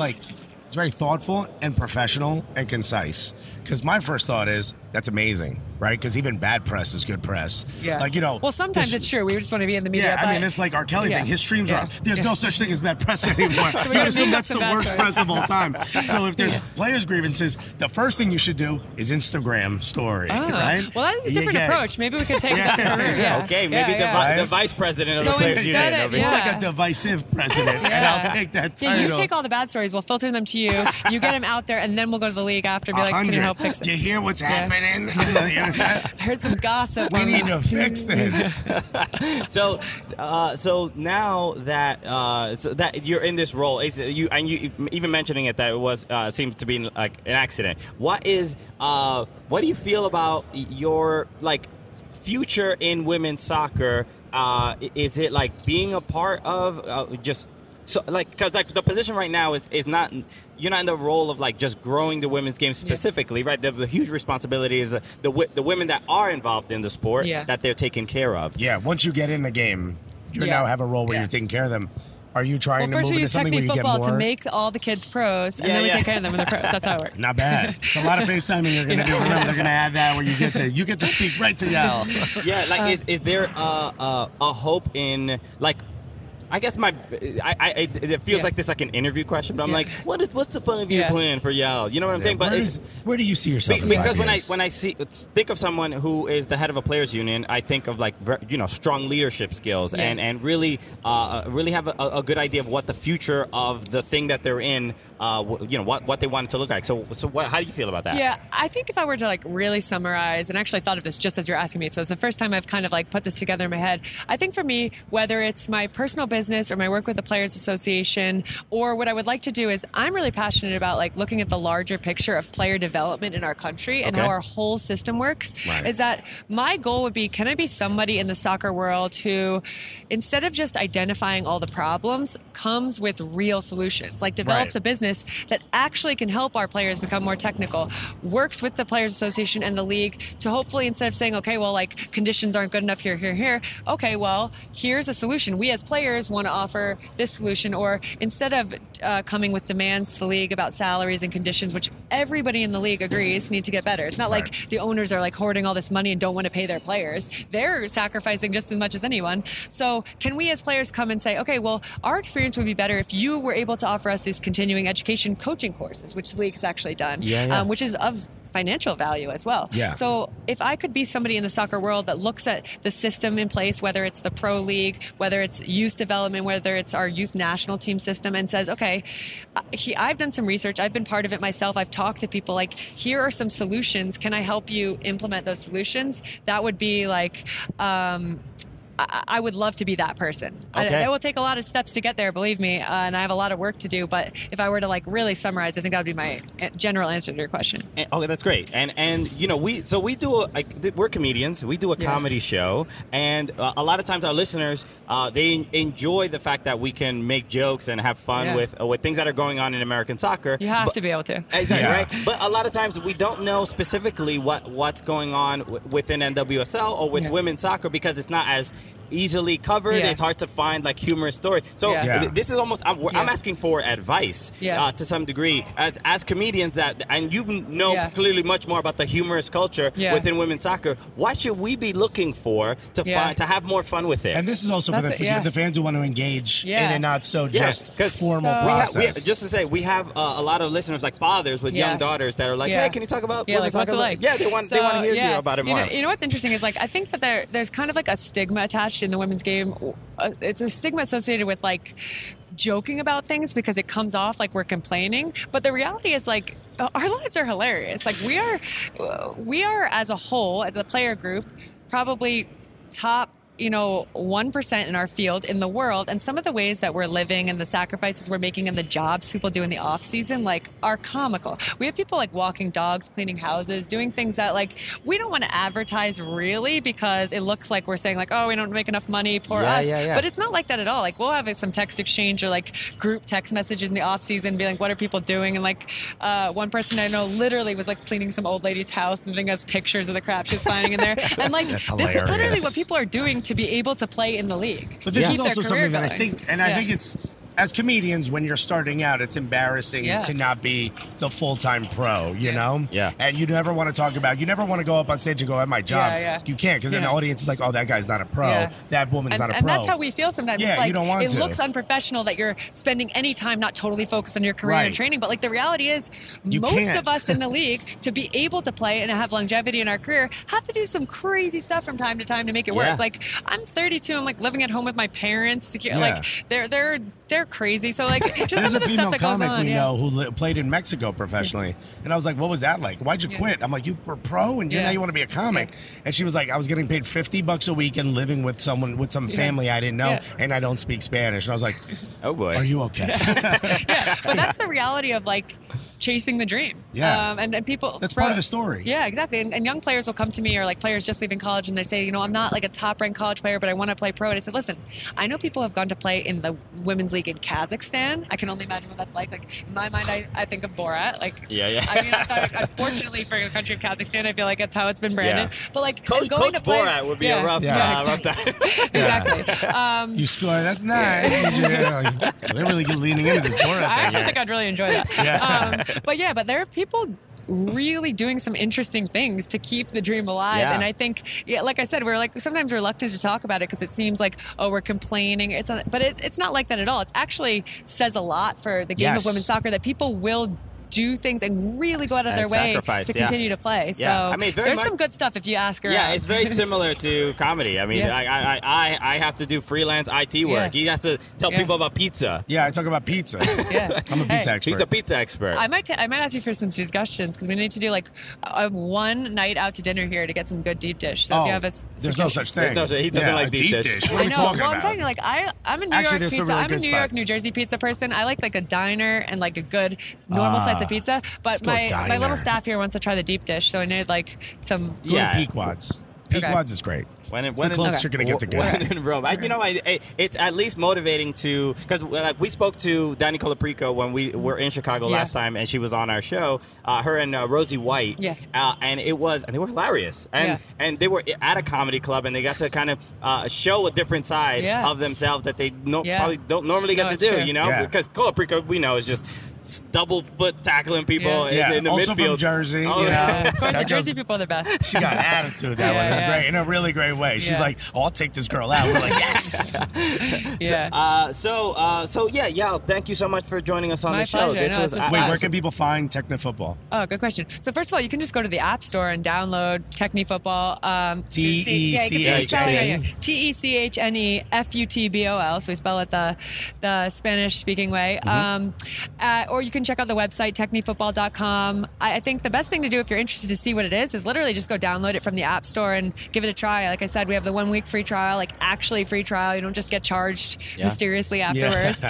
A: it's very thoughtful and professional and concise. Because my first thought is, that's amazing, right? Because even bad press is good press.
D: Yeah.
A: Like, you know.
D: Well, sometimes it's true. We just want to be in the media.
A: Yeah, I mean, this like R. Kelly thing. His streams are, there's no such thing as bad press anymore.
D: So we
A: you
D: gotta
A: assume
D: make
A: that's
D: up
A: the
D: some
A: worst
D: bad
A: press of all time. So if there's players' grievances, the first thing you should do is Instagram story, right?
D: Well, that is a different approach. Maybe we could take that different route. Yeah.
B: Okay, maybe the vice president of the Players Union over
A: We're
B: here.
A: like a divisive president, and I'll take that title.
D: Yeah, you take all the bad stories. We'll filter them to you. You get them out there, and then we'll go to the league after and be like, can you help fix it?
A: You hear what's happening?
D: I heard some gossip.
A: We need to fix this.
B: So now that you're in this role, you even mentioning it that it was seems to be like an accident. What do you feel about your future in women's soccer? Is it like being a part of because the position right now is not, you're not in the role of just growing the women's game specifically, right? The huge responsibility is the women that are involved in the sport that they're taking care of.
A: Yeah, once you get in the game, you now have a role where you're taking care of them. Are you trying to move into something where you get more?
D: Techne football to make all the kids pros, and then we take care of them when they're pros. That's how it works.
A: Not bad. It's a lot of FaceTiming you're going to do. Remember, they're going to add that where you get to speak right to Yael.
B: Yeah, is there a hope in I guess it feels like this an interview question, but I'm like, what's the 5-year plan for Yael? You know what I'm saying? But
A: where do you see yourself?
B: Because when I think of someone who is the head of a players union, I think of strong leadership skills and really have a good idea of what the future of the thing that they're in, what they want it to look like. So how do you feel about that?
D: Yeah, I think if I were to really summarize, and actually I thought of this just as you're asking me, so it's the first time I've kind of put this together in my head. I think for me, whether it's my personal business or my work with the Players Association, or what I would like to do is I'm really passionate about looking at the larger picture of player development in our country and how our whole system works. Right. Is that my goal would be, can I be somebody in the soccer world who, instead of just identifying all the problems, comes with real solutions, develops a business that actually can help our players become more technical, works with the Players Association and the league to hopefully, instead of saying, okay, well, conditions aren't good enough here, okay, well, here's a solution. We as players want to offer this solution, or instead of coming with demands to the league about salaries and conditions, which everybody in the league agrees need to get better. It's not like the owners are hoarding all this money and don't want to pay their players. They're sacrificing just as much as anyone. So can we as players come and say, okay, well, our experience would be better if you were able to offer us these continuing education coaching courses, which the league has actually done, which is of financial value as well. Yeah. So if I could be somebody in the soccer world that looks at the system in place, whether it's the pro league, whether it's youth development, whether it's our youth national team system, and says, okay, I've done some research, I've been part of it myself, I've talked to people, here are some solutions, can I help you implement those solutions? That would be I would love to be that person.
B: Okay.
D: It will take a lot of steps to get there, believe me, and I have a lot of work to do. But if I were to really summarize, I think that would be my general answer to your question.
B: Okay, that's great. And we're comedians. We do a comedy show, and a lot of times our listeners they enjoy the fact that we can make jokes and have fun with things that are going on in American soccer.
D: You have to be able to.
B: Exactly right. But a lot of times we don't know specifically what's going on within NWSL or with women's soccer because it's not as easily covered. It's hard to find humorous stories. So this is almost I'm asking for advice to some degree as comedians and you know clearly much more about the humorous culture within women's soccer. What should we be looking for to have more fun with it?
A: And this is also for the fans who want to engage in a not so just formal process.
B: Just to say, we have a lot of listeners fathers with young daughters that are hey, can you talk about women's soccer? Yeah, they want to hear you about it more.
D: You know what's interesting is I think that there's kind of a stigma attached in the women's game. It's a stigma associated with joking about things because it comes off like we're complaining, but the reality is our lives are hilarious. We are as a whole, as a player group, probably top 1% in our field in the world, and some of the ways that we're living and the sacrifices we're making and the jobs people do in the off season, like, are comical. We have people like walking dogs, cleaning houses, doing things that, like, we don't want to advertise really because it looks like we're saying, like, oh, we don't make enough money, poor us. But it's not like that at all. Like, we'll have some text exchange or like group text messages in the off season, be like, what are people doing? And like one person I know literally was like cleaning some old lady's house and sending us pictures of the crap she was finding in there. And like, this is literally what people are doing to be able to play in the league.
A: But this is also something that I think it's, as comedians, when you're starting out, it's embarrassing to not be the full-time pro, you know?
B: Yeah.
A: And you never want to talk about, you never want to go up on stage and go, at my job. You can't, because then the audience is like, oh, that guy's not a pro. That woman's not a pro.
D: And that's how we feel sometimes.
A: Yeah,
D: it's like,
A: you don't want to.
D: It looks unprofessional that you're spending any time not totally focused on your career and training. But like the reality is, most of us in the league, to be able to play and have longevity in our career, have to do some crazy stuff from time to time to make it work. Like, I'm 32, I'm like living at home with my parents. Like, they're crazy. So like, just
A: There's
D: some
A: a
D: of the stuff
A: female
D: that goes
A: comic
D: on.
A: we know who played in Mexico professionally, and I was like, "What was that like? Why'd you quit?" I'm like, "You were pro, and now you want to be a comic." And she was like, "I was getting paid $50 a week and living with someone with some family I didn't know, and I don't speak Spanish." And I was like,
B: "Oh boy,
A: are you okay?"
D: But that's the reality of like chasing the dream. And people.
A: That's part of the story.
D: Yeah, exactly. And young players will come to me, or like players just leaving college, and they say, I'm not like a top-ranked college player, but I want to play pro. And I said, listen, I know people have gone to play in the women's league in Kazakhstan. I can only imagine what that's like. Like, in my mind, I think of Borat. Like, I mean, unfortunately for the country of Kazakhstan, I feel like that's how it's been branded. But like,
B: Coach Borat would be a rough time.
D: Exactly.
A: You score. That's nice. They're really leaning into this Borat thing.
D: I actually think I'd really enjoy that. But there are people really doing some interesting things to keep the dream alive. And I think, like I said, we're like sometimes reluctant to talk about it because it seems like, oh, we're complaining. But it's not like that at all. It actually says a lot for the game of women's soccer that people will do things and really go out of their way to continue to play. So
B: I mean,
D: there's some good stuff if you ask around.
B: Yeah, it's very similar to comedy. I mean, I have to do freelance IT work. He has to tell people about pizza.
A: Yeah, I talk about pizza. I'm a pizza expert.
B: He's a pizza expert.
D: I might ask you for some suggestions because we need to do like a one night out to dinner here to get some good deep dish. So if you have
A: there's no such thing.
B: He doesn't like deep dish.
A: What are we talking about?
D: I'm telling you, like I'm a New York pizza. I'm a New York, New Jersey pizza person. I like a diner and like a good normal size of pizza. But my little staff here wants to try the deep dish, so I need like some.
A: Pequod's. Pequod's is great.
B: When
A: it's the closest you're going to get to good.
B: When in Rome. It's at least motivating to, because like we spoke to Danny Colaprico when we were in Chicago last time, and she was on our show. Her and Rosie White, and they were hilarious, and they were at a comedy club, and they got to kind of show a different side of themselves that they probably don't normally get to do, because Colaprico we know is just double foot tackling people in the
A: also
B: midfield.
A: From Jersey,
D: the Jersey people are the best.
A: She got attitude that way. It's great, in a really great way. She's like, "Oh, I'll take this girl out." We're like, "Yes."
B: Yael, thank you so much for joining us on the show.
D: Pleasure.
A: Wait, where can people find Techne Football?
D: Oh, good question. So first of all, you can just go to the App Store and download Techne Football.
A: Techne
D: Futbol. So we spell it the Spanish-speaking way. Or you can check out the website, technefootball.com. I think the best thing to do if you're interested to see what it is literally just go download it from the App Store and give it a try. Like I said, we have the 1 week free trial, like actually free trial. You don't just get charged mysteriously afterwards.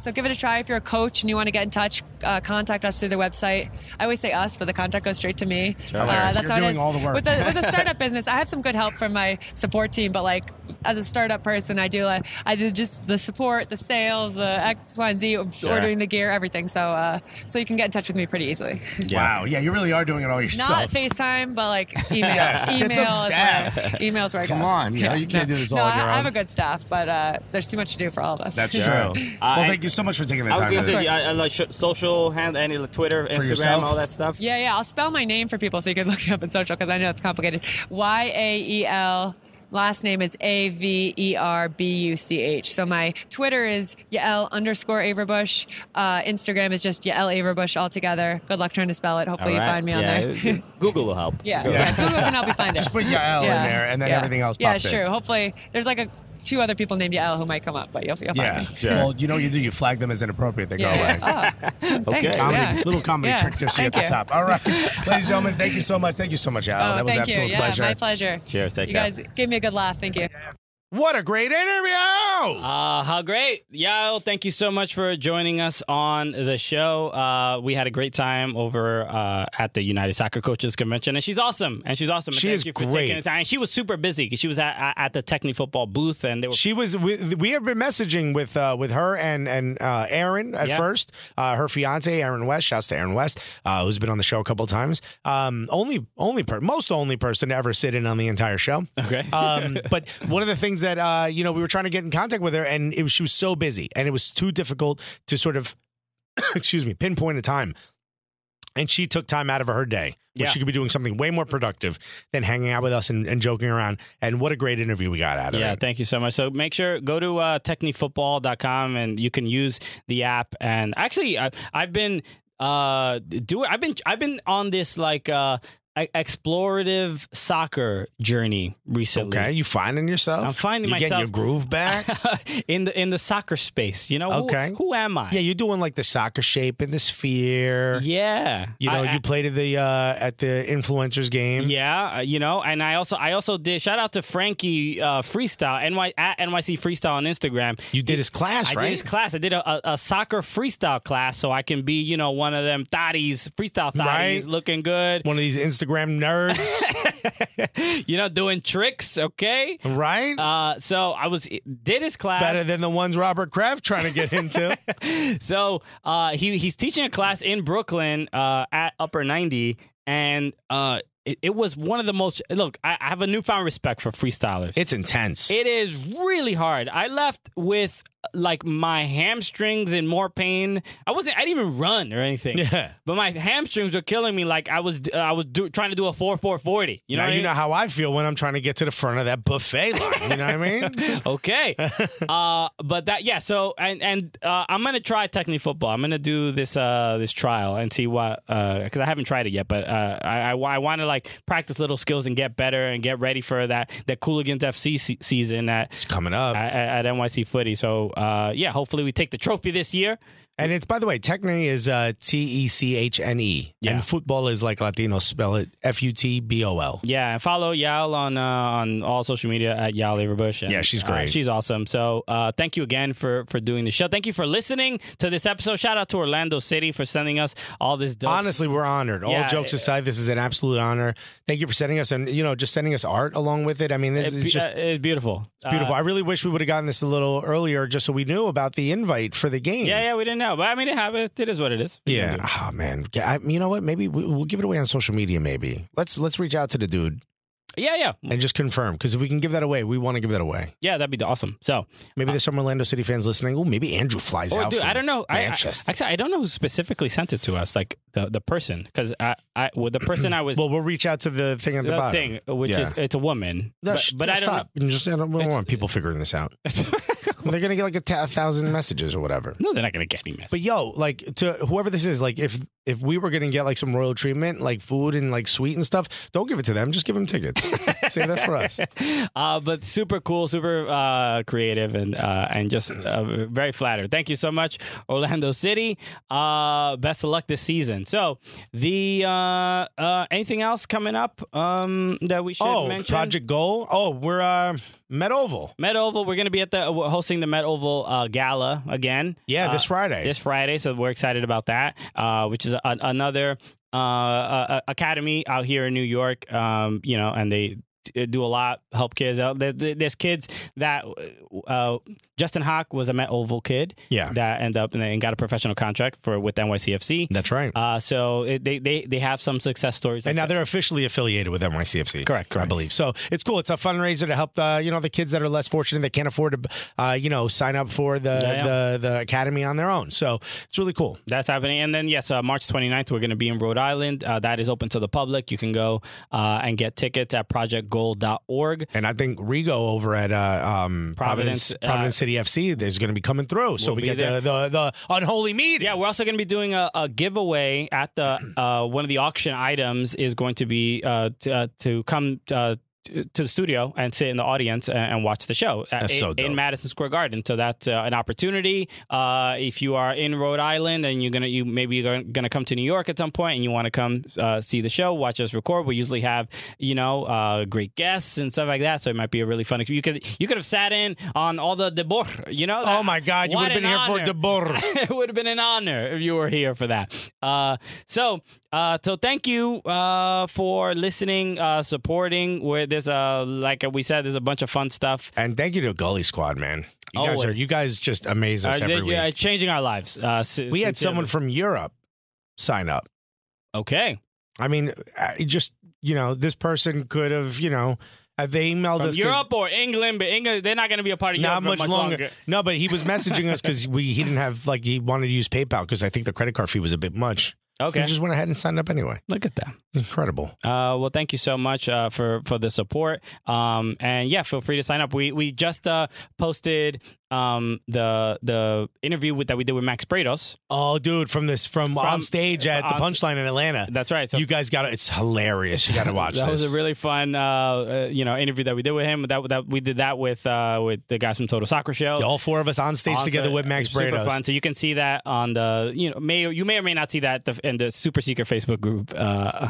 D: So give it a try. If you're a coach and you want to get in touch, contact us through the website. I always say us, but the contact goes straight to me.
A: That's how it is. All the work.
D: With the startup business, I have some good help from my support team, but like as a startup person, I do just the support, the sales, the X, Y, and Z, ordering the gear, everything. So you can get in touch with me pretty easily.
A: Wow. Yeah, you really are doing it all yourself.
D: Not FaceTime, but like email.
A: Get some staff.
D: Email's where I go.
A: Come on, you can't do this all on your own.
D: I have a good staff, but there's too much to do for all of us.
A: That's true. Well, thank you so much for taking the time.
B: I was going to say, social hand, any Twitter, Instagram, all that stuff.
D: Yeah. I'll spell my name for people so you can look it up in social because I know it's complicated. Yael. Last name is Averbuch. So my Twitter is Yael_Averbuch. Instagram is just Yael Averbuch altogether. Good luck trying to spell it. Hopefully you find me on there.
B: Google will help.
D: Yeah, Google can help you find it.
A: Just put Yael in there and then everything else pops in.
D: Yeah, sure. Hopefully there's like two other people named Yael who might come up, but you'll find me.
B: Sure.
A: Well, you know what you do? You flag them as inappropriate. They go away.
B: Okay.
A: Little comedy trick to see at the top. All right. Ladies and gentlemen, thank you so much. Thank you so much, Yael. That was an absolute pleasure.
D: My pleasure.
B: Cheers. Take
D: you
B: care.
D: guys gave me a good laugh. Thank you.
A: What a great interview!
B: How great. Yael, thank you so much for joining us on the show. We had a great time over at the United Soccer Coaches Convention, and she's awesome. She
A: is
B: you for
A: great.
B: taking the time. She was super busy. She was at the Techne football booth, and they were.
A: She was. We have been messaging with her and Aaron at first. Her fiance, Aaron West. Shouts to Aaron West, who's been on the show a couple of times. Most only person to ever sit in on the entire show.
B: Okay.
A: But one of the things that we were trying to get in contact with her, and she was so busy, and it was too difficult to sort of, pinpoint a time. And she took time out of her day where she could be doing something way more productive than hanging out with us and joking around. And what a great interview we got out of it.
B: Yeah, thank you so much. So make sure, go to technefootball.com and you can use the app. And actually, I've been on this explorative soccer journey recently.
A: Okay, you finding yourself?
B: I'm finding myself.
A: Getting your groove back
B: in the soccer space.
A: Okay.
B: Who am I?
A: Yeah, you're doing like the soccer shape in the sphere.
B: Yeah,
A: you played at the influencers game.
B: Yeah, and I also did. Shout out to Frankie Freestyle at NYC Freestyle on Instagram.
A: You did his class, right?
B: I did his class. I did a soccer freestyle class, so I can be one of them thotties, freestyle thotties,
A: right?
B: Looking good.
A: One of these Instagram nerds.
B: Doing tricks, okay?
A: Right?
B: So did his class.
A: Better than the ones Robert Kraft trying to get into.
B: So he's teaching a class in Brooklyn at Upper 90, and it was one of the most. Look, I have a newfound respect for freestylers.
A: It's intense.
B: It is really hard. I left with my hamstrings in more pain. I didn't even run or anything.
A: Yeah.
B: But my hamstrings were killing me. Like I was trying to do a 4.40. You know
A: how I feel when I'm trying to get to the front of that buffet line. You know what I mean?
B: Okay. But so I'm gonna try Techne football. I'm gonna do this trial and see what because I haven't tried it yet. But I want to practice little skills and get better and get ready for that Cooligans FC season
A: it's coming up
B: at NYC Footy. So hopefully we take the trophy this year.
A: And it's, by the way, Techne is Techne.
B: Yeah.
A: And football is like Latino, spell it Futbol.
B: Yeah, and follow Yael on all social media at Yael Averbuch.
A: Yeah, she's great.
B: She's awesome. So thank you again for doing the show. Thank you for listening to this episode. Shout out to Orlando City for sending us all this dope.
A: Honestly, we're honored. All jokes aside, this is an absolute honor. Thank you for sending us, and just sending us art along with it. I mean, this is just
B: it's beautiful.
A: It's beautiful. I really wish we would have gotten this a little earlier, just so we knew about the invite for the game.
B: Yeah, we didn't know, but I mean, it is what it is.
A: Yeah. Oh man. You know what? Maybe we'll give it away on social media. Maybe let's reach out to the dude.
B: Yeah.
A: And just confirm, because if we can give that away, we want to give that away.
B: Yeah, that'd be awesome. So
A: maybe there's some Orlando City fans listening. Oh, maybe Andrew flies out.
B: Dude, I don't know.
A: Manchester.
B: Actually, I don't know who specifically sent it to us, like the person, because the person I was.
A: Well, we'll reach out to the thing at the bottom.
B: Thing, which is it's a woman. But I don't know.
A: We don't want people figuring this out. They're gonna get like 1,000 messages or whatever.
B: No, they're not gonna get any messages.
A: But to whoever this is, if we were gonna get some royal treatment, like food and sweet and stuff, don't give it to them. Just give them tickets. Save that for us.
B: But super cool, super creative, and just very flattered. Thank you so much, Orlando City. Best of luck this season. So the anything else coming up that we should mention?
A: Project Goal. Oh, we're Met Oval.
B: Met Oval. We're going to be hosting the Met Oval Gala again.
A: Yeah, this Friday.
B: This Friday, so we're excited about that, which is another academy out here in New York, and they do a lot, help kids out. There's kids that Justin Hawk was a Met Oval kid.
A: Yeah,
B: that ended up and got a professional contract with NYCFC.
A: That's right.
B: So they have some success stories,
A: and now they're officially affiliated with NYCFC.
B: Correct.
A: I believe so. It's cool. It's a fundraiser to help the kids that are less fortunate, that can't afford to sign up for the academy on their own. So it's really cool.
B: That's happening. And then March 29th we're going to be in Rhode Island. That is open to the public. You can go and get tickets at projectgoal.org.
A: And I think Rigo over at Providence City FC is going to be coming through. So we get the unholy meeting.
B: Yeah, we're also going to be doing a giveaway at the one of the auction items is going to be to come to the studio and sit in the audience and watch the show in Madison Square Garden. So that's an opportunity. If you are in Rhode Island and maybe you're gonna come to New York at some point and you want to come see the show, watch us record. We usually have great guests and stuff like that. So it might be a really fun. You could have sat in on all the debor. Oh
A: my God, you would have been here for debor.
B: It would have been an honor if you were here for that. So thank you for listening, supporting. Where there's like we said, there's a bunch of fun stuff.
A: And thank you to Gully Squad, man. You guys just amaze us every week.
B: Changing our lives.
A: We had someone from Europe sign up.
B: Okay.
A: I mean, this person could have, they emailed
B: from
A: us.
B: Europe or England, but England, they're not going to be a part of Europe
A: not much longer. No, but he was messaging us because he didn't have, he wanted to use PayPal because I think the credit card fee was a bit much.
B: Okay.
A: He just went ahead and signed up anyway.
B: Look at that.
A: It's incredible.
B: Well, thank you so much for the support. And yeah, feel free to sign up. We just posted the interview that we did with Max Bredos.
A: Oh, dude, from on stage at the Punchline in Atlanta.
B: That's right. So
A: you guys it's hilarious. You got to watch this.
B: That was a really fun interview that we did with him. That we did that with the guys from Total Soccer Show.
A: All four of us on stage together with Max Bredos. Super fun.
B: So you can see that on you may or may not see that in the super secret Facebook group,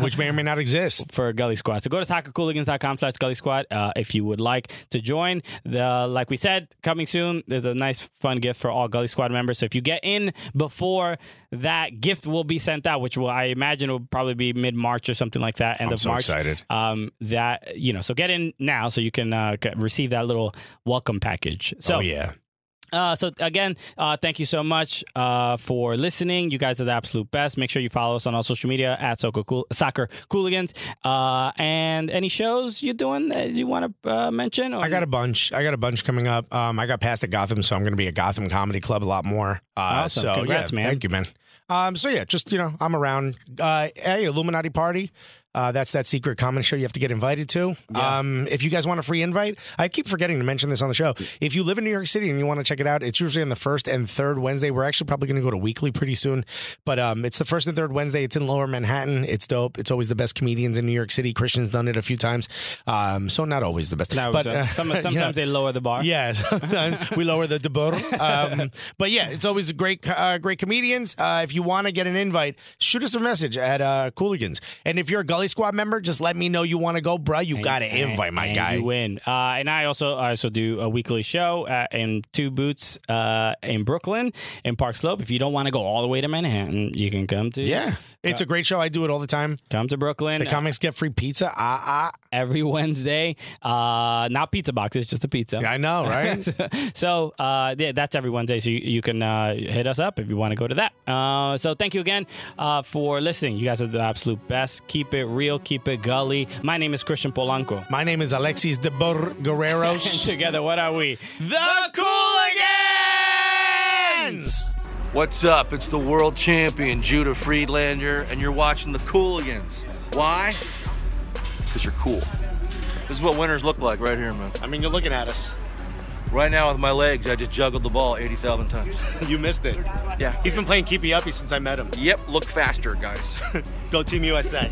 A: which may or may not exist
B: for Gully Squad. So go to soccercooligans.com/Gully Squad if you would like to join. Like we said, coming soon. There's a nice fun gift for all Gully Squad members. So if you get in before that, gift will be sent out, which I imagine will probably be mid-March or something like that. End of March.
A: I'm so excited.
B: So get in now so you can receive that little welcome package. So
A: yeah.
B: So again, thank you so much for listening. You guys are the absolute best. Make sure you follow us on all social media at Soccer Cooligans. And any shows you're doing that you want to mention? Or?
A: I got a bunch coming up. I got passed at Gotham, so I'm going to be at Gotham Comedy Club a lot more.
B: Awesome.
A: So
B: congrats, man.
A: Thank you, man. I'm around. Hey, Illuminati Party. That's that secret comedy show you have to get invited to. Yeah. If you guys want a free invite, I keep forgetting to mention this on the show. If you live in New York City and you want to check it out, it's usually on the first and third Wednesday. We're actually probably going to go to weekly pretty soon. But it's the first and third Wednesday. It's in Lower Manhattan. It's dope. It's always the best comedians in New York City. Christian's done it a few times. So not always the best.
B: No, but sometimes they lower the bar.
A: Yeah, sometimes we lower the debur. But yeah, it's always great comedians. If you want to get an invite, shoot us a message at Cooligans. And if you're a Gully Squad member, just let me know you want to go, bruh. You got to invite my guy.
B: You win. And I also do a weekly show in Two Boots in Brooklyn, in Park Slope. If you don't want to go all the way to Manhattan, you can come to...
A: Yeah. It's a great show. I do it all the time.
B: Come to Brooklyn.
A: The comics get free pizza.
B: Every Wednesday. Not pizza boxes, just a pizza.
A: Yeah, I know, right?
B: So, that's every Wednesday. So you can hit us up if you want to go to that. So thank you again for listening. You guys are the absolute best. Keep it real. Keep it gully. My name is Christian Polanco.
A: My name is Alexis de Guerreros.
B: And together, what are we?
A: The Cooligans!
E: What's up? It's the world champion, Judah Friedlander, and you're watching the Cooligans. Why? Because you're cool. This is what winners look like right here, man.
A: I mean, you're looking at us.
E: Right now with my legs, I just juggled the ball 80,000 times.
A: You missed it.
E: Yeah.
A: He's been playing keepy uppy since I met him.
E: Yep, look faster, guys.
A: Go Team USA.